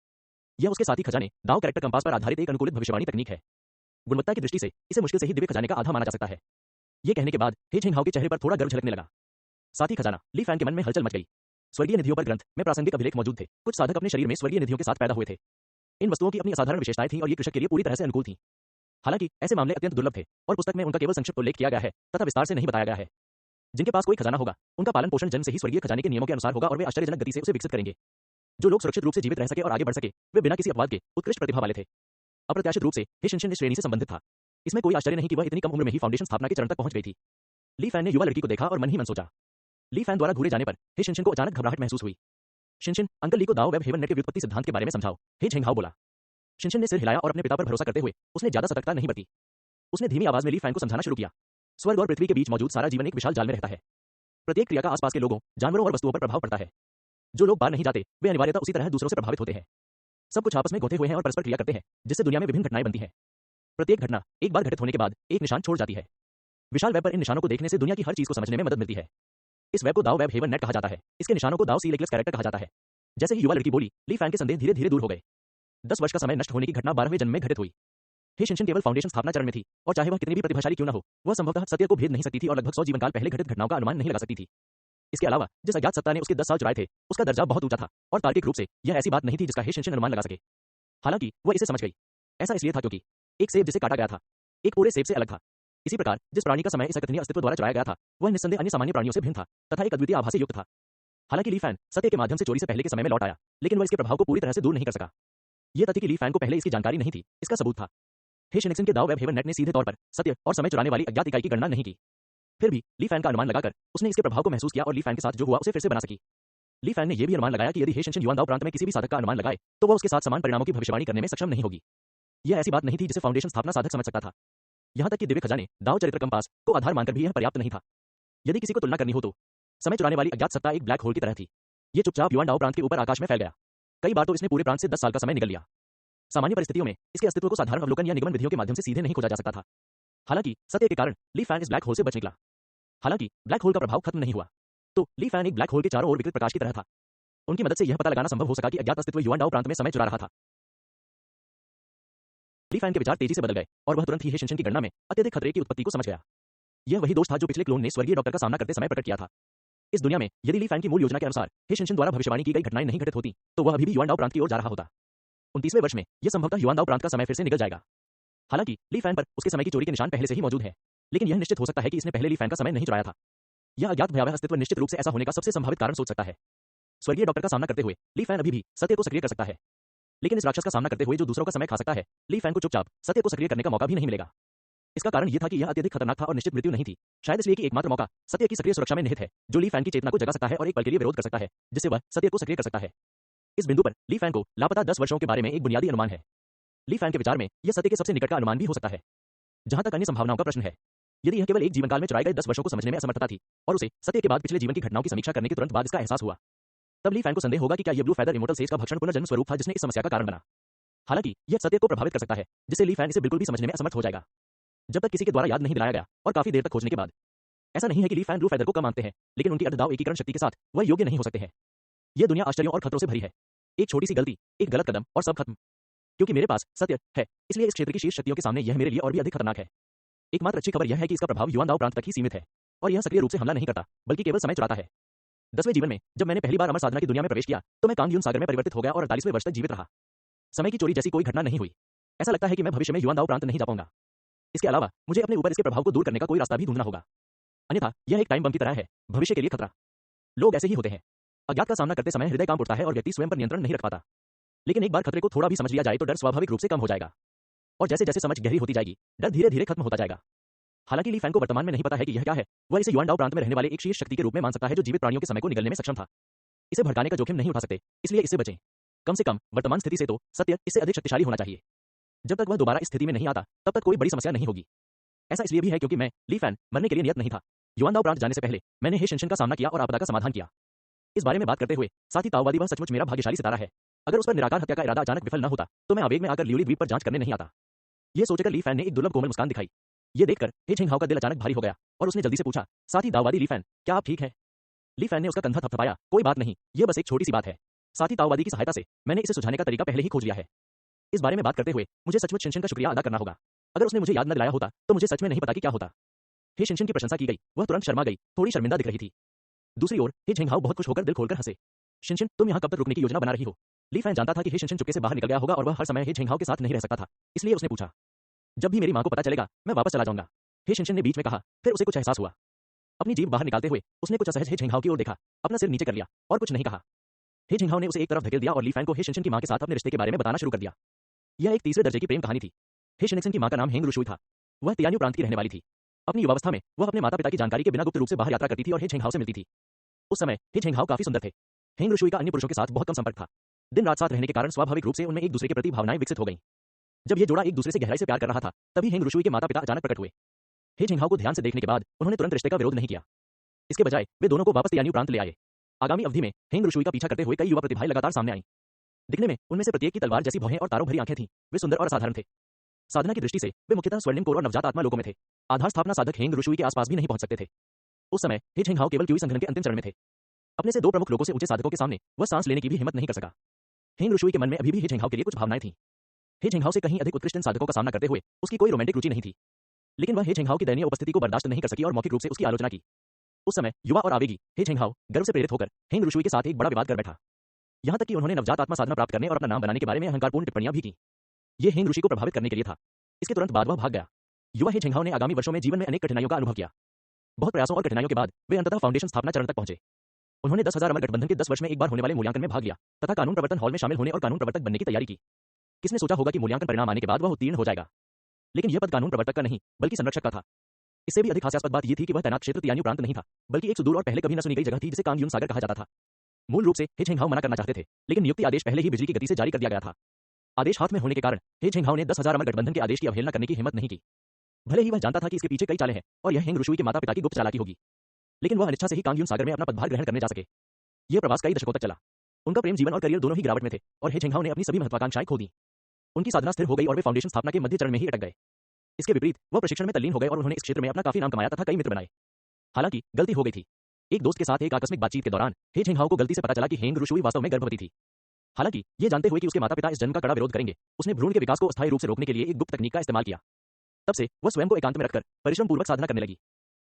यह उसके साथी खजाने दाओ कैरेक्टर कंपास पर आधारित एक अनुकूलित भविष्यवाणी तकनीक है। गुणवत्ता की दृष्टि से इसे मुश्किल से ही दिव्य खजाने का आधा माना जा सकता है। यह कहने के बाद हे झिंगहाओ के चेहरे पर थोड़ा गर्व झलकने लगा। साथी खजाना, ली फैन के मन में हलचल मच गई। स्वर्गीय निधियों पर ग्रंथ में प्रासंगिक अभिलेख मौजूद थे। कुछ साधक अपने शरीर में स्वर्गीय निधियों के साथ पैदा हुए थे। इन वस्तुओं की अपनी असाधारण विशेषताएं थीं और ये कृषक के लिए पूरी तरह से अनुकूल थीं। हालांकि ऐसे मामले अत्यंत दुर्लभ थे और पुस्तक में उनका केवल संक्षिप्त उल्लेख किया गया है तथा विस्तार से नहीं बताया गया है। जिनके पास कोई खजाना होगा, उनका पालन पोषण जन्म से ही स्वर्गीय खजाने के नियमों के अनुसार होगा और वे आश्चर्यजनक गति से उसे विकसित करेंगे। जो लोग सुरक्षित रूप से जीवित रह सके और आगे बढ़ सके, वे बिना किसी अपवाद के उत्कृष्ट प्रतिभा वाले थे। अप्रत्याशित रूप से हे शिनशिन इस श्रेणी से संबंधित था। इसमें कोई आश्चर्य नहीं कि वह इतनी कम उम्र में ही फाउंडेशन स्थापना के चरण तक पहुंच गई थी। ली फैन ने युवा लड़की को देखा और मन ही मन सोचा। ली फैन द्वारा घूरे जाने पर हे शिनशिन को अचानक घबराहट महसूस हुई। शिनशिन, अंकल ली को दाओ वेब हेवन नेट के व्युत्पत्ति सिद्धांत के बारे में समझाओ, हे झिंगहाओ बोला। शिनशिन ने सिर हिलाया और अपने पिता पर भरोसा करते हुए उसने ज्यादा सतर्कता नहीं बरती। उसने धीमी आवाज में ली फैन को समझाना शुरू किया। स्वर्ग और पृथ्वी के बीच मौजूद सारा जीवन एक विशाल जाल में रहता है। प्रत्येक क्रिया का आसपास के लोगों, जानवरों और वस्तुओं पर प्रभाव पड़ता है। जो लोग बाहर नहीं जाते, वे अनिवार्यतः उसी तरह दूसरों से प्रभावित होते हैं। सब कुछ आपस में घोटे हुए हैं और परस्पर क्रिया करते हैं, जिससे दुनिया में विभिन्न घटनाएं बनती हैं। प्रत्येक घटना एक बार घटित होने के बाद एक निशान छोड़ जाती है। विशाल वेब पर इन निशानों को देखने से दुनिया की हर चीज को समझने में मदद मिलती है। इस वेब को दाओ वेब हेवन नेट कहा जाता है। इसके निशानों को दाओ सी लेकलेस कैरेक्टर कहा जाता है। जैसे ही युवा लड़की बोली, ली फैन के संदेह धीरे धीरे दूर हो गए। 10 वर्ष का समय नष्ट होने की घटना 12वें जन्म में घटित हुई। हे शिनशिन केवल फाउंडेशन स्थापना चरण में थी और चाहे वह कितनी भी प्रतिभाशाली क्यों न हो, वह संभवतः सत्य को भेद नहीं सकती थी और लगभग 100 जीवनकाल पहले घटित घटनाओं का अनुमान नहीं लगा सकती थी। इसके अलावा जिस अज्ञात सत्ता ने उसके 10 साल चुराए थे, उसका दर्जा बहुत ऊंचा था और तार्किक रूप से यह ऐसी बात नहीं थी जिसका हे शिनशिन अनुमान लगा सके। हालांकि वह इसे समझ गई। ऐसा इसलिए था क्योंकि एक सेब जिसे काटा गया था, एक पूरे सेब से अलग था। इसी प्रकार जिस प्राणी का समय इस अकथनीय अस्तित्व द्वारा चुराया गया था, वह निस्संदेह अन्य सामान्य प्राणियों से भिन्न था तथा एक अद्वितीय आभा से युक्त था। हालांकि ली फैन सत्य के माध्यम से चोरी से पहले के समय में लौट आया, लेकिन वह इसके प्रभाव को पूरी तरह से दूर नहीं कर सका। यह तथ्य कि ली फैन को पहले इसकी जानकारी नहीं थी, इसका सबूत था। हे शिनशिन के दाओ वेब हेवन नेट ने सीधे तौर पर सत्य और समय चुराने वाली अज्ञात इकाई की गणना नहीं की। फिर भी ली फैन का अनुमान लगाकर उसने इसके प्रभाव को महसूस किया और ली फैन के साथ जो हुआ उसे फिर से बना सकी। ली फैन ने यह भी अनुमान लगाया कि यदि हे शिनशिन युवान दाओ प्रांत में किसी भी साधक का अनुमान लगाए, तो वह उसके साथ समान परिणामों की भविष्यवाणी करने में सक्षम नहीं होगी। यह ऐसी बात नहीं थी जिसे फाउंडेशन स्थापना साधक समझ सकता था। यहां तक कि दिव्य खजाने दाओ चरित्र कंपास को आधार मानकर भी यह पर्याप्त नहीं था। यदि किसी को तुलना करनी हो तो समय चुराने वाली अज्ञात सत्ता एक ब्लैक होल की तरह थी। यह चुपचाप युवान दाओ प्रांत के ऊपर आकाश में फैल गया। कई बार तो इसने पूरे प्रांत से 10 साल का समय निकल लिया। सामान्य परिस्थितियों में इसके अस्तित्व को साधारण अवलोकन या निगमन विधियों के माध्यम से सीधे नहीं खोजा जा सकता था। हालांकि सत्य के कारण ली फैन इस ब्लैक होल से बच निकला। हालांकि ब्लैक होल का प्रभाव खत्म नहीं हुआ, तो ली फैन एक ब्लैक होल के चारों ओर विकृत प्रकाश की तरह था। उनकी मदद से यह पता लगाना संभव हो सका कि अज्ञात अस्तित्व युवान दाओ प्रांत में समय चुरा रहा था। ली फैन के विचार तेजी से बदल गए और वह तुरंत ही हे शिनशिन की गणना में अत्यधिक खतरे की उत्पत्ति को समझ गया। यह वही दोष था जो पिछले क्लोन ने स्वर्गीय डॉक्टर का सामना करते समय प्रकट किया था। इस दुनिया में यदि ली फैन की मूल योजना के अनुसार हे शिनशिन द्वारा भविष्यवाणी की गई घटनाएं नहीं घटित होती, तो वह अभी भी युवान दाओ प्रांत की ओर जा रहा होता। 29वें वर्ष में यह संभवतः युवान दाओ प्रांत का समय फिर से निकल जाएगा। हालांकि ली फैन पर उसके समय की चोरी के निशान पहले से ही मौजूद है, लेकिन यह निश्चित हो सकता है कि इसने पहले ली फैन का समय नहीं चुराया था। यह अज्ञात भयावह अस्तित्व निश्चित रूप से ऐसा होने का सबसे संभावित कारण सोच सकता है। स्वर्गीय डॉक्टर का सामना करते हुए ली फैन अभी भी सत्य को सक्रिय कर सकता है, लेकिन इस राक्षस का सामना करते हुए जो दूसरों का समय खा सकता है, ली फैन को चुपचाप सत्य को सक्रिय करने का मौका भी नहीं मिलेगा। इसका कारण यह था कि यह अत्यधिक खतरनाक था और निश्चित मृत्यु नहीं थी, शायद इसलिए कि एकमात्र मौका सत्य की सक्रिय सुरक्षा में निहित है, जो ली फैन की चेतना को जगा सकता है और एक पल के लिए विरोध कर सकता है, जिससे वह सत्य को सक्रिय कर सकता है। इस बिंदु पर ली फैन को लापता 10 वर्षों के बारे में एक बुनियादी अनुमान है। ली फैन के विचार में यह सत्य के सबसे निकट का अनुमान भी हो सकता है। जहां तक अन्य संभावनाओं का प्रश्न है, यदि यह केवल एक जीवनकाल में चुराए गए 10 वर्षों को समझने में असमर्थता थी और उसे सत्य के बाद पिछले जीवन की घटनाओं की समीक्षा करने के तुरंत बाद इसका एहसास हुआ, तब ली फैन को संदेह होगा कि क्या यह ब्लू फैदर इमोर्टल सेज का भक्षण पुनर्जन्म स्वरूप था जिसने इस समस्या का कारण बना। हालांकि यह सत्य को प्रभावित कर सकता है, जिससे ली फैन इसे बिल्कुल भी समझने में असमर्थ हो जाएगा जब तक किसी के द्वारा याद नहीं दिलाया गया और काफी देर तक खोजने के बाद। ऐसा नहीं है कि ली फैन ब्लू फैदर को कम मानते हैं, लेकिन उनकी अर्धदाव एकीकरण शक्ति के साथ वह योग्य नहीं हो सकते हैं। यह दुनिया आश्चर्यों और खतरों से भरी है। एक छोटी सी गलती, एक गलत कदम और सब खत्म। क्योंकि मेरे पास सत्य है, इसलिए इस क्षेत्र की शीर्ष शक्तियों के सामने यह मेरे लिए और भी अधिक खतरनाक है। एकमात्र अच्छी खबर यह है कि इसका प्रभाव युवान दाव प्रांत तक ही सीमित है और यह सक्रिय रूप से हमला नहीं करता, बल्कि केवल समय चुराता है। 10वें जीवन में जब मैंने पहली बार अमर साधना की दुनिया में प्रवेश किया, तो मैं कांगयून सागर में परिवर्तित हो गया और 48वें वर्ष तक जीवित रहा। समय की चोरी जैसी कोई घटना नहीं हुई। ऐसा लगता है कि मैं भविष्य में युवान दाव प्रांत नहीं जा पाऊंगा। इसके अलावा मुझे अपने ऊपर इसके प्रभाव को दूर करने का कोई रास्ता भी ढूंढना होगा, अन्यथा यह एक टाइम बम की तरह है, भविष्य के लिए खतरा। लोग ऐसे ही होते हैं। अज्ञात का सामना करते समय हृदय कांप उठता है और व्यक्ति स्वयं पर नियंत्रण नहीं रख पाता। लेकिन एक बार खतरे को थोड़ा भी समझ लिया जाए तो डर स्वाभाविक रूप से कम हो जाएगा, और जैसे जैसे समझ गहरी होती जाएगी, डर धीरे धीरे खत्म होता जाएगा। हालांकि ली फैन को वर्तमान में नहीं पता है कि यह क्या है। वह इसे युआन डाओ प्रांत में रहने वाले एक शीर्ष शक्ति के रूप में मान सकता है जो जीवित प्राणियों के समय को निगलने में सक्षम था। इसे भड़काने का जोखिम नहीं उठा सकते, इसलिए इससे बचें। कम से कम वर्तमान स्थिति से तो सत्य इससे अधिक शक्तिशाली होना चाहिए। जब तक वह दोबारा इस स्थिति में नहीं आता, तब तक कोई बड़ी समस्या नहीं होगी। ऐसा इसलिए भी है क्योंकि मैं, ली फैन, मरने के लिए नियत नहीं था। युआन दाओ प्रांत जाने से पहले मैंने हे शिनशिन का सामना किया और आपदा का समाधान किया। इस बारे में बात करते हुए साथ ही ताओवादी वह सचमुच मेरा भाग्यशाली सितारा है। अगर उस पर निराकार हत्या का इरादा अचानक विफल न होता, तो मैं आवेग में आकर लियोली द्वीप पर जांच करने नहीं आता। ये सोचकर ली फैन ने एक दुर्लभ कोमल मुस्कान दिखाई। ये देखकर हे झेंगहाओ का दिल अचानक भारी हो गया और उसने जल्दी से पूछा, साथ ही ताओवादी ली फैन, क्या आप ठीक हैं? ली फैन ने उसका कंधा थपथपाया, कोई बात नहीं, ये बस एक छोटी सी बात है। साथी ताओवादी की सहायता से मैंने इसे सुझाने का तरीका पहले ही खोज लिया है। इस बारे में बात करते हुए मुझे सचमुच शिनशिन का शुक्रिया अदा करना होगा। अगर उसने मुझे याद न दिलाया होता, तो मुझे सच में नहीं पता कि क्या होता। हे शिनशिन की प्रशंसा की गई, वह तुरंत शर्मा गई, थोड़ी शर्मिंदा दिख रही थी। दूसरी ओर हे झेंगहाओ बहुत खुश होकर दिल खोलकर हंसे। शिनशिन, तुम यहाँ कब तक रुकने की योजना बना रही हो? ली फैन जानता था कि हे शिनशिन चुपके से बाहर निकल गया होगा और वह हर समय हे झेंगहाओ के साथ नहीं रह सकता था, इसलिए उसने पूछा, जब भी मेरी मां को पता चलेगा, मैं वापस चला जाऊंगा। हे शिनशिन ने बीच में कहा, फिर उसे कुछ एहसास हुआ। अपनी जीभ बाहर निकालते हुए उसने कुछ असहज हे झेंगहाओ की ओर देखा, अपना सिर नीचे कर लिया और कुछ नहीं कहा। हे झेंगहाओ ने उसे एक तरफ धकेल दिया और ली फैन को हे शिनशिन की मां के साथ अपने रिश्ते के बारे में बताना शुरू कर दिया। यह एक तीसरे दर्जे की प्रेम कहानी थी। हे शिनशिन की मां का नाम हेंग रुशुई था। वह तियान्यू प्रांत की रहने वाली थी। अपनी युवावस्था में वह अपने माता पिता की जानकारी के बिना गुप्त रूप से बाहर यात्रा करती थी और हे झेंगहाओ से मिलती थी। उस समय हे झेंगहाओ काफी सुंदर थे। हेंग रुशुई का अन्य पुरुषों के साथ बहुत कम संपर्क था। दिन रात साथ रहने के कारण स्वाभाविक रूप से उनमें एक दूसरे के प्रति भावनाएं विकसित हो गईं। जब ये जोड़ा एक दूसरे से गहराई से प्यार कर रहा था, तभी हेंग रुशुई के माता पिता अचानक प्रकट हुए। हे झेंगहाओ को ध्यान से देखने के बाद उन्होंने तुरंत रिश्ते का विरोध नहीं किया। इसके बजाय वे दोनों को वापस तियान्यू प्रांत ले आए। आगामी अवधि में हेंग रुशुई का पीछा करते हुए कई युवा प्रतिभाएं लगातार सामने आईं। दिखने में उनमें से प्रत्येक की तलवार जैसी भौहें और तारों भरी आंखें थीं। वे सुंदर और असाधारण थे। साधना की दृष्टि से वे मुख्यतः स्वर्णिम कोर और नवजात आत्मा लोगों में थे। आधार स्थापना साधक हेंग रुशुई के आसपास भी नहीं पहुंच सकते थे। उस समय हे झेंगहाओ केवल क्यूई संघनन के अंतिम चरण में थे। अपने से दो प्रमुख लोगों से ऊंचे साधकों के सामने वह सांस लेने की भी हिम्मत नहीं कर सका। हेंग रुशुई के मन में अभी भी हे झेंगहाओ के लिए कुछ भावनाएं थीं। हे झेंगहाओ से कहीं अधिक उत्कृष्ट साधकों का सामना करते हुए उसकी कोई रोमांटिक रुचि नहीं थी। लेकिन वह हे झेंगहाओ की दयनीय उपस्थिति को बर्दाश्त नहीं कर सकी और मौखिक रूप से उसकी आलोचना की। उस समय युवा और आवेगी हे झेंगहाओ गर्व से प्रेरित होकर हेंग रुशुई के साथ एक बड़ा विवाद कर बैठा। यहां तक कि उन्होंने नवजात आत्मा साधना प्राप्त करने और अपना नाम बनाने के बारे में अहंकारपूर्ण टिप्पणियां भी की। ये हेंग ऋषि को प्रभावित करने के लिए था। इसके तुरंत बाद वह भाग गया। युवा हे झेंगहाओ ने आगामी वर्षों में जीवन में अनेक कठिनाइयों का अनुभव किया। बहुत प्रयासों और कठिनाइयों के बाद वे अंततः फाउंडेशन स्थापना चरण तक पहुंचे। उन्होंने 10,000 अमर गठबंधन के 10 वर्ष में एक बार होने वाले मूल्यांकन में भाग लिया तथा कानून प्रवर्तन हॉल में शामिल होने और कानून प्रवर्तक बनने की तैयारी की। किसने सोचा होगा कि मूल्यांकन परिणाम आने के बाद वह उत्तीर्ण हो जाएगा? लेकिन यह पद कानून प्रवर्तक का नहीं, बल्कि संरक्षक का था। इससे भी अधिक हास्यास्पद बात यह थी कि वह तैनात क्षेत्र तियान्यू प्रांत नहीं था, बल्कि एक सुदूर और पहले कभी न सुनी गई जगह थी जिसे कांगयून सागर कहा जाता था। मूल रूप से हे झेंगहाओ मना करना चाहते थे, लेकिन नियुक्ति आदेश पहले ही बिजली की गति से जारी कर दिया गया था। आदेश हाथ में होने के कारण हे झेंगहाओ ने 10,000 अमर गठबंधन के आदेश की अवहेलना करने की हिम्मत नहीं की। भले ही वह जानता था कि इसके पीछे कई चालें हैं और यह हेंग रुशुई के माता पिता की गुप्त चालाकी होगी, लेकिन वह अनिच्छा से ही कांगयून सागर में अपना पदभार ग्रहण करने जा सके। यह प्रवास कई दशकों तक चला। उनका प्रेम जीवन और करियर दोनों ही गिरावट में थे और हे झेंगहाओ ने अपनी सभी महत्वाकांक्षाएं खो दी। उनकी साधना स्थिर हो गई और वे फाउंडेशन स्थापना के मध्य चरण में ही अटक गए। इसके विपरीत वह प्रशिक्षण में तल्लीन हो गए और उन्होंने इस क्षेत्र में अपना काफी नाम कमाया तथा कई मित्र बनाए। हालांकि गलती हो गई थी। एक दोस्त के साथ एक आकस्मिक बातचीत के दौरान हे झेंगहाओ को गलती से पता चला कि हेंग रुशुई वास्तव में गर्भवती थी। हालांकि ये जानते हुए कि उसके माता पिता इस जन्म का कड़ा विरोध करेंगे, उसने भ्रूण के विकास को अस्थायी रूप से रोकने के लिए एक गुप्त तकनीक का इस्तेमाल किया। तब से वह स्वयं को एकांत में रखकर परिश्रम पूर्वक साधना करने लगी।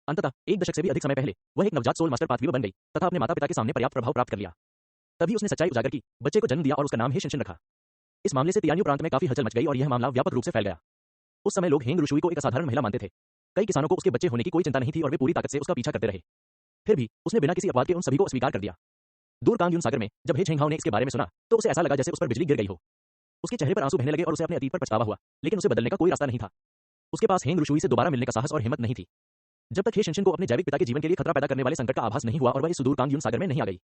अंततः एक दशक से भी अधिक समय पहले वह एक नवजात सोल मास्टर पाथवीवर बन गई तथा अपने माता पिता के सामने पर्याप्त प्रभाव प्राप्त कर लिया। तभी उसने सच्चाई उजागर की, बच्चे को जन्म दिया और उसका नाम हे शिनशिन रखा। इस मामले से तियान्यू प्रांत में काफी हलचल मच गई और यह मामला व्यापक रूप से फैल गया। उस समय लोग हेंग रुशुई को एक असाधारण महिला मानते थे। कई किसानों को उसके बच्चे होने की कोई चिंता नहीं थी और वे पूरी ताकत से उसका पीछा करते रहे। फिर भी उसने बिना किसी अपवाद के उन सभी को अस्वीकार कर दिया। दूर कांगयुन सागर में जब हे झेंगहाओ ने इसके बारे में सुना तो उसे ऐसा लगा जैसे उस पर बिजली गिर गई हो। उसके चेहरे पर आंसू बहने लगे और उसे अपने अतीत पर पछतावा हुआ, लेकिन उसे बदलने का कोई रास्ता नहीं था। उसके पास हेंग रुशुई से दोबारा मिलने का साहस और हिम्मत नहीं थी। जब तक हे शिनशिन को अपने जैविक पिता के जीवन के लिए खतरा पैदा करने वाले संकट का आभास नहीं हुआ और वह इस सुदूर कांगयुन सागर में नहीं आ गई।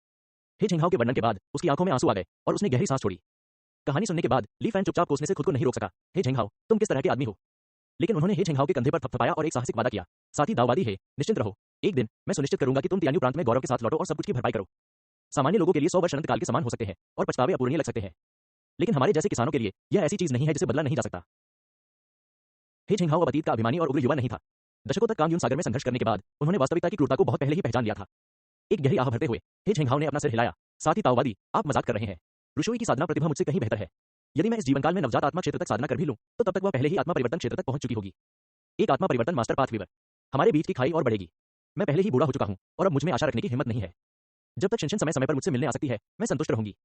हे झेंगहाओ के वर्णन के बाद उसकी आंखों में आंसू आ गए और उसने गहरी सांस छोड़ी। कहानी सुनने के बाद ली फैन चुपचाप कोसने से खुद को नहीं रोक सका। हे झेंगहाओ, तुम किस तरह के आदमी हो? लेकिन उन्होंने हे झेंगहाओ के कंधे पर थपथपाया और एक साहसिक वादा किया, साथ ही दाववादी है, निश्चिंत रहो, एक दिन मैं सुनिश्चित करूंगा कि तुम तियान्यू प्रांत में गौरव के साथ लौटो और सब कुछ की भरपाई करो। सामान्य लोगों के लिए 100 वर्ष अनंत काल के समान हो सकते हैं और पछतावे अपूरणीय लग सकते हैं, लेकिन हमारे जैसे किसानों के लिए यह ऐसी चीज नहीं है जिसे बदला नहीं जा सकता। हे झेंगहाओ अब अतीत का अभिमानी और उग्र युवा नहीं था। दशकों तक कांगयुन सागर में संघर्ष करने के बाद उन्होंने वास्तविकता की क्रूरता को बहुत पहले ही पहचान लिया था। एक गहरी आह भरते हुए हे झेंगहाओ ने अपना सिर हिलाया, साथ ही ताओवादी, आप मजाक कर रहे हैं। रुशुई की साधना प्रतिभा मुझसे कहीं बेहतर है। यदि मैं इस जीवनकाल में नवजात आत्मा क्षेत्र तक साधना कर भी लूं, तो तब तक वह पहले ही आत्मा परिवर्तन क्षेत्र तक पहुंच चुकी होगी। एक आत्मा परिवर्तन मास्टर पाथवीवर। हमारे बीच की खाई और बढ़ेगी। मैं पहले ही बूढ़ा हो चुका हूं और अब मुझ में आशा रखने की हिम्मत नहीं है। जब तक शिनशिन समय समय पर मुझसे मिलने आ सकती है, मैं संतुष्ट रहूंगी।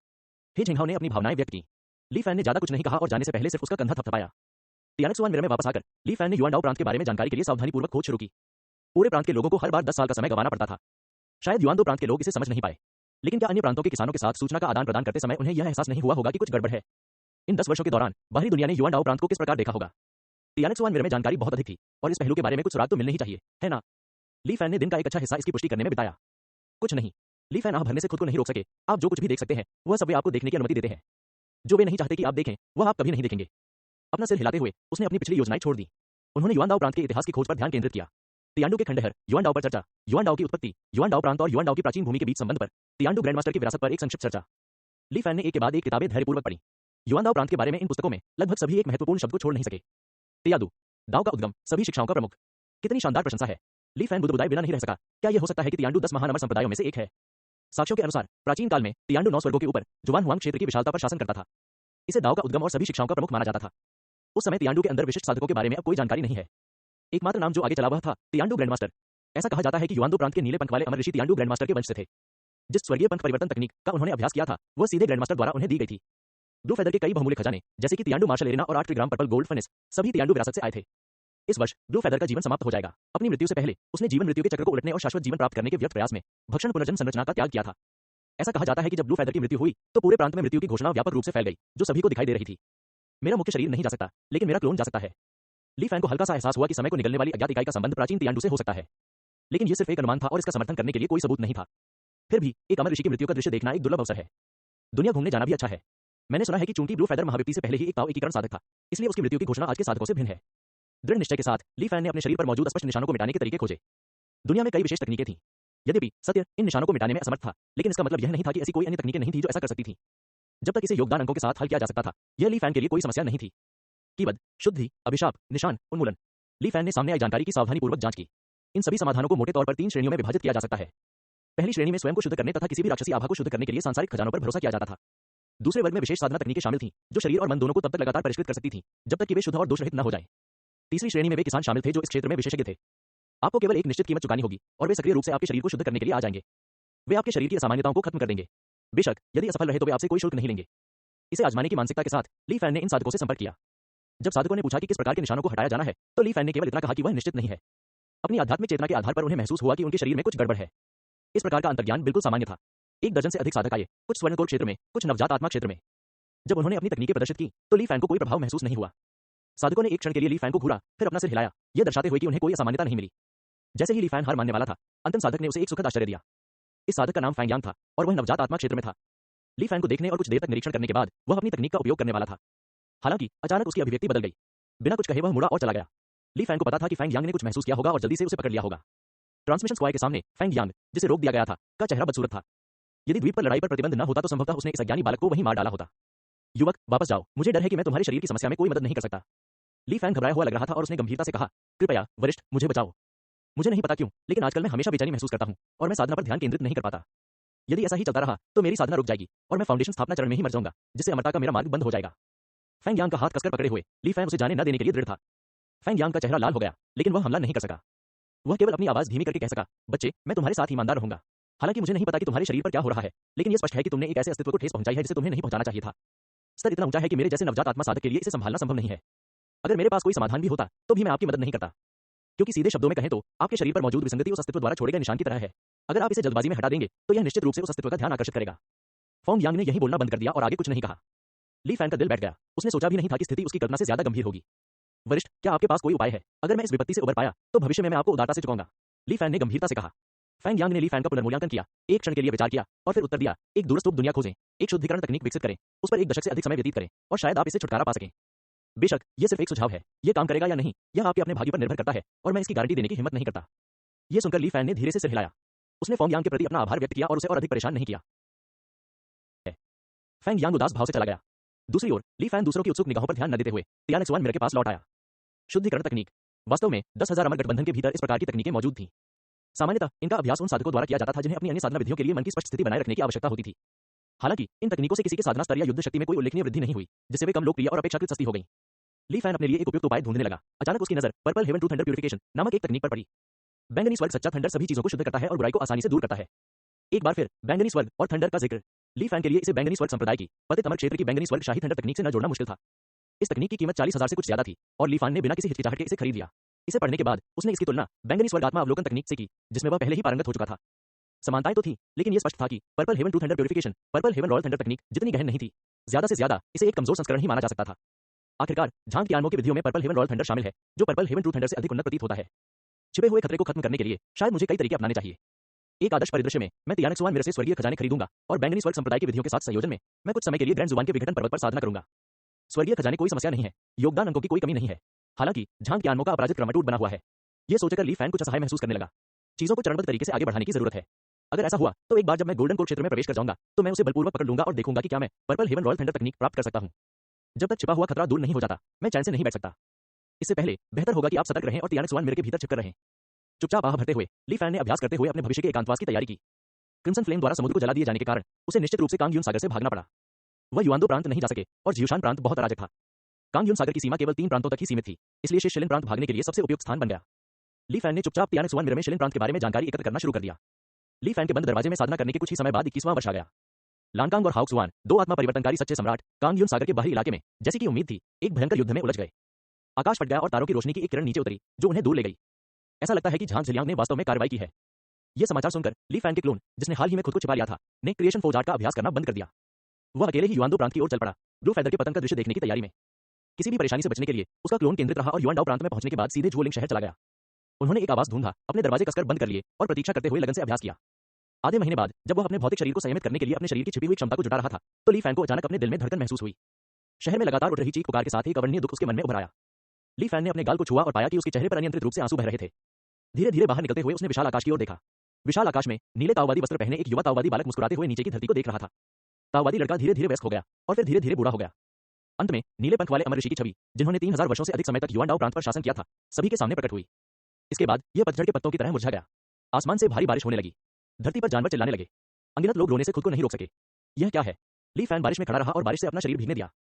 हे झेंगहाओ ने अपनी भावनाएं व्यक्त की। ली फैन ने ज्यादा कुछ नहीं कहा और जाने से पहले सिर्फ उसका कंधा थपथपाया। तियानक्सुआन मिरर में वापस आकर ली फैन ने युआनडाओ प्रांत के बारे में जानकारी के लिए सावधानीपूर्वक खोज शुरू की। पूरे प्रांत के लोगों को हर बार 10 साल का समय गंवाना पड़ता था। शायद युआनडो प्रांत के लोग इसे समझ नहीं पाए, लेकिन क्या अन्य प्रांतों के किसानों के साथ सूचना का आदान प्रदान करते समय उन्हें यह एहसास नहीं हुआ होगा कि कुछ गड़बड़ है? इन 10 वर्षों के दौरान बाहरी दुनिया ने युआनडाओ प्रांत को किस प्रकार देखा होगा? तियानक्सुआन मिरर में जानकारी बहुत अधिक थी और इस पहलू के बारे में कुछ सुराग तो मिलने ही चाहिए, है ना? ली फैन ने दिन का एक अच्छा हिस्सा इसकी पुष्टि करने में बिताया। कुछ नहीं। ली फैन आह भरने से खुद को नहीं रोक सके। आप जो कुछ भी देख सकते हैं वह सब वे आपको देखने की अनुमति देते हैं। जो वे नहीं चाहते कि आप देखें वह आप कभी नहीं देखेंगे। अपना सिर हिलाते हुए उसने अपनी पिछली योजनाएं छोड़ दी। उन्होंने युआनडाओ प्रांत के इतिहास की खोज पर ध्यान केंद्रित किया। तियान्डू के खंडहर, युआनडाओ पर चर्चा, युआनडाओ की उत्पत्ति, युआनडाओ प्रांत और युआनडाओ की प्राचीन भूमि के बीच संबंध पर, तियान्डू ग्रैंडमास्टर की विरासत पर एक संक्षिप्त चर्चा। ली फैन ने एक के बाद एक किताबें धैर्यपूर्वक पढ़ी। युआनडाओ प्रांत के बारे में इन पुस्तकों में लगभग सभी एक महत्वपूर्ण शब्द को छोड़ नहीं सके। तियादू, दाओ का उद्गम, सभी शिक्षाओं का प्रमुख। कितनी शानदार प्रशंसा है। ली फैन बुदबुदाए बिना नहीं रह सका। क्या यह हो सकता है कि तियान्डू 10 महान अमर संप्रदायों में से एक है? साक्ष्यों के अनुसार प्राचीन काल में तियान्डू 9 स्वर्गों के ऊपर जुआन हुआंग क्षेत्र की विशालता पर शासन करता था। इसे दाओ का उद्गम और सभी शिक्षाओं का प्रमुख माना जाता था। उस समय तियान्डू के अंदर विशिष्ट साधकों के बारे में अब कोई जानकारी नहीं है। एकमात्र नाम जो आगे चला वह था तियान्डू ग्रैंडमास्टर। ऐसा कहा जाता है कि युआनडो प्रांत के नीले पंख वाले अमर ऋषि तियान्डू ग्रैंडमास्टर के वंश से थे। जिस स्वर्गीय पंख परिवर्तन तकनीक का उन्होंने अभ्यास किया था वह सीधे ग्रैंडमास्टर द्वारा उन्हें दी गई थी। ब्लू फेदर के कई बहुमूल्य खजाने जैसे कि तियान्डू मार्शल एरिना और 8 ग्राम पर्पल गोल्ड फर्नेस सभी तियान्डू विरासत से आए थे। इस वर्ष ब्लू फेदर का जीवन समाप्त हो जाएगा। अपनी मृत्यु से पहले उसने जीवन मृत्यु के चक्र को उलटने और शाश्वत जीवन प्राप्त करने के व्यर्थ प्रयास में भक्षण पुनर्जन्म संरचना का त्याग किया था। ऐसा कहा जाता है कि जब ब्लू फेदर की मृत्यु हुई तो पूरे प्रांत में मृत्यु की घोषणा व्यापक रूप से फैल गई, जो सभी को दिखाई दे रही थी। मेरा मुख्य शरीर नहीं जा सकता, लेकिन मेरा क्लोन जा सकता है। ली फैन को हल्का सा एहसास हुआ कि समय को निगलने वाली अज्ञात इकाई का संबंध प्राचीन तियान्डू से हो सकता है, लेकिन यह सिर्फ एक अनुमान था और इसका समर्थन करने के लिए कोई सबूत नहीं था। फिर भी एक अमर ऋषि की मृत्यु का दृश्य देखना एक दुर्लभ अवसर है। दुनिया घूमने जाना भी अच्छा है। मैंने सुना है कि चूंकि ब्लू फेदर महाव्यक्ति से पहले ही एक ताओ एकीकरण साधक था, इसलिए उसकी मृत्यु की घोषणा आज के साधकों से भिन्न है। दृढ़ निश्चय के साथ ली फैन ने अपने शरीर पर मौजूद स्पष्ट निशानों को मिटाने के तरीके खोजे। दुनिया में कई विशेष तकनीकें थीं। यद्यपि सत्य इन निशानों को मिटाने में असमर्थ था, लेकिन इसका मतलब यह नहीं था कि ऐसी कोई अन्य तकनीकें नहीं थी जो ऐसा कर सकती थी। जब तक इसे योगदान अंकों के साथ हल किया जा सकता था, यह ली फैन के लिए कोई समस्या नहीं थी। कीबद, शुद्धि, अभिशाप, निशान, उन्मूलन। ली फैन ने सामने आई जानकारी की सावधानीपूर्वक जांच की। इन सभी समाधानों को मोटे तौर पर 3 श्रेणियों में विभाजित किया जा सकता है। पहली श्रेणी में स्वयं को शुद्ध करने तथा किसी भी राक्षसी आभा को शुद्ध करने के लिए सांसारिक खजानों पर भरोसा किया जाता था। दूसरे वर्ग में विशेष साधना तकनीकें शामिल थीं, जो शरीर और मन दोनों को तब तक लगातार परिष्कृत कर सकती थीं, जब तक कि वे शुद्ध और दोषरहित न हो जाएं। तीसरी श्रेणी में वे किसान शामिल थे जो इस क्षेत्र में विशेषज्ञ थे। आपको केवल एक निश्चित कीमत चुकानी होगी और वे सक्रिय रूप से आपके शरीर को शुद्ध करने के लिए आ जाएंगे। वे आपके शरीर की असामान्यताओं को खत्म कर देंगे। बेशक यदि असफल रहे तो वे आपसे कोई शुल्क नहीं लेंगे। इसे आजमाने की मानसिकता के साथ ली फैन ने इन साधकों से संपर्क किया। जब साधकों ने पूछा कि किस प्रकार के निशानों को हटाया जाना है, तो ली फैन ने केवल इतना कहा कि वह निश्चित नहीं है। अपनी आध्यात्मिक चेतना के आधार पर उन्हें महसूस हुआ कि उनके शरीर में कुछ गड़बड़ है। इस प्रकार का अंतर्ज्ञान बिल्कुल सामान्य था। 1 दर्जन से अधिक साधक आए, कुछ स्वर्णकोर क्षेत्र में, कुछ नवजात आत्मा क्षेत्र में। जब उन्होंने अपनी तकनीकें प्रदर्शित की तो ली फैन को कोई प्रभाव महसूस नहीं हुआ। साधकों ने एक क्षण के लिए ली फैन को घूरा, फिर अपना सिर हिलाया, यह दर्शाते हुए कि उन्हें कोई असामान्यता नहीं मिली। जैसे ही ली फैन हार मानने वाला था, अंतिम साधक ने उसे एक सुखद आश्चर्य दिया। इस साधक का नाम फैंग यांग था और वह नवजात आत्मा क्षेत्र में था। ली फैन को देखने और कुछ देर तक निरीक्षण करने के बाद वह अपनी तकनीक का उपयोग करने वाला था। हालांकि अचानक उसकी अभिव्यक्ति बदल गई। बिना कुछ कहे वह मुड़ा और चला गया। ली फैन को पता था कि फैंग यांग ने कुछ महसूस किया होगा और जल्दी से उसे पकड़ लिया होगा। ट्रांसमिशन स्क्वायर के सामने फैंग यांग, जिसे रोक दिया गया था, का चेहरा बदसूरत था। यदि द्वीप पर लड़ाई पर प्रतिबंध न होता तो संभवतः उसने इस अज्ञानी बालक को वहीं मार डाला होता। युवक, वापस जाओ, मुझे डर है कि मैं तुम्हारे शरीर की समस्या में कोई मदद नहीं कर सकता। ली फैंग घबराया हुआ लग रहा था और उसने गंभीरता से कहा, कृपया वरिष्ठ, मुझे बचाओ। मुझे नहीं पता क्यों, लेकिन आजकल मैं हमेशा बेचैनी महसूस करता हूं और मैं साधना पर ध्यान केंद्रित नहीं कर पाता। यदि ऐसा ही चलता रहा तो मेरी साधना रुक जाएगी और मैं फाउंडेशन स्थापना चरण में ही मर जाऊंगा, जिससे अमरता का मेरा मार्ग बंद हो जाएगा। फैंग यांग का हाथ कसकर पकड़े हुए ली फैन उसे जाने न देने के लिए दृढ़ था। फैंग यांग का चेहरा लाल हो गया, लेकिन वह हमला नहीं कर सका। वह केवल अपनी आवाज धीमी करके कह सका, बच्चे, मैं तुम्हारे साथ ईमानदार रहूंगा। हालांकि मुझे नहीं पता कि तुम्हारे शरीर पर क्या हो रहा है, लेकिन यह स्पष्ट है कि तुमने एक ऐसे अस्तित्व को ठेस पहुंचाई है जिसे तुम्हें नहीं पहुंचाना चाहिए था। स्तर इतना ऊंचा है कि मेरे जैसे नवजात आत्मा साधक के लिए इसे संभालना संभव नहीं है। अगर मेरे पास कोई समाधान भी होता तो भी मैं आपकी मदद नहीं करता, क्योंकि सीधे शब्दों में कहें तो आपके शरीर पर मौजूद विसंगति उस अस्तित्व द्वारा छोड़े गए निशान की तरह है। अगर आप इसे जल्दबाजी में हटा देंगे तो यह निश्चित रूप से उस अस्तित्व का ध्यान आकर्षित करेगा। फोंग यांग ने यही बोलना बंद कर दिया और आगे कुछ नहीं कहा। ली फैन का दिल बैठ गया। उसने सोचा भी नहीं था कि स्थिति उसकी कल्पना से ज्यादा गंभीर होगी। वरिष्ठ, क्या आपके पास कोई उपाय है? अगर मैं इस विपत्ति से उबर पाया तो भविष्य में मैं आपको उदारता से चुकाऊंगा। ली फैन ने गंभीरता से कहा। फैंग यांग ने ली फैन का पुनर्मूल्यांकन किया, एक क्षण के लिए विचार किया और फिर उत्तर दिया, एक दूरस्थ दुनिया खोजें, एक शुद्धिकरण तकनीक विकसित करें, उस पर 1 दशक से अधिक समय व्यतीत करें और शायद आप इससे छुटकारा पा सकें। बेशक ये सिर्फ एक सुझाव है, ये काम करेगा या नहीं यह आपके अपने भाग्य पर निर्भर करता है और मैं इसकी गारंटी देने की हिम्मत नहीं करता। यह सुनकर ली फैन ने धीरे से सिर हिलाया। उसने फोंग यांग के प्रति अपना आभार व्यक्त किया और उसे और अधिक परेशान नहीं किया। फैंग यांग उदास भाव से चला गया। दूसरी ओर ली फैन दूसरों की उत्सुक निगाहों पर ध्यान न देते हुए तियानेक्सुआन मिरर के पास लौट आया। शुद्धिकरण तकनीक। वास्तव में 10,000 अमर गठबंधन के भीतर इस प्रकार की तकनीकें मौजूद थीं। सामान्यतः इनका अभ्यास उन साधकों द्वारा किया जाता था जिन्हें अपनी अन्य साधना विधियों के लिए मन की स्पष्ट स्थिति बनाए रखने की आवश्यकता होती थी। हालांकि इन तकनीकों से किसी के साधना स्तर या युद्ध शक्ति में कोई उल्लेखनीय वृद्धि नहीं हुई, जिससे वे कम लोकप्रिय और अपेक्षाकृत सस्ती हो गईं। ली फैन अपने लिए एक उपयुक्त उपाय ढूंढने लगा। अचानक उसकी नजर Purple Heaven Two Thunder Purification नामक एक तकनीक पर पड़ी। बैंगनी स्वर्ग सच्चा थंडर सभी चीजों को शुद्ध करता है और बुराई को आसानी से दूर करता है। एक बार फिर बैंगनी स्वर्ग और थंडर का जिक्र। ली फैन के लिए इसे बैंगनी स्वर्ग संप्रदाय की पतित अमर क्षेत्र की बैंगनी स्वर्ग शाही थंडर तकनीक से न जोड़ना मुश्किल था। इस तकनीक की कीमत 40,000 से कुछ ज्यादा थी और ली फैन ने बिना किसी हिचकिचाहट के इसे खरीद लिया। इसे पढ़ने के बाद उसने इसकी तुलना बैंगनी स्वर्ग आत्मा अवलोकन तकनीक से की, जिसमें वह पहले ही पारंगत हो चुका था। समानताएं तो थी, लेकिन यह स्पष्ट था कि Purple Heaven Two Thunder Purification Purple Heaven Royal Thunder तकनीक जितनी गहन नहीं थी, ज्यादा से ज्यादा इसे एक कमजोर संस्करण ही माना जा सकता था। आखिरकार झांग तियानमो की विधियों में पर्पल हेवन रॉयल थंडर शामिल है, जो पर्पल हेवन टू थंडर से अधिक उन्नत प्रतीत होता है। छिपे हुए खतरे को खत्म करने के लिए शायद मुझे कई तरीके अपनाने चाहिए। एक आदर्श परिदृश्य में मैं तियानेक्सुआन मिरर से स्वर्गीय खजाने खरीदूंगा और बैंगनी स्वर्ग संप्रदाय की विधियों के साथ संयोजन में मैं कुछ समय के लिए ग्रैंड जुबान के विघटन पर्वत पर साधना करूंगा। स्वर्गीय खजाने कोई समस्या नहीं है, योगदान अंकों की कोई कमी नहीं है। हालांकि झांग तियानमो का अपराजित क्रमटूट बना हुआ है। यह सोचकर ली फैन कुछ असहाय महसूस करने लगा। चीजों को चरणबद्ध तरीके से आगे बढ़ाने की जरूरत है। अगर ऐसा हुआ तो एक बार जब मैं गोल्डन कोर क्षेत्र में प्रवेश कर जाऊंगा तो मैं उसे बलपूर्वक पकड़ लूंगा और देखूंगा कि क्या मैं पर्पल हेवन रॉयल थंडर तकनीक प्राप्त कर सकता हूं। जब तक छिपा हुआ खतरा दूर नहीं हो जाता मैं चैन से नहीं बैठ सकता। इससे पहले बेहतर होगा कि आप सतर्क रहें और तियानेक्सुआन मिरर के भीतर छिपकर रहें। चुपचाप आह भरते हुए ली फैन ने अभ्यास करते हुए अपने भविष्य के एकांतवास की तैयारी की। क्रिम्सन फ्लेम द्वारा समुद्र को जला दिए जाने के कारण उसे निश्चित रूप से कांगयून सागर से भागना पड़ा। वह युआनदो प्रांत नहीं जा सके और जियूशान प्रांत बहुत अराजक था। कांगयून सागर की सीमा केवल 3 प्रांतों तक ही सीमित थी, इसलिए शेष शिलिन प्रांत भागने के लिए सबसे उपयुक्त स्थान बन गया। ली फैन ने चुपचाप तियानेक्सुआन मिरर में शिलिन प्रांत के बारे में जानकारी एकत्र करना शुरू कर दिया। ली फैन के बंद दरवाजे में साधना करने के कुछ ही समय बाद 21वां वर्ष आ गया। लानकांग और हाउक्सुआन, 2 आत्मा परिवर्तनकारी सच्चे सम्राट, कांगयून सागर के बाहरी इलाके में जैसी की उम्मीद थी एक भयंकर युद्ध में उलझ गए। आकाश फट गया और तारों की रोशनी की एक किरण नीचे उतरी जो उन्हें दूर ले गई। ऐसा लगता है कि झांग झलियांग ने वास्तव में कार्रवाई की है। यह समाचार सुनकर ली फैन के क्लोन, जिसने हाल ही में खुद को छिपा लिया था, ने क्रिएशन फोर्ज आर्ट का अभ्यास करना बंद कर दिया। वह अकेले ही युआनदो प्रांत की ओर चल पड़ा, ब्लू फेदर के पतन का दृश्य देखने की तैयारी में। किसी भी परेशानी से बचने के लिए उसका क्लोन केंद्रित रहा और युआनडाओ प्रांत में पहुंचने के बाद सीधे झुओलिंग शहर चला गया। उन्होंने एक आवास ढूंढा, अपने दरवाजे कसकर बंद कर लिए और प्रतीक्षा करते हुए लगन से अभ्यास किया। आधे महीने बाद जब वह अपने भौतिक शरीर को संयमित करने के लिए अपने शरीर की छिपी हुई क्षमता को जुटा रहा था तो ली फैन को अचानक अपने दिल में धड़कन महसूस हुई। शहर में लगातार उठ रही चीख पुकार के साथ एक अवर्णनीय दुख उसके मन में उभर आया। ली फैन ने अपने गाल को छुआ और पाया कि उसके चेहरे पर अनियंत्रित रूप से आंसू बह रहे थे। धीरे धीरे बाहर निकलते हुए उसने विशाल आकाश की ओर देखा। विशाल आकाश में नीले ताओवादी वस्त्र पहने एक युवा ताओवादी बालक मुस्कुराते हुए नीचे की धरती को देख रहा था। ताओवादी लड़का धीरे धीरे वयस्क हो गया और फिर धीरे धीरे बूढ़ा हो गया। अंत में नीले पंख वाले अमर ऋषि की छवि, जिन्होंने 3000 वर्षों से अधिक समय तक युआनडाओ प्रांत पर शासन किया था, सभी के सामने प्रकट हुई। इसके बाद यह पतझड़ के पत्तों की तरह मुरझा गया। आसमान से भारी बारिश होने लगी। धरती पर जानवर चिल्लाने लगे। अनगिनत लोग रोने से खुद को नहीं रोक सके। यह क्या है? ली फैन बारिश में खड़ा रहा और बारिश से अपना शरीर भीगने दिया।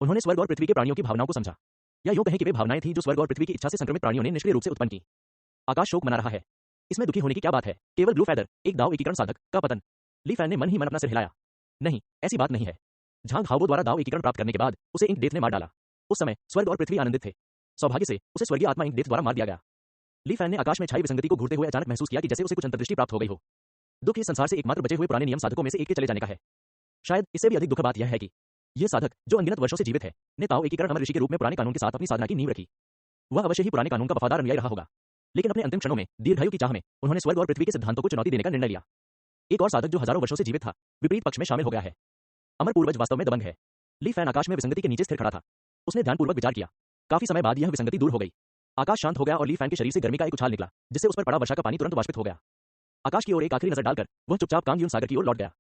उन्होंने स्वर्ग और पृथ्वी के प्राणियों की भावनाओं को समझा, या यूं कहें कि वे भावनाएं थीं जो स्वर्ग और पृथ्वी की इच्छा से संक्रमित प्राणियों ने निष्क्रिय रूप से उत्पन्न की। आकाश शोक मना रहा है। इसमें दुखी होने की क्या बात है? केवल ब्लू फेदर, एक दाव एकीकरण साधक, का पतन। ली फैन ने मन ही मन अपना सिर हिलाया। नहीं, ऐसी बात नहीं है। झांग हाओबो द्वारा दाव एकीकरण प्राप्त करने के बाद उसे इंक डेथ ने मार डाला। उस समय स्वर्ग और पृथ्वी आनंदित थे। सौभाग्य से उसे स्वर्गीय आत्मा इंक डेथ द्वारा मार दिया गया। ली फैन ने आकाश में छाई विसंगति को घूरते हुए अचानक महसूस किया कि जैसे उसे कुछ अंतर्दृष्टि प्राप्त हो गई हो। दुख इस संसार से एकमात्र बचे हुए पुराने नियम साधकों में से एक के चले जाने का है। शायद इससे भी अधिक दुखद बात यह है कि यह साधक जो अनगिनत वर्षों से जीवित है ने ताओ एकीकरण अमर ऋषि के रूप में पुराने कानून के साथ अपनी साधना की नींव रखी। वह अवश्य ही पुराने कानून का वफादार अनुयायी रहा होगा, लेकिन अपने अंतिम क्षणों में दीर्घायु की चाह में उन्होंने स्वर्ग और पृथ्वी के सिद्धांतों को चुनौती देने का निर्णय लिया। एक और साधक जो हजारों वर्षों से जीवित था, विपरीत पक्ष में शामिल हो गया है। अमर पूर्वज वास्तव में दबंग है। ली फैन आकाश में विसंगति के नीचे स्थिर खड़ा था। उसने ध्यानपूर्वक विचार किया। काफी समय बाद यह विसंगति दूर हो गई। आकाश शांत हो गया और ली फैन के शरीर से गर्मी का एक उछाल निकला, जिससे उस पर पड़ा वर्षा का पानी तुरंत वाष्पित हो गया। आकाश की ओर एक आखिरी नजर डालकर वह चुपचाप कांगयून सागर की ओर लौट गया।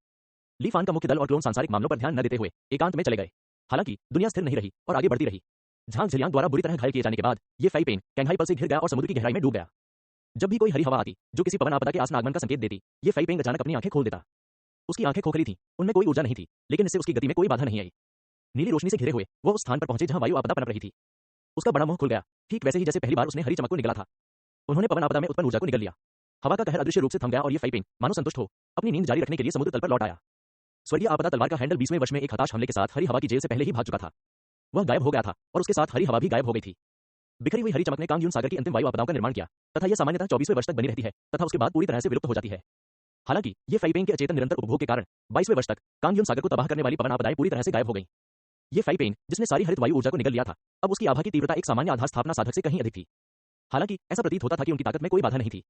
ली फैन का मुख्य दल और क्लोन सांसारिक मामलों पर ध्यान न देते हुए एकांत में चले गए। हालांकि दुनिया स्थिर नहीं रही और आगे बढ़ती रही। झांग झलियांग द्वारा बुरी तरह घायल किए जाने के बाद ये फाई पेन कैंघाई पल से घिर गया और समुद्र की गहराई में डूब गया। जब भी कोई हरी हवा आती जो किसी पवन आपदा के आसन आगमन का संकेत देती, ये फाई पेंग अचानक अपनी आंखें खोल देता। उसकी आंखें खोखली थीं, उनमें कोई ऊर्जा नहीं थी, लेकिन इससे उसकी गति में कोई बाधा नहीं आई। नीली रोशनी से घिरे हुए वो उस स्थान पर पहुंचे जहां वायु आपदा पनप रही थी। उसका बड़ा मुंह खुल गया, ठीक वैसे ही जैसे पहली बार उसने हरी चमक को निगला था। उन्होंने पवन आपदा में उत्पन्न ऊर्जा को निगल लिया। हवा का कहर अदृश्य रूप से थम गया और ये फाई पेंग मानो संतुष्ट हो अपनी नींद जारी रखने के लिए समुद्र तल पर लौट आया। स्वर्गीय आपदा तलवार का हैंडल 20वें वर्ष में एक हताश हमले के साथ हरी हवा की जेल से पहले ही भाग चुका था। वह गायब हो गया था और उसके साथ हरी हवा भी गायब हो गई थी। बिखरी हुई हरी चमक ने कांगयून सागर की अंतिम वायु आपदाओं का निर्माण किया तथा यह सामान्यतः 24वें वर्ष तक बनी रहती है तथा उसके बाद पूरी तरह से विलुप्त हो जाती है। हालांकि ये फाइपेंग के अचेतन निरंतर उपभोग के कारण 22वें वर्ष तक कांगयुन सागर को तबाह करने वाली पवन आपदाएं पूरी तरह से गायब हो गईं। ये फाइपेंग जिसने सारी हरित वायु ऊर्जा को निगल लिया था, अब उसकी आभा की तीव्रता एक सामान्य आधार स्थापना साधक से कहीं अधिक थी। हालांकि ऐसा प्रतीत होता था कि उनकी ताकत में कोई बाधा नहीं थी।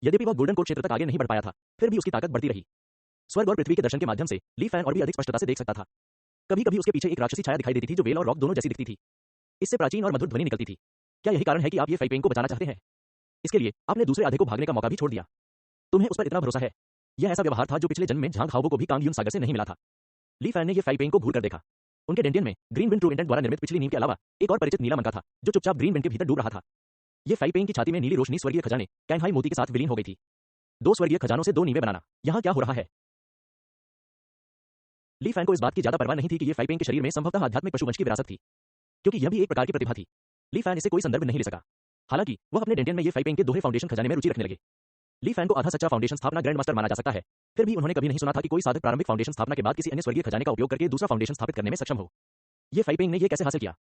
यद्यपि वह गोल्डन कोर क्षेत्र तक आगे नहीं बढ़ पाया था, फिर भी उसकी ताकत बढ़ती रही। स्वर्ग और पृथ्वी के दर्शन के माध्यम से ली फैन और भी अधिक स्पष्टता से देख सकता था। कभी कभी उसके पीछे एक राक्षसी छाया दिखाई देती थी जो वेल और रॉक दोनों जैसी दिखती थी। इससे प्राचीन और मधुर ध्वनि निकलती थी। क्या यही कारण है कि आप ये फाइपेंग को बचाना चाहते हैं? इसके लिए आपने दूसरे आधे को भागने का मौका भी छोड़ दिया। तुम्हें उस पर इतना भरोसा है? यह ऐसा व्यवहार था जो पिछले जन्म में झांग हाओबो को भी कांगयुन सागर से नहीं मिला था। ली फैन ने ये फाइपेंग को घूर कर देखा। उनके डेंटियन में ग्रीन विंड ट्रू इंटेंट द्वारा निर्मित पिछली नींव के अलावा एक और परिचित नीला मनका था जो चुपचाप ग्रीन विंड के भीतर डूब रहा था। ये फाइपेंग की छाती में नीली रोशनी स्वर्गीय खजाने कैंहाई मोती के साथ विलीन हो गई थी। दो स्वर्गीय खजानों से दो नींवें बनाना, यहाँ क्या हो रहा है? ली फैन को इस बात की ज्यादा परवाह नहीं थी कि ये फाइपेंग के शरीर में संभवतः आध्यात्मिक पशुवंश की विरासत थी, क्योंकि यह भी एक प्रकार की प्रतिभा थी। ली फैन इसे कोई संदर्भ नहीं ले सका। हालांकि वह अपने डेंटियन में ये फाइपेंग के दोहरे फाउंडेशन खजाने में रुचि रखने लगे। ली फैन को आधा सच्चा फाउंडेशन स्थापना ग्रैंड मास्टर माना जा सकता है, फिर भी उन्होंने कभी नहीं सुना था कि कोई साधक प्रारंभिक फाउंडेशन स्थापना के बाद किसी अन्य स्वर्गीय खजाने का उपयोग करके दूसरा फाउंडेशन स्थापित करने में सक्षम हो। ये फाइपेंग ने यह कैसे हासिल किया?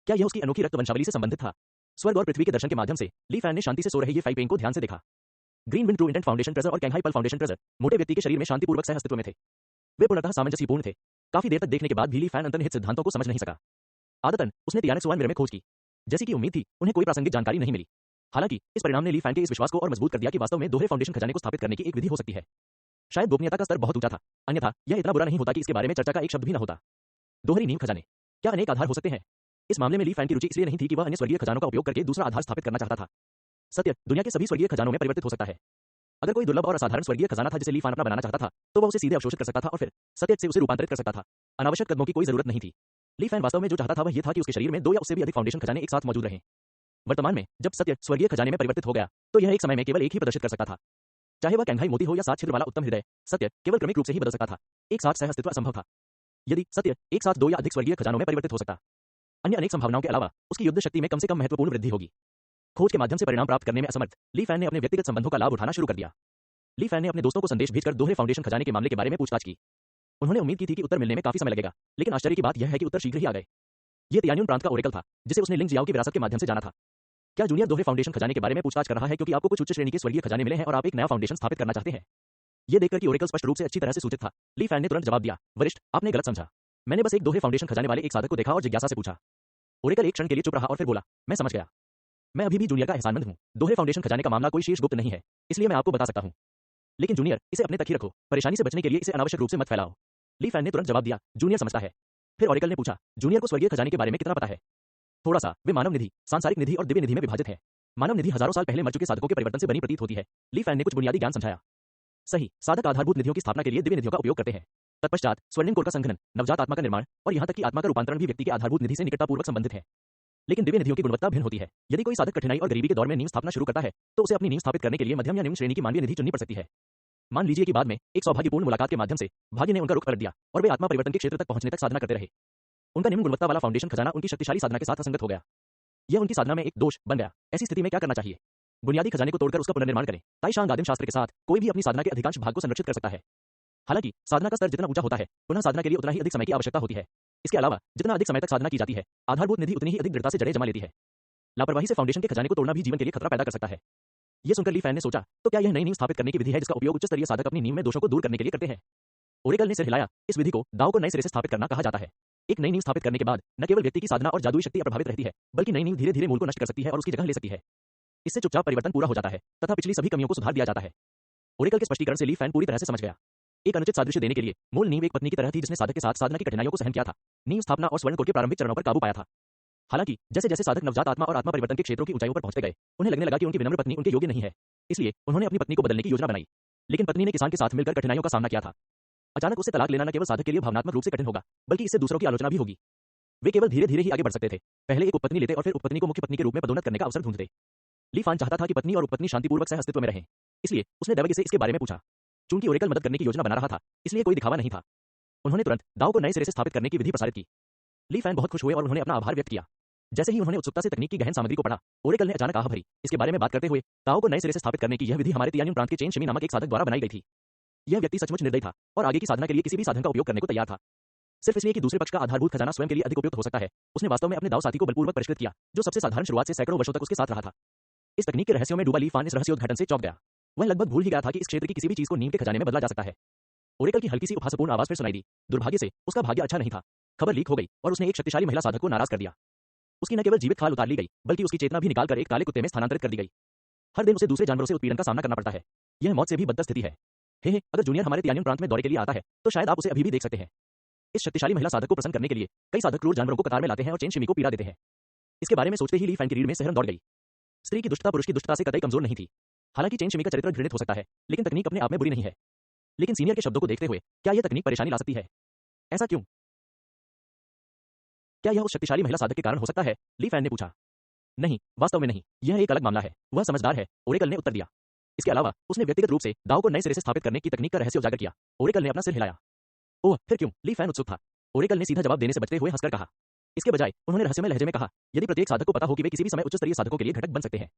क्या यह उसकी अनोखी रक्त वंशावली से संबंधित था? स्वर्ग और पृथ्वी के दर्शन के माध्यम से ली फैन ने शांति से सो रहे ये फाइपेंग को ध्यान से देखा। Green wind true intent foundation treasure और कैंहाई पल फाउंडेशन ट्रेजर मोटे व्यक्ति के शरीर में शांतिपूर्वक सह अस्तित्व में थे। वे पूर्णतः सामंजस्यपूर्ण थे। काफी देर तक देखने के बाद भी ली फैन अंतर्निहित सिद्धांतों को समझ नहीं सका। आदतन उसने तियानक्सुआन मिरर में खोज की। जैसी कि उम्मीद थी, उन्हें कोई प्रासंगिक जानकारी नहीं मिली। हालांकि इस परिणाम ने ली फैन के इस विश्वास को और मजबूत कर दिया कि वास्तव में दोहरे फाउंडेशन खजाने को स्थापित करने की एक विधि हो सकती है। शायद गोपनीयता का स्तर बहुत ऊंचा था, अन्यथा यह इतना बुरा नहीं होता कि इसके बारे में चर्चा का एक शब्द भी न होता। दोहरी नींव खजाने क्या अनेक आधार हो सकते हैं? इस मामले में ली फैन की रुचि इसलिए नहीं थी कि वह अन्य स्वर्गीय खजानों का उपयोग करके दूसरा आधार स्थापित करना चाहता था। सत्य दुनिया के सभी स्वर्गीय खजानों में परिवर्तित हो सकता है। अगर कोई दुर्लभ और असाधारण स्वर्गीय खजाना था जिसे ली फैन अपना बनाना चाहता था, तो वह उसे सीधे अवशोषित कर सकता था और फिर सत्य से उसे रूपांतरित कर सकता था। अनावश्यक कदमों की कोई जरूरत नहीं थी। ली फैन वास्तव में जो चाहता था वह यह था कि उसके शरीर में दो या उससे भी अधिक फाउंडेशन खजाने एक साथ मौजूद रहें। वर्तमान में जब सत्य स्वर्गीय खजाने में परिवर्तित हो गया, तो यह एक समय में केवल एक ही प्रदर्शित कर सकता था। चाहे वह कैंहाई मोती हो या 7 छिद्र वाला उत्तम हृदय, सत्य केवल क्रमिक रूप से ही बदल सकता था। एक साथ सह अस्तित्व असंभव था। यदि सत्य एक साथ दो या अधिक स्वर्गीय खजानों में परिवर्तित हो सकता, अन्य अनेक संभावनाओं के अलावा उसकी युद्ध शक्ति में कम से कम महत्वपूर्ण वृद्धि होगी। खोज के माध्यम से परिणाम प्राप्त करने में असमर्थ ली फैन ने अपने व्यक्तिगत संबंधों का लाभ उठाना शुरू कर दिया। ली फैन ने अपने दोस्तों को संदेश भेजकर दोहरे फाउंडेशन खजाने के मामले के बारे में पूछताछ की। उन्होंने उम्मीद की थी कि उत्तर मिलने में काफी समय लगेगा, लेकिन आश्चर्य की बात यह है कि उत्तर शीघ्र ही आ गए। यह तियान्युन प्रांत का ओरेकल था, जिसे उसने लिंग जियाओ की विरासत के माध्यम से जाना था। क्या जूनियर दोहरे फाउंडेशन खजाने के बारे में पूछताछ कर रहा है क्योंकि आपको कुछ उच्च श्रेणी के स्वर्गीय खजाने मिले हैं और आप एक नया फाउंडेशन स्थापित करना चाहते हैं? यह देखकर कि ओरेकल स्पष्ट रूप से अच्छी तरह से सूचित था, ली फैन ने तुरंत जवाब दिया, वरिष्ठ, आपने गलत समझा। मैंने बस एक दोहरे फाउंडेशन खजाने वाले एक साधक को देखा और जिज्ञासा से पूछा। ओरेकल एक क्षण के लिए चुप रहा और फिर बोला, मैं समझ गया। मैं अभी भी जूनियर का एहसानमंद हूं। दोहरे फाउंडेशन खजाने का मामला कोई शीर्ष गुप्त नहीं है, इसलिए मैं आपको बता सकता हूं। लेकिन जूनियर, इसे अपने तक ही रखो। परेशानी से बचने के लिए इसे अनावश्यक रूप से मत फैलाओ। ली फैन ने तुरंत जवाब दिया, जूनियर समझता है। फिर ओरेकल ने पूछा, जूनियर को स्वर्गीय खजाने के बारे में कितना पता है? थोड़ा सा। वे मानव निधि, सांसारिक निधि और दिव्य निधि में विभाजित है। मानव निधि हजारों साल पहले मर चुके साधकों के परिवर्तन से बनी प्रतीत होती है। ली फैन ने कुछ बुनियादी ज्ञान समझाया। सही, साधक आधारभूत निधियों की स्थापना के लिए दिव्य निधियों का उपयोग करते हैं। तत्पश्चात स्वर्णिम कोर का संघनन, नवजात आत्मा का निर्माण और यहां तक कि आत्मा का रूपांतरण भी व्यक्ति के आधारभूत निधि से निकटतापूर्वक संबंधित है। लेकिन दिव्य निधियों की गुणवत्ता भिन्न होती है। यदि कोई साधक कठिनाई और गरीबी के दौर में नींव स्थापना शुरू करता है, तो उसे अपनी नींव स्थापित करने के लिए मध्यम या निम्न श्रेणी की मानवीय निधि चुननी पड़ सकती है। मान लीजिए कि बाद में एक सौभाग्यपूर्ण मुलाकात के माध्यम से भाग्य ने उनका रुख पलट दिया और वे आत्मा परिवर्तन के क्षेत्र तक पहुंचने तक साधना करते रहे। उनका निम्न गुणवत्ता वाला फाउंडेशन खजाना उनकी शक्तिशाली साधना के साथ असंगत हो गया। यह उनकी साधना में एक दोष बन गया। ऐसी स्थिति में क्या करना चाहिए? बुनियादी खजाने को तोड़कर उसका पुनर्निर्माण करें। ताइशांग आदिम शास्त्र के साथ कोई भी अपनी साधना के अधिकांश भाग को संरक्षित कर सकता है। हालांकि साधना का स्तर जितना ऊंचा होता है, पुनः साधना के लिए उतना ही अधिक समय की आवश्यकता होती है। इसके अलावा जितना अधिक समय तक साधना की जाती है, आधारभूत निधि उतनी ही अधिक दृढ़ता से जड़ें जमा लेती है। लापरवाही से फाउंडेशन के खजाने को तोड़ना भी जीवन के लिए खतरा पैदा कर सकता है। यह सुनकर ली फैन ने सोचा, तो क्या यह नई नींव स्थापित करने की विधि है जिसका उपयोग उच्च स्तरीय साधक अपनी नींव में दोषों को दूर करने के लिए करते हैं? ओरेकल ने सिर हिलाया। इस विधि को दाव को नए सिरे से स्थापित करना कहा जाता है। एक नई नींव स्थापित करने के बाद न केवल व्यक्ति की साधना और जादुई शक्ति प्रभावित रहती है, बल्कि नई नींव धीरे धीरे मूल को नष्ट कर सकती है और उसकी जगह ले सकती है। इससे चुपचाप परिवर्तन पूरा हो जाता है तथा पिछली सभी कमियों को सुधार दिया जाता है। ओरेकल के स्पष्टीकरण से ली फैन पूरी तरह से समझ गया। एक अनुचित सादृश्य देने के लिए मूल नींव एक पत्नी की तरह थी जिसने साधक के साथ साधना की कठिनाइयों को सहन किया था, नींव स्थापना और स्वर्ण कोर के प्रारंभिक चरणों पर काबू पाया था। हालांकि जैसे जैसे साधक नवजात आत्मा और आत्मा परिवर्तन के क्षेत्रों की ऊंचाइयों पर पहुंचते गए, उन्हें लगने लगा कि उनकी विनम्र पत्नी उनके योग्य नहीं है। इसलिए उन्होंने अपनी पत्नी को बदलने की योजना बनाई। लेकिन पत्नी ने किसान के साथ मिलकर कठिनाइयों का सामना किया था। अचानक उससे तलाक लेना न केवल साधक के लिए भावनात्मक रूप से कठिन होगा, बल्कि इससे दूसरों की आलोचना भी होगी। वे केवल धीरे धीरे ही आगे बढ़ सकते थे। पहले एक उपपत्नी लेते और फिर उपपत्नी को मुख्य पत्नी के रूप में पदोन्नत करने का अवसर ढूंढते। ली फैन चाहता था कि पत्नी और उपपत्नी शांतिपूर्वक सह अस्तित्व में रहें। इसलिए उसने दैवज्ञ से इसके बारे में पूछा। चूंकि ओरेकल मदद करने की योजना बना रहा था, इसलिए कोई दिखावा नहीं था। उन्होंने तुरंत दाव को नए सिरे से स्थापित करने की विधि प्रसारित की। ली फैन बहुत खुश हुए और उन्होंने अपना आभार व्यक्त किया। जैसे ही उन्होंने उत्सुकता से तकनीक की गहन सामग्री को पढ़ा, ओरेकल ने अचानक आह भरी। इसके बारे में बात करते हुए, दाव को नए सिरे से स्थापित करने की यह विधि हमारे तियान्युन प्रांत के चेन शिमी नामक एक साधक द्वारा बनाई गई थी। यह व्यक्ति सचमुच निर्दयी था और आगे की साधना के लिए किसी भी साधन का उपयोग करने को तैयार था, सिर्फ इसलिए कि दूसरे पक्ष का आधारभूत खजाना स्वयं के लिए अधिक उपयुक्त हो सकता है। उसने वास्तव में अपने दाव साथी को बलपूर्वक परिष्कृत किया, जो सबसे साधारण शुरुआत से सैकड़ों वर्षों तक उसके साथ रहा था। इस तकनीक के रहस्यों में डूबा ली फैन इस रहस्योद्घाटन से चौंक गया। वह लगभग भूल ही गया था कि इस क्षेत्र की किसी भी चीज को नीम के खजाने में बदला जा सकता है। ओरेकल की हल्की सी उपहासपूर्ण आवाज फिर सुनाई दी। दुर्भाग्य से उसका भाग्य अच्छा नहीं था। खबर लीक हो गई और उसने एक शक्तिशाली महिला साधक को नाराज कर दिया। उसकी न केवल जीवित खाल उतार ली गई, बल्कि उसकी चेतना भी निकालकर एक काले कुत्ते में स्थानांतरित कर दी गई। हर दिन उसे दूसरे जानवरों से उत्पीड़न का सामना करना पड़ता है। यह मौत से भी बदतर स्थिति है। हे, अगर जूनियर हमारे तियानियन प्रांत में दौरे के लिए आता है तो शायद आप उसे अभी भी देख सकते हैं। इस शक्तिशाली महिला साधक को प्रसन्न करने के लिए कई साधक क्रूर जानवरों को कतार में लाते हैं और चेन शिमी को पीड़ा देते हैं। इसके बारे में सोचते ही ली फैन की रीढ़ में सिहरन दौड़ गई। स्त्री की दुष्टता पुरुष की दुष्टता से कतई कमजोर नहीं थी। हालांकि चेन शिमी का चरित्र घृणित हो सकता है, लेकिन तकनीक अपने आप में बुरी नहीं है। लेकिन सीनियर के शब्दों को देखते हुए क्या यह तकनीक परेशानी ला सकती है? ऐसा क्यों? क्या यह उस शक्तिशाली महिला साधक के कारण हो सकता है? ली फैन ने पूछा। नहीं, वास्तव में नहीं, यह एक अलग मामला है। वह समझदार है, ओरेकल ने उत्तर दिया। इसके अलावा उसने व्यक्तिगत रूप से दाव को नए सिरे से स्थापित करने की तकनीक का रहस्य उजागर किया। ओरेकल ने अपना सिर हिलाया। ओह, फिर क्यों? ली फैन उत्सुक था। ओरेकल ने सीधा जवाब देने से बचते हुए हंसकर कहा। इसके बजाय उन्होंने रहस्यमय लहजे में कहा, यदि प्रत्येक साधक को पता हो कि वे किसी भी समय उच्च स्तरीय साधकों के लिए घटक बन सकते हैं,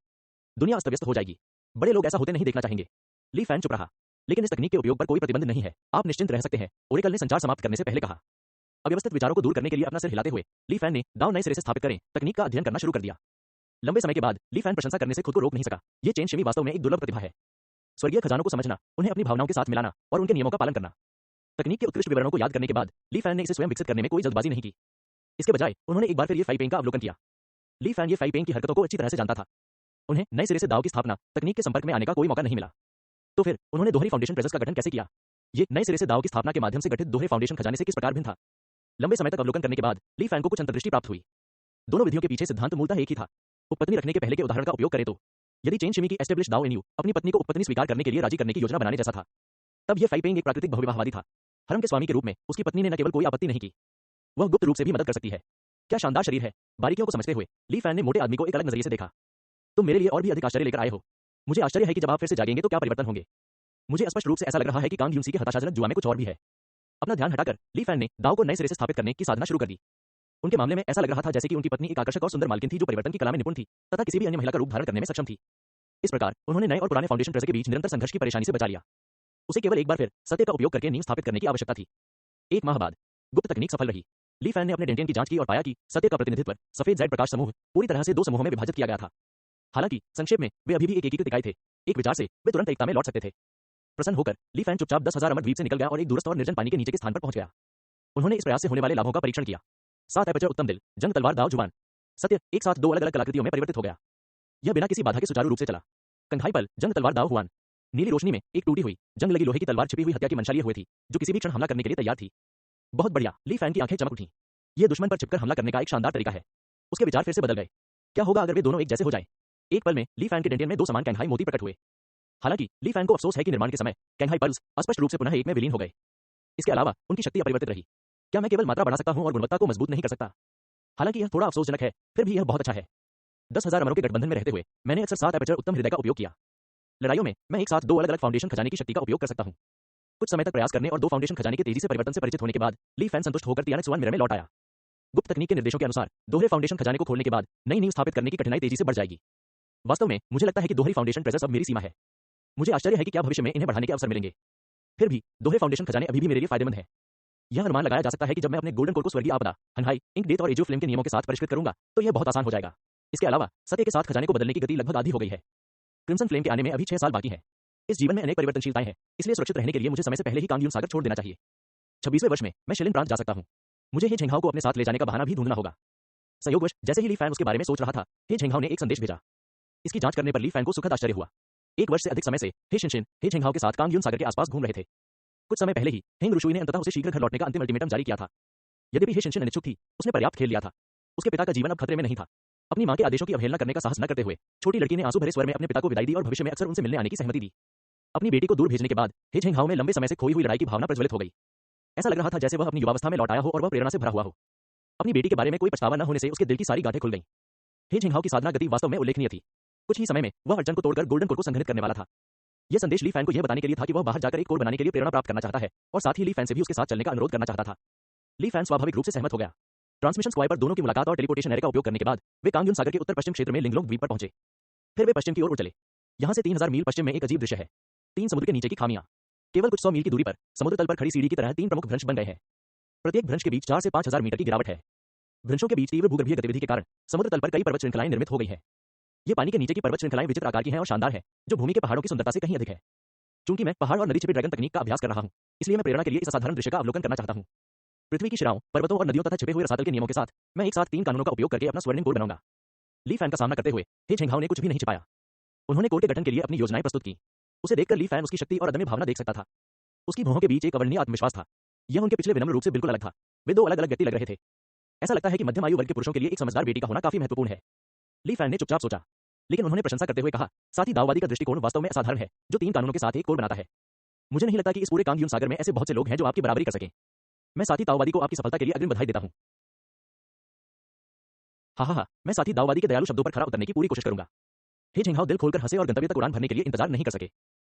दुनिया अस्त व्यस्त हो जाएगी। बड़े लोग ऐसा होते नहीं देखना चाहेंगे। ली फैन चुप रहा। लेकिन इस तकनीक के उपयोग पर कोई प्रतिबंध नहीं है, आप निश्चिंत रह सकते हैं, ओरेकल ने संचार समाप्त करने से पहले कहा। अव्यवस्थित विचारों को दूर करने के लिए अपना सिर हिलाते हुए ली फैन ने दाव नए सिरे से स्थापित करें तकनीक का अध्ययन करना शुरू कर दिया। लंबे समय के बाद ली फैन प्रशंसा करने से खुद को रोक नहीं सका। ये चेन शिमी वास्तव में एक दुर्लभ प्रतिभा है। स्वर्गीय खजानों को समझना, उन्हें अपनी भावनाओं के साथ मिलाना और उनके नियमों का पालन करना। तकनीक के उत्कृष्ट विवरणों को याद करने के बाद ली फैन ने इसे स्वयं विकसित करने में कोई जल्दबाजी नहीं की। इसके बजाय उन्होंने एक बार फिर ये फाई पेंग का अवलोकन किया। ली फैन ये फाई पेंग की हरकतों को अच्छी तरह से जानता था। उन्हें नए सिरे से दाव की स्थापना तकनीक के संपर्क में आने का कोई मौका नहीं मिला। तो फिर उन्होंने दोहरी फाउंडेशन प्रेजेंस का गठन कैसे किया? ये नए सिरे से दाव की स्थापना के माध्यम से गठित दोहरे फाउंडेशन खजाने से किस प्रकार भिन्न था? लंबे समय तक अवलोकन करने के बाद ली फैन को कुछ अंतर्दृष्टि प्राप्त हुई। दोनों विधियों के पीछे सिद्धांत मूलतः एक ही था। उपपत्नी रखने के पहले के उदाहरण का उपयोग करें तो यदि चेन शिमी की एस्टेब्लिश दाव एनयू अपनी पत्नी को उपपत्नी स्वीकार करने के लिए राजी करने की योजना बनाने जैसा था, तब यह फाई पेंग एक प्राकृतिक बहुविवाहवादी था। हरम के स्वामी के रूप में उसकी पत्नी ने न केवल कोई आपत्ति नहीं की, वह गुप्त रूप से भी मदद कर सकती है। क्या शानदार शरीर है! बारीकियों को समझते हुए ली फैन ने मोटे आदमी को एक अलग नजरिए से देखा। तुम मेरे लिए और भी अधिक आश्चर्य लेकर आए हो। मुझे आश्चर्य है कि जब आप फिर से जागेंगे तो क्या परिवर्तन होंगे। मुझे स्पष्ट रूप से ऐसा लग रहा है कि कांग यूसी के हताशाजनक जुआ में कुछ और भी है। अपना ध्यान हटाकर ली फैन ने दाव को नए सिरे से स्थापित करने की साधना शुरू कर दी। उनके मामले में ऐसा लग रहा था जैसे कि उनकी पत्नी एक आकर्षक और सुंदर मालकिन थी जो परिवर्तन की कला में निपुण थी तथा किसी भी अन्य महिला का रूप धारण करने में सक्षम थी। इस प्रकार उन्होंने नए और पुराने फाउंडेशन प्रेजेंस के बीच निरंतर संघर्ष की परेशानी से बचा लिया। उसे केवल एक बार फिर सत्य का उपयोग करके नींव स्थापित करने की आवश्यकता थी। एक माह बाद गुप्त तकनीक सफल रही। ली फैन ने अपने डेंटियन की जांच की और पाया कि सत्य का प्रतिनिधित्व सफेद जेड प्रकाश समूह पूरी तरह से दो समूहों में विभाजित किया गया था। हालांकि संक्षेप में वे अभी भी एक एकीकृत इकाई थे। एक विचार से वे तुरंत एकता में लौट सकते थे। प्रसन्न होकर ली फैन चुपचाप 10,000 अमर द्वीप से निकल गया और एक दूरस्थ और निर्जन पानी के नीचे के स्थान पर पहुंच गया। उन्होंने इस प्रयास से होने वाले लाभों का परीक्षण किया। 7 एपर्चर उत्तम दिल, जंग तलवार दाव जुबान, सत्य एक साथ दो अलग अलग कलाकृतियों में परिवर्तित हो गया। यह बिना किसी बाधा के सुचारू रूप से चला। कंघाई पल, जंग तलवार दाव हुआन। नीली रोशनी में एक टूटी हुई जंग लगी लोहे की तलवार छिपी हुई हत्या की मंशा लिए हुए थी जो किसी भी क्षण हमला करने के लिए तैयार थी। बहुत बढ़िया, ली फैन की आंखें चमक उठी। यह दुश्मन पर छिपकर हमला करने का एक शानदार तरीका है। उसके विचार फिर से बदल गए। क्या होगा अगर वे दोनों एक जैसे हो जाएं? एक पल में ली फैन के डेंटियन में दो समान कैंघाई मोती प्रकट हुए। हालांकि ली फैन को अफसोस है कि निर्माण के समय कैंघाई पल्स अस्पष्ट रूप से पुनः एक में विलीन हो गए। इसके अलावा उनकी शक्ति अपरिवर्तित रही। क्या मैं केवल मात्रा बढ़ा सकता हूं और गुणवत्ता को मजबूत नहीं कर सकता? हालांकि यह थोड़ा अफसोसजनक है, फिर भी यह बहुत अच्छा है। 10,000 अमरों के गठबंधन में रहते हुए मैंने अक्सर 7 एपर्चर उत्तम हृदय का उपयोग किया। लड़ाइयों में मैं एक साथ दो अलग अलग फाउंडेशन खजाने की शक्ति का उपयोग कर सकता हूं। कुछ समय तक प्रयास करने और दो फाउंडेशन खजाने के तेजी से परिवर्तन से परिचित होने के बाद ली फैन संतुष्ट होकर तियानिक सुआन मिरर में लौट आया। गुप्त तकनीक के निर्देशों के अनुसार दोहरे फाउंडेशन खजाने को खोलने के बाद नई नींव स्थापित करने की कठिनाई तेजी से बढ़ जाएगी। वास्तव में मुझे लगता है कि दोहरी फाउंडेशन ट्रेजर्स अब मेरी सीमा है। मुझे आश्चर्य है कि क्या भविष्य में इन्हें बढ़ाने के अवसर मिलेंगे। फिर भी दोहरे फाउंडेशन खजाने अभी भी मेरे लिए फायदेमंद है। यह अनुमान लगाया जा सकता है कि जब मैं अपने गोल्डन कोर को स्वर्गीय आपदा, हंघाई, इंक डेथ और एजो फ्लेम के नियमों के साथ परिष्कृत करूंगा तो यह बहुत आसान हो जाएगा। इसके अलावा सत्य के साथ खजाने को बदलने की गति लगभग आधी हो गई है। क्रिम्सन फ्लेम के आने में अभी 6 साल बाकी है। इस जीवन में अनेक परिवर्तनशीलताएं हैं, इसलिए सुरक्षित रहने के लिए मुझे समय से पहले ही कांगयून सागर छोड़ देना चाहिए। 26वें वर्ष में मैं शिलिन प्रांत जा सकता हूं। मुझे हे झेंघाओ को अपने साथ ले जाने का बहाना भी ढूंढना होगा। संयोगवश जैसे ही ली फैन उसके बारे में सोच रहा था, हे झेंघाओ ने एक संदेश भेजा। इसकी जांच करने पर ली फैन को सुखद आश्चर्य हुआ। 1 वर्ष से अधिक समय से हे शिनशिन हे झेंघाओ के साथ कांगयून सागर के आसपास घूम रहे थे। कुछ समय पहले ही हेंग रुशुई ने अंततः उसे शीघ्र घर लौटने का अंतिम अल्टीमेटम जारी किया था। यद्यपि हे शिनशिन अनिच्छुक थी, उसने पर्याप्त खेल लिया था। उसके पिता का जीवन अब खतरे में नहीं था। अपनी मां के आदेशों की अवहेलना करने का साहस न करते हुए छोटी लड़की ने आंसू भरे स्वर में अपने पिता को विदाई दी और भविष्य में अक्सर उनसे मिलने आने की सहमति दी। अपनी बेटी को दूर भेजने के बाद हे झेंघाओ में लंबे समय से खोई हुई लड़ाई की भावना प्रज्वलित हो गई। ऐसा लग रहा था जैसे वह अपनी युवावस्था में लौट आया हो और वह प्रेरणा से भरा हुआ हो। अपनी बेटी के बारे में कोई पछतावा न होने से उसके दिल की सारी गांठें खुल गईं। हे झेंघाओ की साधना गति वास्तव में उल्लेखनीय थी। कुछ ही समय में वह अर्चन को तोड़कर गोल्डन कोर को संघनित करने वाला था। यह संदेश ली फैन को यह बताने के लिए था कि वह बाहर जाकर एक कोर बनाने के लिए प्रेरणा प्राप्त करना चाहता है और साथ ही ली फैन से भी उसके साथ चलने का अनुरोध करना चाहता था। ली फैन स्वाभाविक रूप से सहमत हो गया। ट्रांसमिशन स्क्वायर पर दोनों की मुलाकात और टेलीपोर्टेशन एरे का उपयोग करने के बाद वे कांगयून सागर के उत्तर पश्चिम क्षेत्र में लिंगलोंग द्वीप पर पहुंचे। फिर वे पश्चिम की ओर उड़ चले। यहां से 3000 मील पश्चिम में एक अजीब दृश्य है। 3 समुद्र के नीचे की खामियां। केवल कुछ 100 मील की दूरी पर समुद्र तल पर खड़ी सीढ़ी की तरह 3 प्रमुख भ्रंश बन गए हैं। प्रत्येक भ्रंश के बीच 4 से 5000 मीटर की गिरावट है। भ्रंशों के बीच तीव्र भूगर्भीय गतिविधि के कारण समुद्र तल पर कई पर्वत श्रृंखलाएं निर्मित हो गई हैं। ये पानी के नीचे की पर्वत श्रृंखलाएं विचित्र आकार की हैं और शानदार है, जो भूमि के पहाड़ों की सुंदरता से कहीं अधिक है। चूंकि मैं पहाड़ और नदी छिपे ड्रैगन तकनीक का अभ्यास कर रहा हूं, इसलिए मैं प्रेरणा के लिए इस असाधारण दृश्य का अवलोकन करना चाहता हूं। पृथ्वी की शिराओं, पर्वतों और नदियों तथा छिपे हुए रसातल के नियमों के साथ मैं एक साथ 3 कानूनों का उपयोग करके अपना स्वर्णिम कोर बनाऊंगा। ली फैन का सामना करते हुए हे झेंगहाओ ने कुछ भी नहीं छिपाया। उन्होंने कोर के गठन के लिए अपनी योजनाएं प्रस्तुत की। उसे देखकर ली फैन उसकी शक्ति और अदम्य भावना देख सकता था। उसकी भौहों के बीच एक अवर्णनीय आत्मविश्वास था। यह उनके पिछले विनम्र रूप से बिल्कुल अलग था। वे 2 अलग-अलग व्यक्ति लग रहे थे। ऐसा लगता है कि मध्यम आयु वर्ग के पुरुषों के लिए एक समझदार बेटी का होना काफी महत्वपूर्ण है। ली फैन ने चुपचाप सोचा, लेकिन उन्होंने प्रशंसा करते हुए कहा, साथ ही दाववादी का दृष्टिकोण वास्तव में असाधारण है, जो 3 कानूनों के साथ एक कोर बनाता है। मुझे नहीं लगता कि इस पूरे कांगयून सागर में ऐसे बहुत से लोग हैं जो आपकी बराबरी कर सकें। मैं साथी दाववादी को आपकी सफलता के लिए अग्रिम बधाई देता हूं। हा, मैं साथी दाववादी के दयालु शब्दों पर खरा उतरने की पूरी कोशिश करूंगा। हे झेंगहाओ दिल खोलकर हंसे और गंतव्य तक उड़ान भरने के लिए इंतजार नहीं कर सके।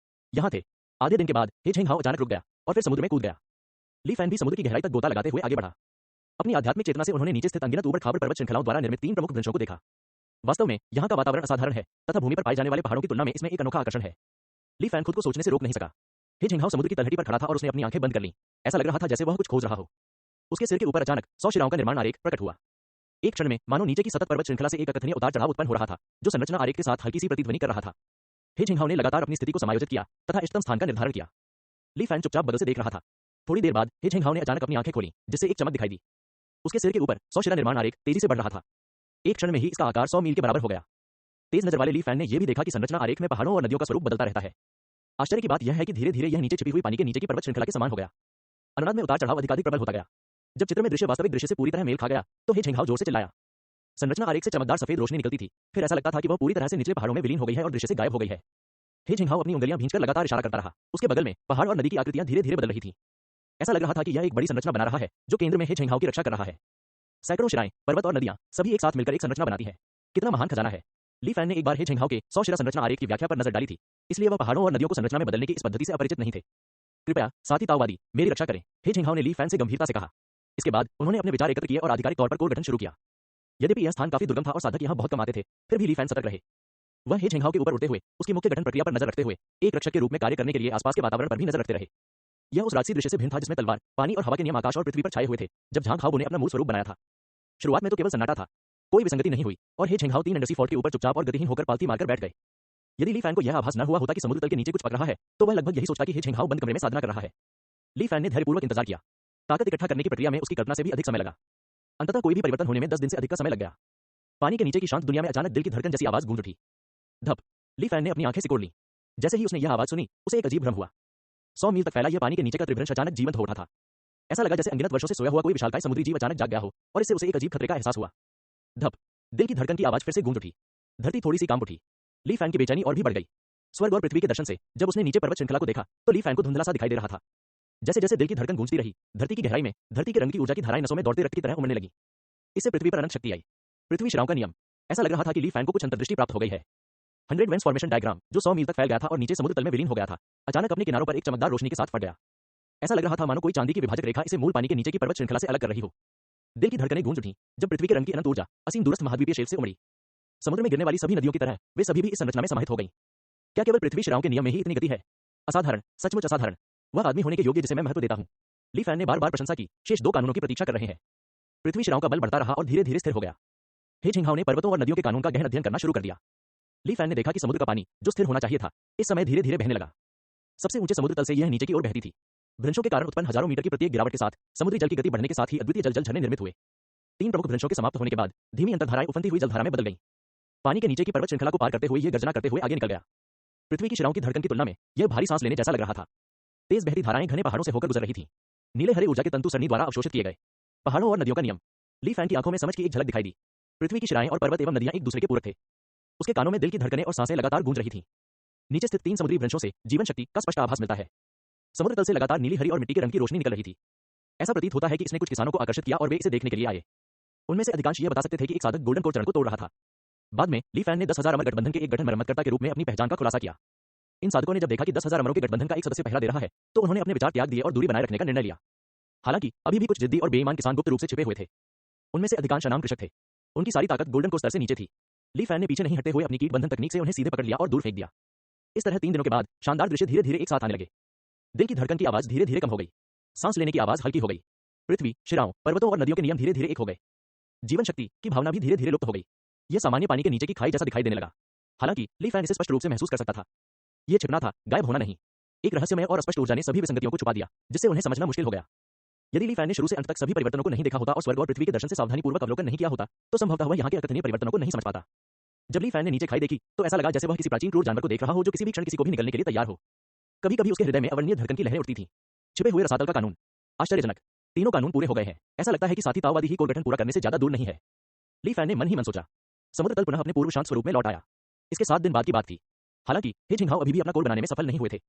यहां थे। आधे दिन के बाद हे झेंगहाओ अचानक रुक गया और फिर समुद्र में कूद गया। ली फैन भी समुद्र की गहराई तक गोता लगाते हुए आगे बढ़ा। अपनी आध्यात्मिक चेतना से उन्होंने नीचे स्थित अनगिनत ऊबड़-खाबड़ पर्वत श्रृंखलाओं द्वारा निर्मित 3 प्रमुख वृक्षों को देखा। वास्तव में यहां का वातावरण असाधारण है तथा भूमि पर पाए जाने वाले पहाड़ों की तुलना में इसमें एक अनोखा आकर्षण है। ली फैन खुद को सोचने से रोक नहीं सका। हे झेंगहाओ समुद्र की तलहटी पर खड़ा था और उसने अपनी आंखें बंद कर लीं। ऐसा लग रहा था जैसे वह कुछ खोज रहा हो। उसके सिर के ऊपर अचानक 100 शिराओं का निर्माण आरेख प्रकट हुआ। एक क्षण में मानो नीचे की सतत पर्वत श्रृंखला से एक अकथनीय उतार चढ़ाव उत्पन्न हो रहा था, जो संरचना आरेख के साथ हल्की सी प्रतिध्वनि कर रहा था। हे झेंगहाओ ने लगातार अपनी स्थिति को समायोजित किया तथा इष्टतम स्थान का निर्धारण किया। ली फैन चुपचाप बगल से देख रहा था। थोड़ी देर बाद हे झेंगहाओ ने अचानक अपनी आंखें खोली, जिससे एक चमक दिखाई दी। उसके सिर के ऊपर 100 शिरा निर्माण आरेख तेजी से बढ़ रहा था। एक क्षण में ही इसका आकार 100 मील के बराबर हो गया। तेज नजर वाले ली फैन ने यह भी देखा कि संरचना आरेख में पहाड़ों और नदियों का स्वरूप बदलता रहता है। आश्चर्य की बात यह है कि धीरे-धीरे यह नीचे छिपी हुई पानी के नीचे की पर्वत श्रृंखला के समान हो गया। अनुनाद में उतार चढ़ाव अधिकाधिक प्रबल होता गया। जब चित्र में दृश्य वास्तविक दृश्य से पूरी तरह मेल खा गया, तो हे झेंगहाओ जोर से चिल्लाया। संरचना आरेख से चमकदार सफेद रोशनी निकलती थी, फिर ऐसा लगता था कि वह पूरी तरह से निचले पहाड़ों में विलीन हो गई है और दृश्य से गायब हो गई है। हे झेंगहाओ अपनी उंगलियां भींचकर लगातार इशारा करता रहा। उसके बगल में पहाड़ और नदी की आकृतियां धीरे-धीरे बदल रही थीं। ऐसा लग रहा था कि यह एक बड़ी संरचना बना रहा है, जो केंद्र में हे झेंगहाओ की रक्षा कर रहा है। सैकड़ों शिराएं, पर्वत और नदियां सभी एक साथ मिलकर एक संरचना बनाती है। कितना महान खजाना है। ली फैन ने एक बार हे झेंगहाओ के 100 शिरा संरचना आरेख की व्याख्या पर नजर डाली थी, इसलिए वह पहाड़ों और नदियों को संरचना में बदलने की इस पद्धति से अपरिचित नहीं थे। कृपया साथी ताओवादी मेरी रक्षा करें, हे झेंगहाओ ने ली फैन से गंभीरता से कहा। इसके बाद उन्होंने अपने विचार एकत्र किए और आधिकारिक तौर पर कोर गठन शुरू किया। यद्यपि यह स्थान काफी दुर्गम था और साधक यहां बहुत कम आते थे, फिर भी ली फैन सतर्क रहे। वह हे झेंगहाओ के ऊपर उड़ते हुए उसकी मुख्य गठन प्रक्रिया पर नजर रखते हुए एक रक्षक के रूप में कार्य करने के लिए आसपास के वातावरण पर भी नजर रखते रहे। यह उस राजसी दृश्य से भिन्न था जिसमें तलवार, पानी और हवा के नियम आकाश और पृथ्वी पर छाए हुए थे, जब झांगहाओ ने अपना मूल स्वरूप बनाया था। शुरुआत में तो केवल सन्नाटा था, कोई विसंगति नहीं हुई और हे झेंगहाओ 3 अंडरसी फोर्ट के ऊपर चुपचाप और गतिहीन होकर पालती मारकर बैठ गए। यदि ली फैन को यह आभास न हुआ होता कि समुद्र तल के नीचे कुछ पक रहा है, तो वह लगभग यही सोचता कि हे झेंगहाओ बंद कमरे में साधना कर रहा है। ली फैन ने धैर्यपूर्वक इंतजार किया। ताकत इकट्ठा करने की प्रक्रिया में उसकी कल्पना से भी अधिक समय लगा। अंततः कोई भी परिवर्तन होने में 10 दिन से अधिक का समय लग गया। पानी के नीचे की शांत दुनिया में अचानक दिल की धड़कन जैसी आवाज गूंज उठी। धप। ली फैन ने अपनी आंखें सिकोड़ लीं। जैसे ही उसने यह आवाज सुनी, उसे एक अजीब भ्रम हुआ। 100 मील तक फैला यह पानी के नीचे का त्रिभुज अचानक जीवंत हो उठा था। ऐसा लगा जैसे अनगिनत वर्षों से सोया हुआ कोई विशालकाय समुद्री जीव अचानक जाग गया हो और इससे उसे एक अजीब खतरे का एहसास हुआ। धप। दिल की धड़कन की आवाज फिर से गूंज उठी। धरती थोड़ी सी कांप उठी। ली फैन की बेचैनी और भी बढ़ गई। स्वर्ग और पृथ्वी के दर्शन से जब उसने नीचे पर्वत श्रृंखला को देखा, तो ली फैन को धुंधला सा दिखाई दे रहा था। जैसे जैसे दिल की धड़कन गूंजती रही, धरती की गहराई में धरती के रंग की ऊर्जा की धाराएं नसों में दौड़ते रक्त की तरह उमड़ने लगी। इससे पृथ्वी पर अनंत शक्ति आई। पृथ्वी शिराओं का नियम। ऐसा लग रहा था कि ली फैन को कुछ अंतर्दृष्टि प्राप्त हो गई है। 100 वेंस फॉर्मेशन डायग्राम, जो 100 मील तक फैल गया था और नीचे समुद्र तल में विलीन हो गया था, अचानक अपने किनारों पर एक चमकदार रोशनी के साथ फट गया। ऐसा लग रहा था मानो कोई चांदी की विभाजक रेखा इसे मूल पानी के नीचे की पर्वत श्रृंखला से अलग कर रही हो। दिल की धड़कनें गूंज उठीं जब पृथ्वी के रंग की अनंत ऊर्जा असीम दूरस्थ महाद्वीपीय शेल्फ से उमड़ी। समुद्र में गिरने वाली सभी नदियों की तरह वे सभी भी इस संरचना में समाहित हो गईं। क्या केवल पृथ्वी शिराओं के नियम में ही इतनी गति है? असाधारण, सचमुच असाधारण। वह आदमी होने के योग्य जिसे मैं महत्व देता हूं। ली फैन ने बार-बार प्रशंसा की। शेष 2 कानूनों की प्रतीक्षा कर रहे हैं। पृथ्वी शिराओं का बल बढ़ता रहा और धीरे-धीरे स्थिर हो गया। हे झेंगहाओ ने पर्वतों और नदियों के कानून का गहन अध्ययन करना शुरू कर दिया। ली फैन ने देखा कि समुद्र का पानी, जो स्थिर होना चाहिए था, इस समय धीरे-धीरे बहने लगा। सबसे ऊंचे समुद्र तल से यह नीचे की ओर बहती थी। भ्रंशों के कारण उत्पन्न हजारों मीटर की प्रत्येक गिरावट के साथ समुद्री जल की गति बढ़ने के साथ ही अद्वितीय जल झरने निर्मित हुए। 3 प्रमुख भ्रंशों के समाप्त होने के बाद धीमी अंतर्धाराएं उफनती हुई जलधारा में बदल गईं। पानी के नीचे की पर्वत श्रृंखला को पार करते हुए यह गर्जना करते हुए आगे निकल गया। पृथ्वी की शिराओं की धड़कन की तुलना में यह भारी सांस लेने जैसा लग रहा था। तेज बहती धाराएं घने पहाड़ों से होकर गुजर रही थीं। नीले हरे ऊर्जा के तंतु सरनी द्वारा अवशोषित किए गए। पहाड़ों और नदियों का नियम। ली फैन की आंखों में समझ की एक झलक दिखाई दी। पृथ्वी की शिराएं और पर्वत एवं नदियां एक दूसरे के पूरक थे। उसके कानों में दिल की धड़कनें और सांसें लगातार गूंज रही थीं। नीचे स्थित 3 समुद्री भ्रंशों से जीवन शक्ति का स्पष्ट आभास मिलता है। समुद्र तल से लगातार नीली हरी और मिट्टी के रंग की रोशनी निकल रही थी। ऐसा प्रतीत होता है कि इसने कुछ किसानों को आकर्षित किया और वे इसे देखने के लिए आए। उनमें से अधिकांश यह बता सकते थे कि एक साधक गोल्डन कोर चरण को तोड़ रहा था। बाद में ली फैन ने 10,000 अमर गठबंधन के एक गठन मरम्मतकर्ता के रूप में अपनी पहचान का खुलासा किया। इन साधकों ने जब देखा कि 10,000 अमरों के गठबंधन का एक सदस्य पहरा दे रहा है, तो उन्होंने अपने विचार त्याग दिए और दूरी बनाए रखने का निर्णय लिया। हालांकि अभी भी कुछ जिद्दी और बेईमान किसान गुप्त रूप से छिपे हुए थे। उनमें से अधिकांश अनाम कृषक थे। उनकी सारी ताकत गोल्डन कोर स्तर से नीचे थी। ली फैन ने पीछे नहीं हटते हुए अपनी कीट बंधन तकनीक से उन्हें सीधे पकड़ लिया और दूर फेंक दिया। इस तरह 3 दिनों के बाद शानदार दृश्य धीरे-धीरे एक साथ आने लगे। दिल की धड़कन की आवाज धीरे-धीरे कम हो गई। सांस लेने की आवाज हल्की हो गई। पृथ्वी, शिराओं, पर्वतों और नदियों के नियम धीरे-धीरे एक हो गए। जीवन शक्ति की भावना भी धीरे-धीरे लुप्त हो गई। यह सामान्य पानी के नीचे की खाई जैसा दिखाई देने लगा। हालांकि ली फैन इसे स्पष्ट रूप से महसूस कर सकता था। यह छिपना था, गायब होना नहीं। एक रहस्यमय और स्पष्ट ऊर्जा ने सभी विसंगतियों को छुपा दिया, जिससे उन्हें समझना मुश्किल हो गया। यदि ली फैन ने शुरू से अंत तक सभी परिवर्तनों को नहीं देखा होता और स्वर्ग और पृथ्वी के दर्शन से सावधानीपूर्वक अवलोकन नहीं किया होता, तो संभवतः वह यहाँ के अकथनीय परिवर्तनों को नहीं समझ पाता। जब ली फैन ने नीचे खाई देखी, तो ऐसा लगा जैसे वह किसी प्राचीन क्रूर जानवर को देख रहा हो जो किसी भी क्षण किसी को भी निगलने के लिए तैयार हो। कभी-कभी उसके हृदय में अवर्णनीय धड़कन की लहरें उठती थीं। छिपे हुए रसातल का कानून। आश्चर्यजनक। तीनों कानून पूरे हो गए हैं। ऐसा लगता है कि साथी ताओवादी ही कोर गठन पूरा करने से ज्यादा दूर नहीं है। ली फैन ने मन ही मन सोचा। समुद्र तल पुनः अपने पूर्व शांत स्वरूप में लौट आया। इसके 7 दिन बाद की बात थी। हालांकि हे जिंगहाओ अभी भी अपना कोर बनाने में सफल नहीं हुए थे।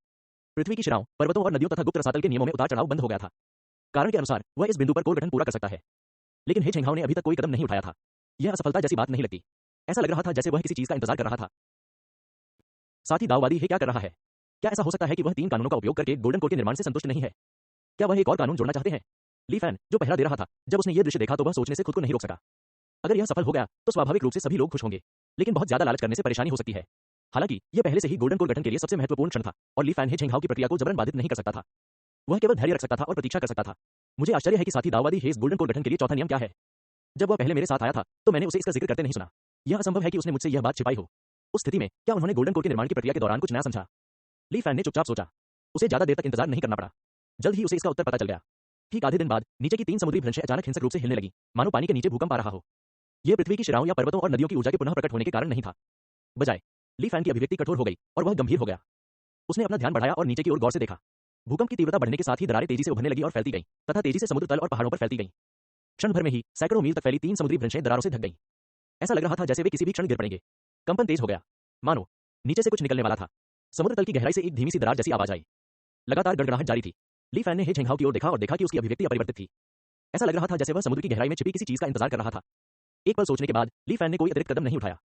पृथ्वी की शिराओं, पर्वतों और नदियों तथा गुप्त रसातल के नियमों में उतार चढ़ाव बंद हो गया था। कारण के अनुसार वह इस बिंदु पर कोर गठन पूरा कर सकता है, लेकिन हे जिंगहाओ ने अभी तक कोई कदम नहीं उठाया था। यह असफलता जैसी बात नहीं लगती। ऐसा लग रहा था जैसे वह किसी चीज का इंतजार कर रहा था। साथी दाववादी हे क्या कर रहा है? क्या ऐसा हो सकता है कि वह 3 कानूनों का उपयोग करके गोल्डन कोर के निर्माण से संतुष्ट नहीं है? क्या वह एक और कानून जोड़ना चाहते हैं? ली फैन, जो पहरा दे रहा था, जब उसने यह दृश्य देखा तो वह सोचने से खुद को नहीं रोक सका। अगर यह सफल हो गया तो स्वाभाविक रूप से सभी लोग खुश होंगे, लेकिन बहुत ज्यादा लालच करने से परेशानी हो सकती है। हालांकि यह पहले से ही गोल्डन कोर गठन के लिए सबसे महत्वपूर्ण क्षण था और ली फैन हे जिंगहाओ की प्रक्रिया को जबरन बाधित नहीं कर सकता था। वह केवल धैर्य रख सकता था और प्रतीक्षा कर सकता था। मुझे आश्चर्य है कि साथी दाववादी हे इस गोल्डन कोर गठन के लिए चौथा नियम क्या है? जब वह पहले मेरे साथ आया था तो मैंने उसे इसका जिक्र करते नहीं सुना। यह असंभव है कि उसने मुझसे यह बात छिपाई हो। उस स्थिति में क्या उन्होंने गोल्डन कोर के निर्माण की प्रक्रिया के दौरान कुछ नया समझा? ली फैन ने चुपचाप सोचा। उसे ज्यादा देर तक इंतजार नहीं करना पड़ा। जल्द ही उसे इसका उत्तर पता चल गया। ठीक आधे दिन बाद नीचे की 3 समुद्री भ्रंशें अचानक हिंसक रूप से हिलने लगी, मानो पानी के नीचे भूकंप आ रहा हो। यह पृथ्वी की शिराओं या पर्वतों और नदियों की ऊर्जा के पुनः प्रकट होने के कारण नहीं था। बजाय, ली फैन की अभिव्यक्ति कठोर हो गई और वह गंभीर हो गया। उसने अपना ध्यान बढ़ाया और नीचे की ओर गौर से देखा। भूकंप की तीव्रता बढ़ने के साथ ही दरारें तेजी से उभरने लगी और फैलती गईं, तथा तेजी से समुद्र तल और पहाड़ों पर फैलती गईं। क्षण भर में ही सैकड़ों मील तक फैली 3 समुद्री भ्रंशें दरारों से ढक गईं। ऐसा लग रहा था जैसे वे किसी भी क्षण गिर पड़ेंगे। कंपन तेज हो गया, मानो नीचे से कुछ निकलने वाला था। समुद्र तल की गहराई से एक धीमी सी दरार जैसी आवाज आई। लगातार गड़गड़ाहट जारी थी। ली फैन ने हे जिंगहाओ की ओर देखा और देखा कि उसकी अभिव्यक्ति अपरिवर्तित थी। ऐसा लग रहा था जैसे वह समुद्र की गहराई में छिपी किसी चीज का इंतजार कर रहा था। एक पल सोचने के बाद ली फैन ने कोई अतिरिक्त कदम नहीं उठाया।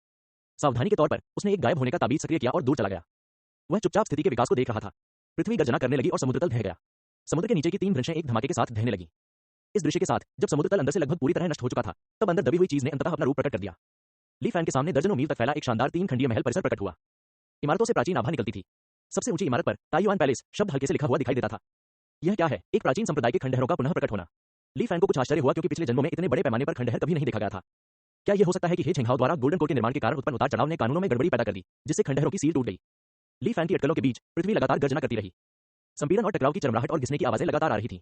सावधानी के तौर पर उसने एक गायब होने का ताबीज सक्रिय किया और दूर चला गया। वह चुपचाप स्थिति के विकास को देख रहा था। पृथ्वी गर्जना करने लगी और समुद्र तल ढह गया। समुद्र के नीचे की 3 भ्रंशें एक धमाके के साथ ढहने लगी। इस दृश्य के साथ जब समुद्र तल अंदर से लगभग पूरी तरह नष्ट हो चुका था, तब अंदर दबी हुई चीज ने अंततः अपना रूप प्रकट कर दिया। ली फैन के सामने दर्जनों मील तक फैला एक शानदार 3 खंडीय महल परिसर प्रकट हुआ। इमारतों से प्राचीन आभा निकलती थी। सबसे ऊंची इमारत पर ताइवान पैलेस शब्द हल्के से लिखा हुआ दिखाई देता था। यह क्या है? एक प्राचीन संप्रदाय के खंडहरों का पुनः प्रकट होना। ली फैन को कुछ आश्चर्य हुआ क्योंकि पिछले जन्मों में इतने बड़े पैमाने पर खंडहर कभी नहीं देखा गया था। क्या यह हो सकता है कि हे जिंगहाओ द्वारा गोल्डन कोर के निर्माण के कारण उत्पन्न उतार चढ़ाव ने कानूनों में गड़बड़ी पैदा कर दी, जिससे खंडहरों की सील टूट गई? ली फैन की अटकलों के बीच पृथ्वी लगातार गर्जना करती रही। संपीड़न और टकराव की चरमराहट और घिसने की आवाजें लगातार आ रही थीं।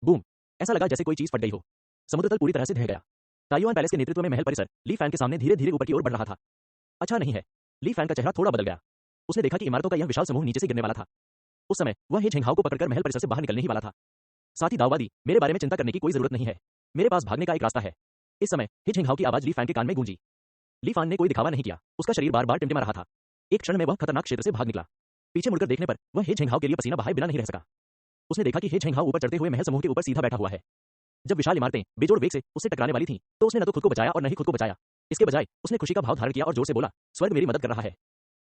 बूम! ऐसा लगा जैसे कोई चीज फट गई हो। समुद्र तल पूरी तरह से ढह गया। ताइवान पैलेस के नेतृत्व में महल परिसर ली फैन के सामने धीरे-धीरे ऊपर की ओर बढ़ रहा था। अच्छा नहीं है। ली फैन का चेहरा थोड़ा बदल गया। उसने देखा कि इमारतों का यह विशाल समूह नीचे से गिरने वाला था। उस समय वह हे जिंगहाओ को पकड़कर महल परिसर से बाहर निकलने ही वाला था। साथी दाववादी, मेरे बारे में चिंता करने की कोई जरूरत नहीं है। मेरे पास भागने का एक रास्ता है। इस समय हे जिंगहाओ की आवाज ली फैन के कान में गूंजी। ली फैन ने कोई दिखावा नहीं किया। उसका शरीर बार-बार टिमटिमा रहा था। एक क्षण में वह खतरनाक क्षेत्र से भाग निकला। पीछे मुड़कर देखने पर वह हे जिंगहाओ के लिए पसीना बहाए बिना नहीं रह सका। उसने देखा कि हे जिंगहाओ ऊपर चढ़ते हुए महल समूह के ऊपर सीधा बैठा हुआ है। जब विशाल इमारतें बेजोड़ वेग से उससे टकराने वाली थीं, तो उसने न तो खुद को बचाया और न ही खुद को बचाया। इसके बजाय उसने खुशी का भाव धारण किया और जोर से बोला, स्वर्ग मेरी मदद कर रहा है।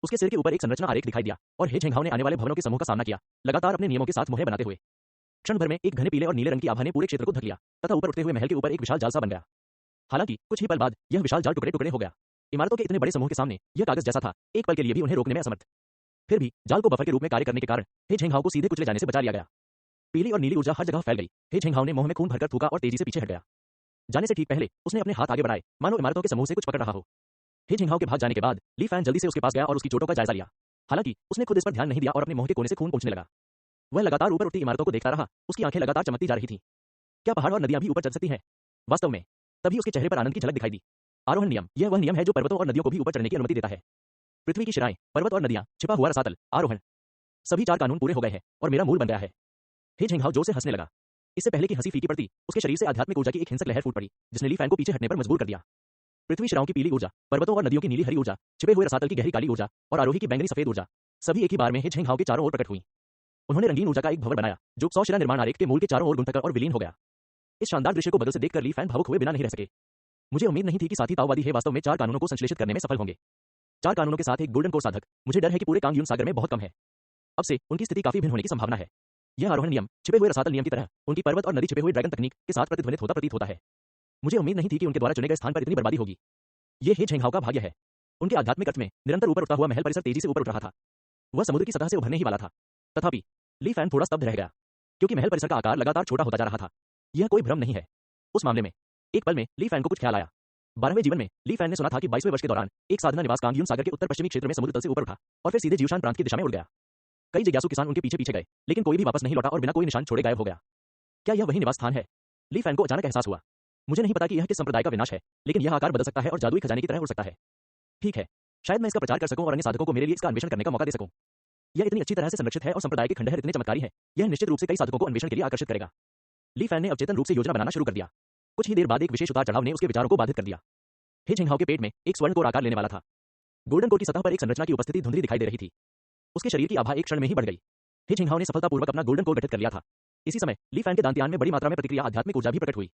उसके सिर के ऊपर एक संरचना आरेख दिखाई दिया और हे जिंगहाओ ने आने वाले भवनों के समूह का सामना किया, लगातार अपने नियमों के साथ मुहैया बनाते हुए। क्षण भर में एक घने पीले और नीले रंग की आभा ने पूरे क्षेत्र को ढक लिया तथा ऊपर उठते हुए महल के ऊपर एक विशाल जाल सा बन गया। हालांकि कुछ ही पल बाद यह विशाल जाल टुकड़े-टुकड़े हो गया। इमारतों के इतने बड़े समूह के सामने यह कागज जैसा था, एक पल के लिए भी उन्हें रोकने में असमर्थ। फिर भी जाल को बफर के रूप में कार्य करने के कारण हे जिंगहाओ को सीधे कुचले जाने से बचा लिया गया। पीली और नीली ऊर्जा हर जगह फैल गई। हे जिंगहाओ ने मुंह में खून भरकर थूका और तेजी से पीछे हट गया। जाने से ठीक पहले उसने अपने हाथ आगे बढ़ाए, मानो इमारतों के समूह से कुछ पकड़ रहा हो। हे जिंगहाओ के भाग जाने के बाद ली फैन जल्दी से उसके पास गया और उसकी चोटों का जायजा लिया। हालांकि उसने खुद इस पर ध्यान नहीं दिया और अपने मुंह के कोने से खून पहुंचने लगा। वह लगातार ऊपर उठती इमारतों को देखता रहा। उसकी आंखें लगातार चमकती जा रही थीं। क्या पहाड़ और नदियां भी ऊपर चढ़ सकती हैं? वास्तव में तभी उसके चेहरे पर आनंद की झलक दिखाई दी। आरोहण नियम, यह वह नियम है जो पर्वतों और नदियों को भी ऊपर चढ़ने की अनुमति देता है। पृथ्वी की शिराएं, पर्वत और नदियां, छिपा हुआ रसातल, आरोहण, सभी 4 कानून पूरे हो गए हैं और मेरा मूल बन गया है। हे जिंगहाओ जोर से हंसने लगा। इससे पहले कि हंसी फीकी पड़ती, उसके शरीर से आध्यात्मिक ऊर्जा की एक हिंसक लहर फूट पड़ी, जिसने ली फैन को पीछे हटने पर मजबूर कर दिया। पृथ्वी शिराओं की पीली ऊर्जा, पर्वतों और नदियों की नीली हरी ऊर्जा, छिपे हुए रसातल की गहरी काली ऊर्जा और आरोही की बैंगनी सफेद ऊर्जा, सभी एक ही बार में हे जिंगहाओ के चारों ओर प्रकट हुई। उन्होंने रंगीन ऊर्जा का एक भंवर बनाया, जो 100 शिला निर्माण आरेख के मूल के चारों ओर गुंथकर और विलीन हो गया। इस शानदार दृश्य को बगल से देखकर ली फैन भावुक हुए बिना नहीं रह सके। मुझे उम्मीद नहीं थी कि साथी ताओवादी हे वास्तव में 4 कानूनों को संश्लेषित करने में सफल होंगे। 4 कानूनों के साथ एक गोल्डन कोर साधक, मुझे डर है कि पूरे कांगयून सागर में बहुत कम है। अब से उनकी स्थिति काफी भिन्न होने की संभावना है। यह आरोहण नियम छिपे हुए रसातल नियम की तरह उनकी पर्वत और नदी छिपे हुए ड्रैगन तकनीक के साथ प्रतिध्वनित होता प्रतीत होता है। मुझे उम्मीद नहीं थी कि उनके द्वारा चुने गए स्थान पर इतनी बर्बादी होगी। ये हे जिंगहाओ का भाग्य है। उनके आध्यात्मिक अर्थ में निरंतर ऊपर उठता हुआ महल परिसर तेजी से ऊपर उठ रहा था। वह समुद्र की सतह से उभरने ही वाला था। तथापि ली फैन थोड़ा स्तब्ध रह गया, क्योंकि महल परिसर का आकार लगातार छोटा होता जा रहा था। यह कोई भ्रम नहीं है। उस मामले में एक पल में ली फैन को कुछ ख्याल आया। 12वें जीवन में ली फैन ने सुना था कि 22वें वर्ष के दौरान एक साधना निवास कांगयून सागर के उत्तर पश्चिमी क्षेत्र में समुद्र तल से ऊपर उठा और फिर सीधे जीवशान प्रांत की दिशा में उड़ गया। कई जिज्ञासु किसान उनके पीछे पीछे गए, लेकिन कोई भी वापस नहीं लौटा और बिना कोई निशान छोड़े गायब हो गया। क्या यह वही निवास स्थान है? ली फैन को अचानक एहसास हुआ। मुझे नहीं पता कि यह किस संप्रदाय का विनाश है, लेकिन यह आकार बदल सकता है और जादुई खजाने की तरह उड़ सकता है। ठीक है, शायद मैं इसका प्रचार कर सकूं और अन्य साधकों को मेरे लिए इसका अन्वेषण करने का मौका दे सकूं। यह इतनी अच्छी तरह से संरक्षित है और संप्रदाय के खंडहर इतने चमत्कारी हैं, यह निश्चित रूप से कई साधकों को अन्वेषण के लिए आकर्षित करेगा। ली फैन ने अवचेतन रूप से योजना बनाना शुरू कर दिया। कुछ ही देर बाद एक विशेष उतार चढ़ाव ने उसके विचारों को बाधित कर दिया। हे झिंगहाओ के पेट में एक स्वर्ण कोर आकार लेने वाला था। गोल्डन कोर की सतह पर एक संरचना की उपस्थिति धुंधली दिखाई दे रही थी। उसके शरीर की आभा एक क्षण में ही बढ़ गई। हे झिंगहाओ ने सफलतापूर्वक अपना गोल्डन कोर गठित कर लिया था। इसी समय ली फैन के दांतियान में बड़ी मात्रा में प्रतिक्रिया आध्यात्मिक ऊर्जा भी प्रकट हुई।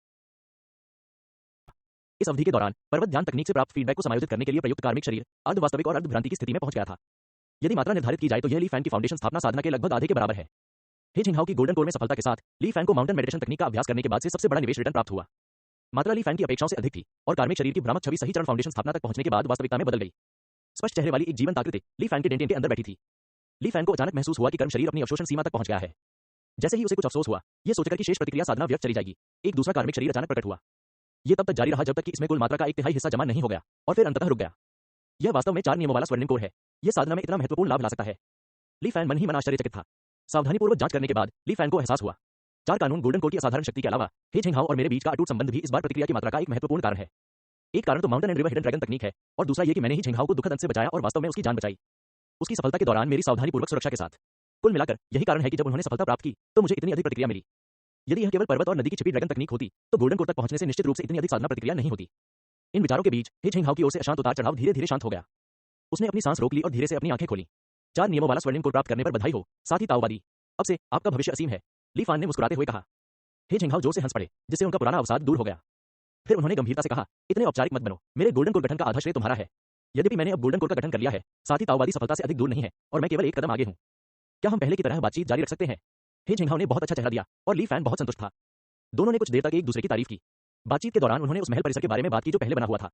इस अवधि के दौरान पर्वत ध्यान तकनीक से प्राप्त फीडबैक को समायोजित करने के लिए प्रयुक्त कार्मिक शरीर अर्ध वास्तविक और अर्ध भ्रांति की स्थिति में पहुंच गया था। यदि मात्रा निर्धारित की जाए तो यह ली फैन की फाउंडेशन स्थापना साधना के लगभग आधे के बराबर है। हे झिंगहाओ की गोल्डन कोर में सफलता के साथ ली फैन को माउंटेन मेडिटेशन तकनीक का अभ्यास करने के बाद से सबसे बड़ा निवेश रिटर्न प्राप्त हुआ। मात्रा ली फैन की अपेक्षाओं से अधिक थी और कार्मिक शरीर की भ्रामक छवि सही चरण फाउंडेशन स्थापना तक पहुंचने के बाद वास्तविकता में बदल गई। स्पष्ट चेहरे वाली एक जीवंत आकृति ली फैन के डेंटियन के अंदर बैठी थी। ली फैन को अचानक महसूस हुआ कि कर्म शरीर अपनी अवशोषण सीमा तक पहुंच गया है। जैसे ही उसे कुछ अफसोस हुआ, यह सोचकर कि शेष प्रतिक्रिया साधना व्यर्थ चली जाएगी, एक दूसरा कार्मिक शरीर अचानक प्रकट हुआ। यह तब तक जारी रहा जब तक कि इसमें कुल मात्रा का 1/3 हिस्सा जमा नहीं हो गया और फिर अंततः रुक गया। यह वास्तव में 4 नियमों वाला स्वर्णिम कोर है। यह साधना में इतना महत्वपूर्ण लाभ ला सकता है। ली फैन मन ही मन आश्चर्यचकित था। सावधानीपूर्वक जांच करने के बाद ली फैन को एहसास हुआ 4 कानून गोल्डन कोर की असाधारण शक्ति के अलावा हे झिंगहाओ और मेरे बीच का अटूट संबंध भी इस बार प्रतिक्रिया की मात्रा का एक महत्वपूर्ण कारण है। एक कारण तो mountain and river hidden dragon तकनीक है और दूसरा ये कि मैंने ही झिंगहाओ को दुखद अंत से बचाया और वास्तव में उसकी जान बचाई, उसकी सफलता के दौरान मेरी सावधानीपूर्वक सुरक्षा के साथ। कुल मिलाकर यही कारण है कि जब उन्होंने सफलता प्राप्त की तो मुझे इतनी अधिक प्रतिक्रिया मिली। यदि यह केवल पर्वत और नदी की छिपी ड्रैगन तकनीक होती तो गोल्डन कोर तक पहुंचने से निश्चित रूप से इतनी अधिक साधना प्रतिक्रिया नहीं होती। इन विचारों के बीच हे झिंगहाओ की ओर से अशांत उतार चढ़ाव धीरे धीरे शांत हो गया। उसने अपनी सांस रोक ली और धीरे से अपनी आंखें खोली। 4 नियमों वाला स्वर्णिम कोर प्राप्त करने पर बधाई हो, साथ ही ताओवादी। अब से आपका भविष्य असीम है, ली फैन ने मुस्कुराते हुए कहा। हे झिंगहाओ जोर से हंस पड़े, जिससे उनका पुराना अवसाद दूर हो गया। फिर उन्होंने गंभीरता से कहा, इतने औपचारिक मत बनो, मेरे गोल्डन कोर गठन का आधा श्रेय तुम्हारा है। यद्यपि मैंने अब गोल्डन कोर का गठन कर लिया है, साथ ही ताओवादी सफलता से अधिक दूर नहीं है और मैं केवल एक कदम आगे हूं। क्या हम पहले की तरह बातचीत जारी रख सकते हैं? हे झिंगहाओ ने बहुत अच्छा चेहरा दिया और ली फैन बहुत संतुष्ट था। दोनों ने कुछ देर तक एक दूसरे की तारीफ की। बातचीत के दौरान उन्होंने उस महल परिसर के बारे में बात की जो पहले बना हुआ था।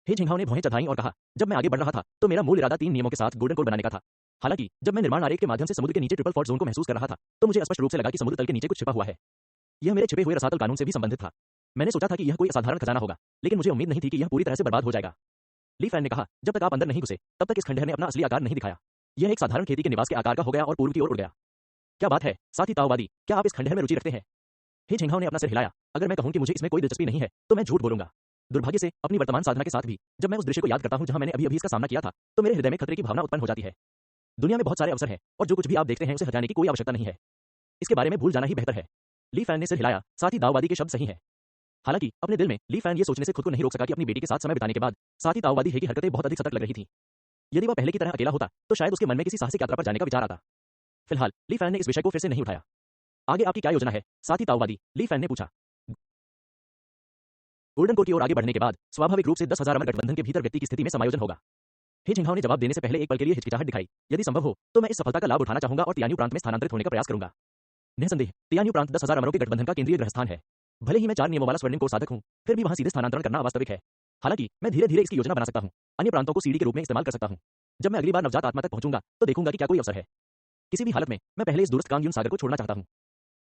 हे झिंगहाओ ने भौहें चढ़ाईं और कहा, जब मैं आगे बढ़ रहा था तो मेरा मूल इरादा 3 नियमों के साथ गोल्डन कोर बनाने का था। हालांकि जब मैं निर्माण आरेख के माध्यम से समुद्र के नीचे ट्रिपल फॉल्ट जोन को महसूस कर रहा था तो मुझे स्पष्ट रूप से लगा कि समुद्र तल के नीचे कुछ छिपा हुआ है। यह मेरे छिपे हुए रसातल कानून से भी संबंधित था। मैंने सोचा था कि यह कोई असाधारण खजाना होगा, लेकिन मुझे उम्मीद नहीं थी कि यह पूरी तरह से बर्बाद हो जाएगा। ली फैन ने कहा, जब तक आप अंदर नहीं घुसे तब तक इस खंडहर ने अपना असली आकार नहीं दिखाया। यह एक साधारण खेती के निवास के आकार का हो गया और पूर्व की ओर उड़ गया। क्या बात है, साथी ताओवादी, क्या आप इस खंडहर में रुचि रखते हैं? हे झिंगहाओ ने अपना सिर हिलाया। अगर मैं कहूं कि मुझे इसमें कोई दिलचस्पी नहीं है तो मैं झूठ बोलूंगा। दुर्भाग्य से अपनी वर्तमान साधना के साथ भी जब मैं उस दृश्य को याद करता हूं जहां मैंने अभी इसका सामना किया था तो मेरे हृदय में खतरे की भावना उत्पन्न हो जाती है। दुनिया में बहुत सारे अवसर हैं और जो कुछ भी आप देखते हैं उसे हटाने की कोई आवश्यकता नहीं है। इसके बारे में भूल जाना ही बेहतर है। ली फैन ने सिर हिलाया, साथ ही ताओवादी के शब्द सही हैं। हालांकि अपने दिल में ली फैन ये सोचने से खुद को नहीं रोक सका कि अपनी बेटी के साथ समय बिताने के बाद साथी ताओवादी हे की हरकतें बहुत अधिक सतर्क लग रही थीं। यदि वह पहले की तरह अकेला होता तो शायद उसके मन में किसी साहसिक यात्रा पर जाने का विचार आता। फिलहाल ली फैन ने इस विषय को फिर से नहीं उठाया। आगे आपकी क्या योजना है, साथी ताओवादी? ली फैन ने पूछा। गोल्डन कोर की ओर आगे बढ़ने के बाद स्वाभाविक रूप से 10,000 अमर गठबंधन के भीतर व्यक्ति की स्थिति में समायोजन होगा। हे झिंगहाओ ने जवाब देने से पहले एक पल के लिए हिचकिचाहट दिखाई। यदि संभव हो तो मैं इस सफलता का लाभ उठाना चाहूंगा और तियान्यू प्रांत में स्थानांतरित होने का प्रयास करूंगा। निसंदेह तियान्यू प्रांत 10,000 अमरों के गठबंधन का केंद्रीय ग्रहस्थान है। भले ही मैं 4 नियमों वाला स्वर्णिम कोर साधक हूं, फिर भी वहां सीधे स्थानांतरण करना अवास्तविक है। हालांकि मैं धीरे धीरे इसकी योजना बना सकता हूं, अन्य प्रांतों को सीढ़ी के रूप में इस्तेमाल कर सकता हूं। जब मैं अगली बार नवजात आत्मा तक पहुंचूंगा तो देखूंगा कि क्या कोई अवसर है। किसी भी हालत में मैं पहले इस दूरस्थ कांगयून सागर को छोड़ना चाहता हूं।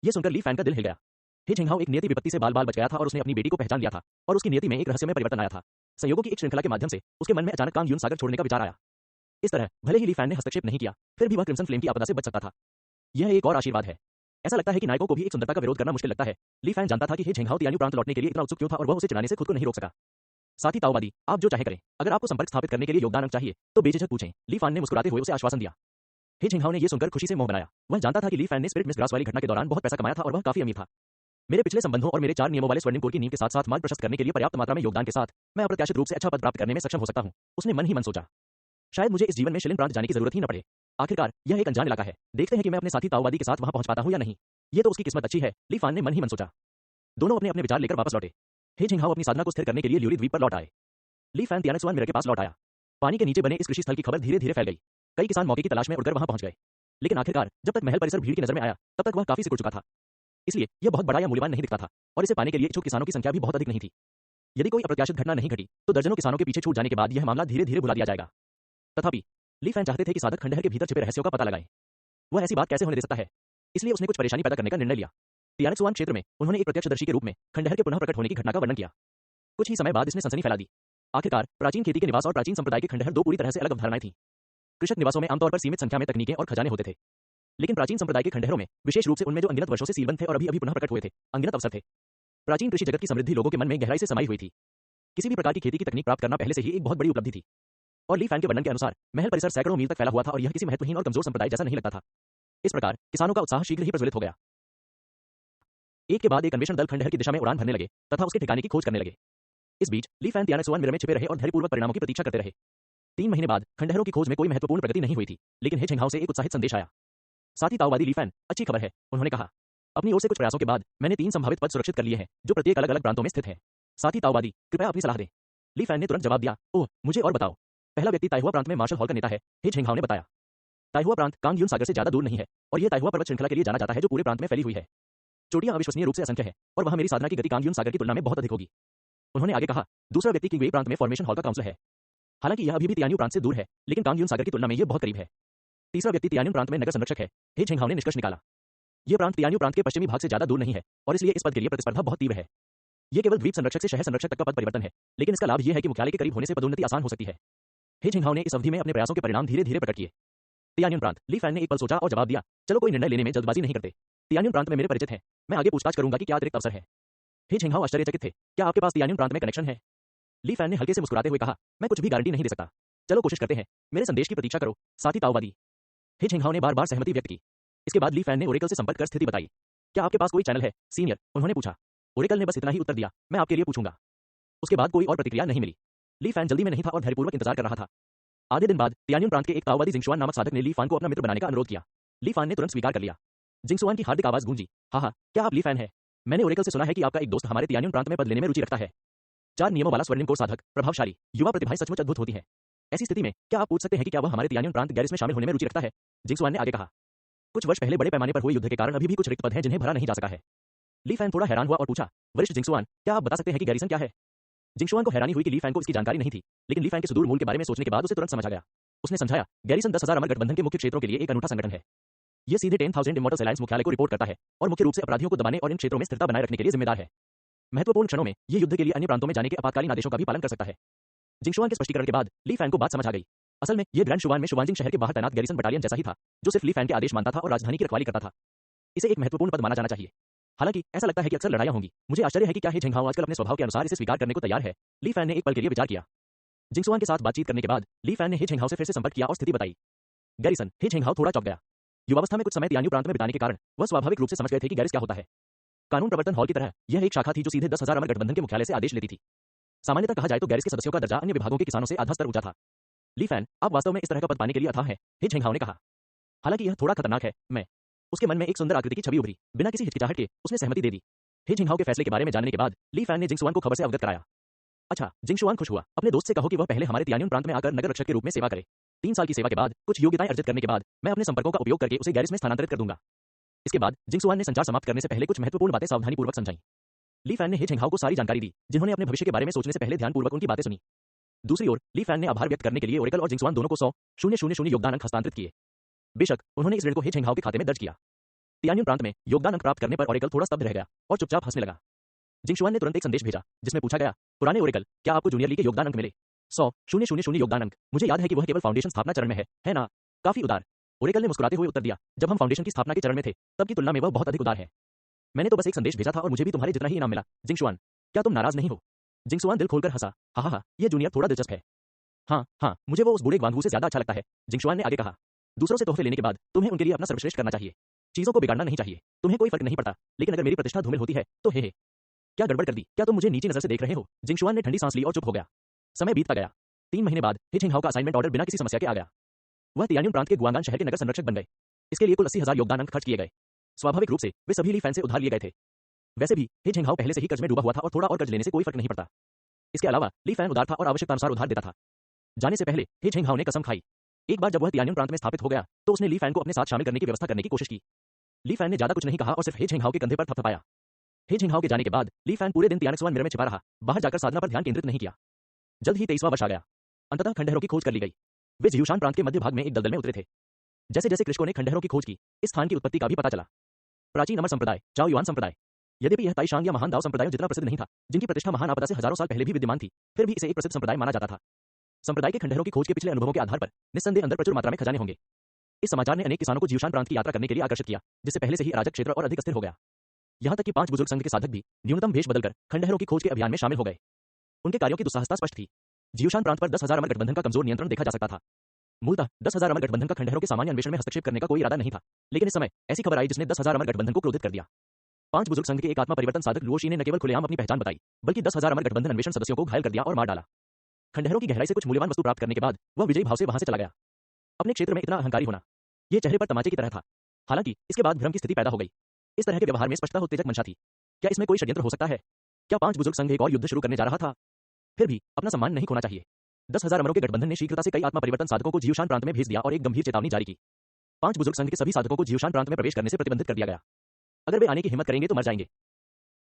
यह सुनकर ली फैन का दिल हिल गया। हे झिंगहाओ एक नियति विपत्ति से बाल बाल बच गया था और उसने अपनी बेटी को पहचान लिया था और उसकी नियति में एक रहस्यमय परिवर्तन आया था। संयोगों की एक श्रृंखला के माध्यम से उसके मन में अचानक कांगयून सागर छोड़ने का विचार आया। इस तरह भले ही ली फैन ने हस्तक्षेप नहीं किया, फिर भी वह क्रिम्सन फ्लेम की आपदा से बच सकता था। यह एक और आशीर्वाद है। ऐसा लगता है कि नायकों को भी एक सुंदरता का विरोध करना मुश्किल लगता है। ली फैन जानता था कि हे झिंगहाओ तियान्यू प्रांत लौटने के लिए इतना उत्सुक क्यों था और वह उसे चिढ़ाने से खुद को नहीं रोक सका। साथी ताओवादी, आप जो चाहे करें, अगर आपको संपर्क स्थापित करने के लिए योगदान अंक चाहिए तो बेझिझक पूछें। ली फैन ने मुस्कुराते हुए उसे आश्वासन दिया। हे झिंगहाओ ने यह सुनकर खुशी से मुंह बनाया। वह जानता था कि ली फैन ने स्पिरिट मिस ग्रास वाली घटना के दौरान बहुत पैसा कमाया था और वह काफी अमीर था। मेरे पिछले संबंधों और मेरे 4 नियमों वाले स्वर्णिम कोर की नींव के साथ साथ मार्ग प्रशस्त करने के लिए पर्याप्त मात्रा में योगदान के साथ मैं अप्रत्याशित रूप से अच्छा पद प्राप्त करने में सक्षम हो सकता हूं। उसने मन ही मन सोचा, शायद मुझे इस जीवन में शिलिन प्रांत जाने की जरूरत ही न पड़े। आखिरकार यह एक अनजान इलाका है, देखते हैं कि मैं अपने साथी ताओवादी के साथ वहां पहुंच पाता हूं या नहीं। ये तो उसकी किस्मत अच्छी है, ली फैन ने मन ही मन सोचा। दोनों अपने अपने विचार लेकर वापस लौटे। हे झिंगहाओ अपनी साधना को स्थिर करने के लिए ल्यूरी द्वीप पर लौट आए। ली फैन तियानक्सुआन मिरर के पास लौट आया। पानी के नीचे बने इस कृषि स्थल की खबर धीरे धीरे फैल गई। कई किसान मौके की तलाश में उड़कर वहां पहुंच गए, लेकिन आखिरकार जब तक महल परिसर भीड़ की नजर में आया तब तक वह काफी सिकुड़ चुका था। इसलिए यह बहुत बड़ा या मूल्यवान नहीं दिखता था और इसे पाने के लिए इच्छुक किसानों की संख्या भी बहुत अधिक नहीं थी। यदि कोई अप्रत्याशित घटना नहीं घटी तो दर्जनों किसानों के पीछे छूट जाने के बाद यह मामला धीरे धीरे भुला दिया जाएगा। तथापि ली फैन चाहते थे कि साधक खंडहर के भीतर छिपे रहस्यों का पता लगाएं। वह ऐसी बात कैसे होने दे सकता है, इसलिए उसने कुछ परेशानी पैदा करने का निर्णय लिया। तियानक्सुआन क्षेत्र में उन्होंने एक प्रत्यक्षदर्शी के रूप में खंडहर के पुनः प्रकट होने की घटना का वर्णन किया। कुछ ही समय बाद इसने सनसनी फैला दी। आखिरकार प्राचीन खेती के निवास और प्राचीन संप्रदाय के खंडहर दो पूरी तरह से अलग अवधारणाएं थीं। कृषक निवासों में आमतौर पर सीमित संख्या में तकनीकें और खजाने होते थे, लेकिन प्राचीन संप्रदाय के खंडहरों में, विशेष रूप से उनमें जो अनगिनत वर्षों से सीलबंद थे और अभी अभी पुनः प्रकट हुए थे, अनगिनत अवसर थे। प्राचीन कृषि जगत की समृद्धि लोगों के मन में गहराई से समाई हुई थी। किसी भी प्रकार की खेती की तकनीक प्राप्त करना पहले से ही एक बहुत बड़ी उपलब्धि थी। और ली फैन के वर्णन के अनुसार महल परिसर सैकड़ों मील तक फैला हुआ था और यह किसी महत्वहीन और कमजोर संप्रदाय जैसा नहीं लगता था। इस प्रकार किसानों का उत्साह शीघ्र ही प्रज्वलित हो गया। एक के बाद एक अन्वेषण दल खंडहर की दिशा में उड़ान भरने लगे तथा उसके ठिकाने की खोज करने लगे। इस बीच ली फैन तियानक्सुआन मिरर में छिपे रहे और धैर्यपूर्वक परिणामों की प्रतीक्षा करते रहे। 3 महीने बाद खंडहरों की खोज में कोई महत्वपूर्ण प्रगति नहीं हुई थी, लेकिन हे छिंगहाओ से एक उत्साहित संदेश आया। साथ ही ताओवादी ली फैन, अच्छी खबर है, उन्होंने कहा। अपनी ओर से कुछ प्रयासों के बाद मैंने 3 संभावित पद सुरक्षित कर लिए हैं, जो प्रत्येक अलग अलग प्रांतों में स्थित हैं। साथ ही ताओवादी, कृपया अपनी सलाह दें। ली फैन ने तुरंत जवाब दिया, ओह, मुझे और बताओ। पहला व्यक्ति ताइहुआ प्रांत में मार्शल हॉल का नेता है, हे छिंगहाओ ने बताया। ताइहुआ प्रांत कांगयुन सागर से ज्यादा दूर नहीं है और यह ताइहुआ पर्वत श्रृंखला के लिए जाना जाता है जो पूरे प्रांत में फैली हुई है। चोटियां अविश्वसनीय रूप से असंख्य है और वहां मेरी साधना की गति कांगयुन सागर की तुलना में बहुत अधिक होगी। उन्होंने आगे कहा, दूसरा व्यक्ति किंगवेई प्रांत में फॉर्मेशन हॉल का काउंसिलर है। हालांकि यह अभी भी तियान्यू प्रांत से दूर है, लेकिन कांगयुन सागर की तुलना में यह बहुत करीब है। तीसरा व्यक्ति तियान्यू प्रांत में नगर संरक्षक है, हे छिंगहाओ ने निष्कर्ष निकाला। यह प्रांत तियान्यू प्रांत के पश्चिमी भाग से ज्यादा दूर नहीं है और इसलिए इस पद के लिए प्रतिस्पर्धा बहुत तीव्र है। यह केवल द्वीप संरक्षक से शहर संरक्षक तक का पद परिवर्तन है, लेकिन इसका लाभ यह है कि मुख्यालय के करीब होने से पदोन्नति आसान हो सकती है। हे छिंगहाओ ने इस अवधि में अपने प्रयासों के परिणाम धीरे धीरे प्रकट किए। तियान्यू प्रांत, ली फैन ने एक पल सोचा और जवाब दिया, चलो कोई निर्णय लेने में जल्दबाजी नहीं करते। तियान्यू प्रांत में मेरे परिचित हैं, मैं आगे पूछताछ करूंगा कि क्या अतिरिक्त अवसर है। हे छिंगहाओ आश्चर्यचकित थे, क्या आपके पास तियान्यू प्रांत में कनेक्शन है? ली फैन ने हल्के से मुस्कुराते हुए कहा, मैं कुछ भी गारंटी नहीं दे सकता, चलो कोशिश करते हैं, मेरे संदेश की प्रतीक्षा करो। साथ ही ताओवादी, हे छिंगहाओ ने बार बार सहमति व्यक्त की। इसके बाद ली फैन ने ओरेकल से संपर्क कर स्थिति बताई। क्या आपके पास कोई चैनल है, सीनियर? उन्होंने पूछा। ओरेकल ने बस इतना ही उत्तर दिया, मैं आपके लिए पूछूंगा। उसके बाद कोई और प्रतिक्रिया नहीं मिली। ली फैन जल्दी में नहीं था और धैर्यपूर्वक इंतजार कर रहा था। आधे दिन बाद तियान्यू प्रांत के एक ताओवादी जिंगशुआन नामक साधक ने ली फैन को अपना मित्र बनाने का अनुरोध किया। ली फैन ने तुरंत स्वीकार कर लिया। जिंगशुआन की हार्दिक आवाज गूंजी, हाँ, क्या आप ली फैन हैं? मैंने ओरेकल से सुना है कि आपका एक दोस्त हमारे तियान्यू प्रांत में पद लेने में रुचि रखता है। 4 नियमों वाला स्वर्णिम कोर साधक, प्रभावशाली, युवा प्रतिभाएं सचमुच अद्भुत होती हैं। ऐसी स्थिति में क्या आप पूछ सकते हैं कि क्या वह हमारे तियान्यू प्रांत गैरिस में शामिल होने में रुचि रखता है? जिंगशुआन ने आगे कहा। कुछ वर्ष पहले बड़े पैमाने पर हुए युद्ध के कारण अभी भी कुछ रिक्त पद हैं जिन्हें भरा नहीं जा सका है। ली फैन थोड़ा हैरान हुआ और पूछा, वरिष्ठ जिंगशुआन, क्या आप बता सकते हैं कि गैरिसन क्या है? जिंगशुआन को हैरानी हुई कि ली फैन को इसकी जानकारी नहीं थी, लेकिन ली फैन के सुदूर मूल के बारे में सोचने के बाद उसे तुरंत समझ आ गया। उसने समझाया, गैरिसन 10,000 अमर गठबंधन के मुख्य क्षेत्रों के लिए एक अनूठा संगठन है। यह सीधे 10,000 इमॉर्टल्स अलायंस मुख्यालय को रिपोर्ट करता है और मुख्य रूप से अपराधियों को दबाने और इन क्षेत्रों में स्थिरता बनाए रखने के लिए जिम्मेदार है। महत्वपूर्ण क्षणों में यह युद्ध के लिए अन्य प्रांतों में जाने के आपातकालीन आदेशों का भी पालन कर सकता है। जिंगशुआन के स्पष्टीकरण के बाद ली फैन को बात समझ आ गई। असल में यह ग्रैंड शुवान में शुवानजिंग शहर के बाहर तैनात गैरिसन बटालियन जैसा ही था, जो सिर्फ ली फैन के आदेश मानता था और राजधानी की रखवाली करता था। इसे एक महत्वपूर्ण पद माना जाना चाहिए। हालांकि ऐसा लगता है कि अक्सर लड़ाइयां होंगी। मुझे आश्चर्य है कि क्या हे छिंगहाओ आजकल अपने स्वभाव के अनुसार इसे स्वीकार करने को तैयार है। ली फैन ने एक पल के लिए विचार किया। जिंगशुआन के साथ बातचीत करने के बाद ली फैन ने हे छिंगहाओ से फिर से संपर्क किया और स्थिति बताई। गैरिसन, हे छिंगहाओ थोड़ा चौंक गया। युवावस्था में कुछ समय तियान्यू प्रांत में बिताने के कारण वह स्वाभाविक रूप से समझ गए थे कि गैरिस क्या होता है। कानून प्रवर्तन हॉल की तरह यह एक शाखा थी जो सीधे 10,000 अमर गठबंधन के मुख्यालय से आदेश लेती थी। सामान्यतः कहा जाए तो गैरिस के सदस्यों का दर्जा अन्य विभागों के किसानों से आधा स्तर ऊंचा था। ली फैन, आप वास्तव में इस तरह का पद पाने के लिए अथाह हैं, हे छिंगहाओ ने कहा। हालांकि यह थोड़ा खतरनाक है, मैं। उसके मन में एक सुंदर आकृति की छवि उभरी। बिना किसी हिचकिचाहट के उसने सहमति दे दी। हे छिंगहाओ के फैसले के बारे में जानने के बाद ली फैन ने जिंगशुआन को खबर से अवगत कराया। अच्छा, जिंगशुआन खुश हुआ। अपने दोस्त से कहो कि वह पहले हमारे तियान्यू प्रांत में आकर नगर रक्षक के रूप में सेवा करे। 3 साल की सेवा के बाद कुछ योग्यताएं अर्जित करने के बाद मैं अपने संपर्कों का उपयोग करके उसे गैरिस में स्थानांतरित कर दूंगा। इसके बाद जिंगशुआन ने संचार समाप्त करने से पहले कुछ महत्वपूर्ण बातें सावधानीपूर्वक समझाई। ली फैन ने हे छिंगहाओ को सारी जानकारी दी, जिन्होंने अपने भविष्य के बारे में सोचने से पहले ध्यानपूर्वक उनकी बातें सुनी। दूसरी ओर ली फैन ने आभार व्यक्त करने के लिए ओरेकल और जिंगशुआन दोनों को 100,000 योगदान अंक हस्तांतरित किए। बेशक उन्होंने इस ऋण को हे छिंगहाओ के खाते में दर्ज किया। तियान्यू प्रांत में योगदान अंक प्राप्त करने पर ओरेकल थोड़ा स्तब्ध रह गया और चुपचाप हंसने लगा। जिंगशुआन ने तुरंत एक संदेश भेजा, जिसमें पूछा गया, पुराने ओरेकल, क्या आपको जूनियर लीग के योगदान अंक मिले? 100,000 योगदान अंक। मुझे याद है कि वह केवल फाउंडेशन स्थापना चरण में है ना? काफी उदार। ओरेकल ने मुस्कुराते हुए उत्तर दिया, जब हम फाउंडेशन की स्थापना के चरण में थे तब की तुलना में वह बहुत अधिक उदार है। मैंने तो बस एक संदेश भेजा था और मुझे भी तुम्हारे जितना ही इनाम मिला। जिंगशुआन, क्या तुम नाराज नहीं हो? जिंगशुआन दिल खोलकर हंसा, हाँ, यह जूनियर थोड़ा दिलचस्प है। हाँ, मुझे वो उस बूढ़े ग्वांगहू से ज्यादा अच्छा लगता है। जिंगशुआन ने आगे कहा, दूसरों से तोहफे लेने के बाद तुम्हें उनके लिए अपना सर्वश्रेष्ठ करना चाहिए। चीजों को बिगाड़ना नहीं चाहिए। तुम्हें कोई फर्क नहीं पड़ता, लेकिन अगर मेरी प्रतिष्ठा धूमिल होती है तो हे, क्या गड़बड़ कर दी? क्या तुम मुझे नीची नजर से देख रहे हो? जिंगशुआन ने ठंडी सांस ली और चुप हो गया। समय बीतता गया। 3 महीने बाद हे छिंगहाओ का असाइनमेंट ऑर्डर बिना किसी समस्या के आ गया। वह तियान्यू प्रांत के गुआंगान शहर के नगर संरक्षक बन गए। इसके लिए कुल 80,000 योगदान अंक खर्च किए गए। स्वाभाविक रूप से वे सभी ली फैन से उधार लिए गए थे। वैसे भी हे छिंगहाओ पहले से ही कर्ज में डूबा हुआ था और थोड़ा और कर्ज लेने से कोई फर्क नहीं पड़ता। इसके अलावा ली फैन उदार था और आवश्यकतानुसार उधार देता था। जाने से पहले हे छिंगहाओ ने कसम खाई। एक बार जब वह तियान्यू प्रांत में स्थापित हो गया तो उसने ली फैन को अपने साथ शामिल करने की व्यवस्था करने की कोशिश की। ली फैन ने ज्यादा कुछ नहीं कहा और सिर्फ हे छिंगहाओ के कंधे पर थपथपाया। हे छिंगहाओ के जाने के बाद ली फैन पूरे दिन तियानक्सुआन मिरर में छिपा रहा, बाहर जाकर साधना पर ध्यान केंद्रित नहीं किया। जल्द ही 23वां वर्ष आ गया। अंततः खंडहरों की खोज कर ली गई। वे जियूशान प्रांत के मध्य भाग में एक दलदल में उतरे थे। जैसे जैसे कृषकों ने खंडहरों की खोज की, इस स्थान की उत्पत्ति का भी पता चला। प्राचीन अमर संप्रदाय, चाओ युआन संप्रदाय। यद्यपि यह ताइशांग या महान दाओ संप्रदायों जितना प्रसिद्ध नहीं था, जिनकी प्रतिष्ठा महान आपदा से हजारों साल पहले भी विद्यमान थी, फिर भी इसे एक प्रसिद्ध संप्रदाय माना जाता था। संप्रदाय के खंडहरों की खोज के पिछले अनुभवों के आधार पर निस्संदेह अंदर प्रचुर मात्रा में खजाने होंगे। इस समाचार ने अनेक किसानों को जियूशान प्रांत की यात्रा करने के लिए आकर्षित किया, जिससे पहले से ही अराजक क्षेत्र और अधिक अस्थिर हो गया। यहाँ तक कि 5 बुजुर्ग संघ के साधक भी न्यूनतम वेश बदलकर खंडहरों की खोज के अभियान में शामिल हो गए। उनके कार्यों की दुस्साहसता स्पष्ट थी। जियूशान प्रांत पर 10,000 अमर गठबंधन का कमजोर नियंत्रण देखा जा सकता था। मूलतः 10,000 अमर गठबंधन का खंडहरों के सामान्य अन्वेषण में हस्तक्षेप करने का कोई इरादा नहीं था, लेकिन इस समय ऐसी खबर आई जिसने 10,000 अमर गठबंधन को क्रोधित कर दिया। 5 बुजुर्ग संघ के एक आत्मा परिवर्तन साधक लुओशी ने न केवल खुलेआम अपनी पहचान बताई, बल्कि 10,000 अमर गठबंधन अन्वेषण सदस्यों को घायल कर दिया और मार डाला। खंडहरों की गहराई से कुछ मूल्यवान वस्तु प्राप्त करने के बाद वह विजयी भाव से वहां से चला गया। अपने क्षेत्र में इतना अहंकारी होना, यह चेहरे पर तमाचे की तरह था। हालांकि इसके बाद भ्रम की स्थिति पैदा हो गई। इस तरह के व्यवहार में स्पष्टता और उत्तेजक मंशा थी। क्या इसमें कोई षड्यंत्र हो सकता है? क्या 5 बुजुर्ग संघ एक और युद्ध शुरू करने जा रहा था? फिर भी अपना सम्मान नहीं खोना चाहिए। 10,000 अमरों के गठबंधन ने शीघ्रता से कई आत्मा परिवर्तन साधकों को जियूशान प्रांत में भेज दिया और एक गंभीर चेतावनी जारी की। 5 बुजुर्ग संघ के सभी साधकों को जियूशान प्रांत में प्रवेश करने से प्रतिबंधित कर दिया गया। अगर वे आने की हिम्मत करेंगे तो मर जाएंगे।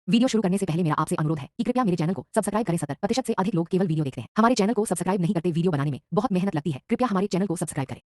वीडियो शुरू करने से पहले मेरा आपसे अनुरोध है कि कृपया मेरे चैनल को सब्सक्राइब करें। 70% से अधिक लोग केवल वीडियो देखते हैं। हमारे चैनल को सब्सक्राइब नहीं करते। वीडियो बनाने में बहुत मेहनत लगती है। कृपया हमारे चैनल को सब्सक्राइब करें।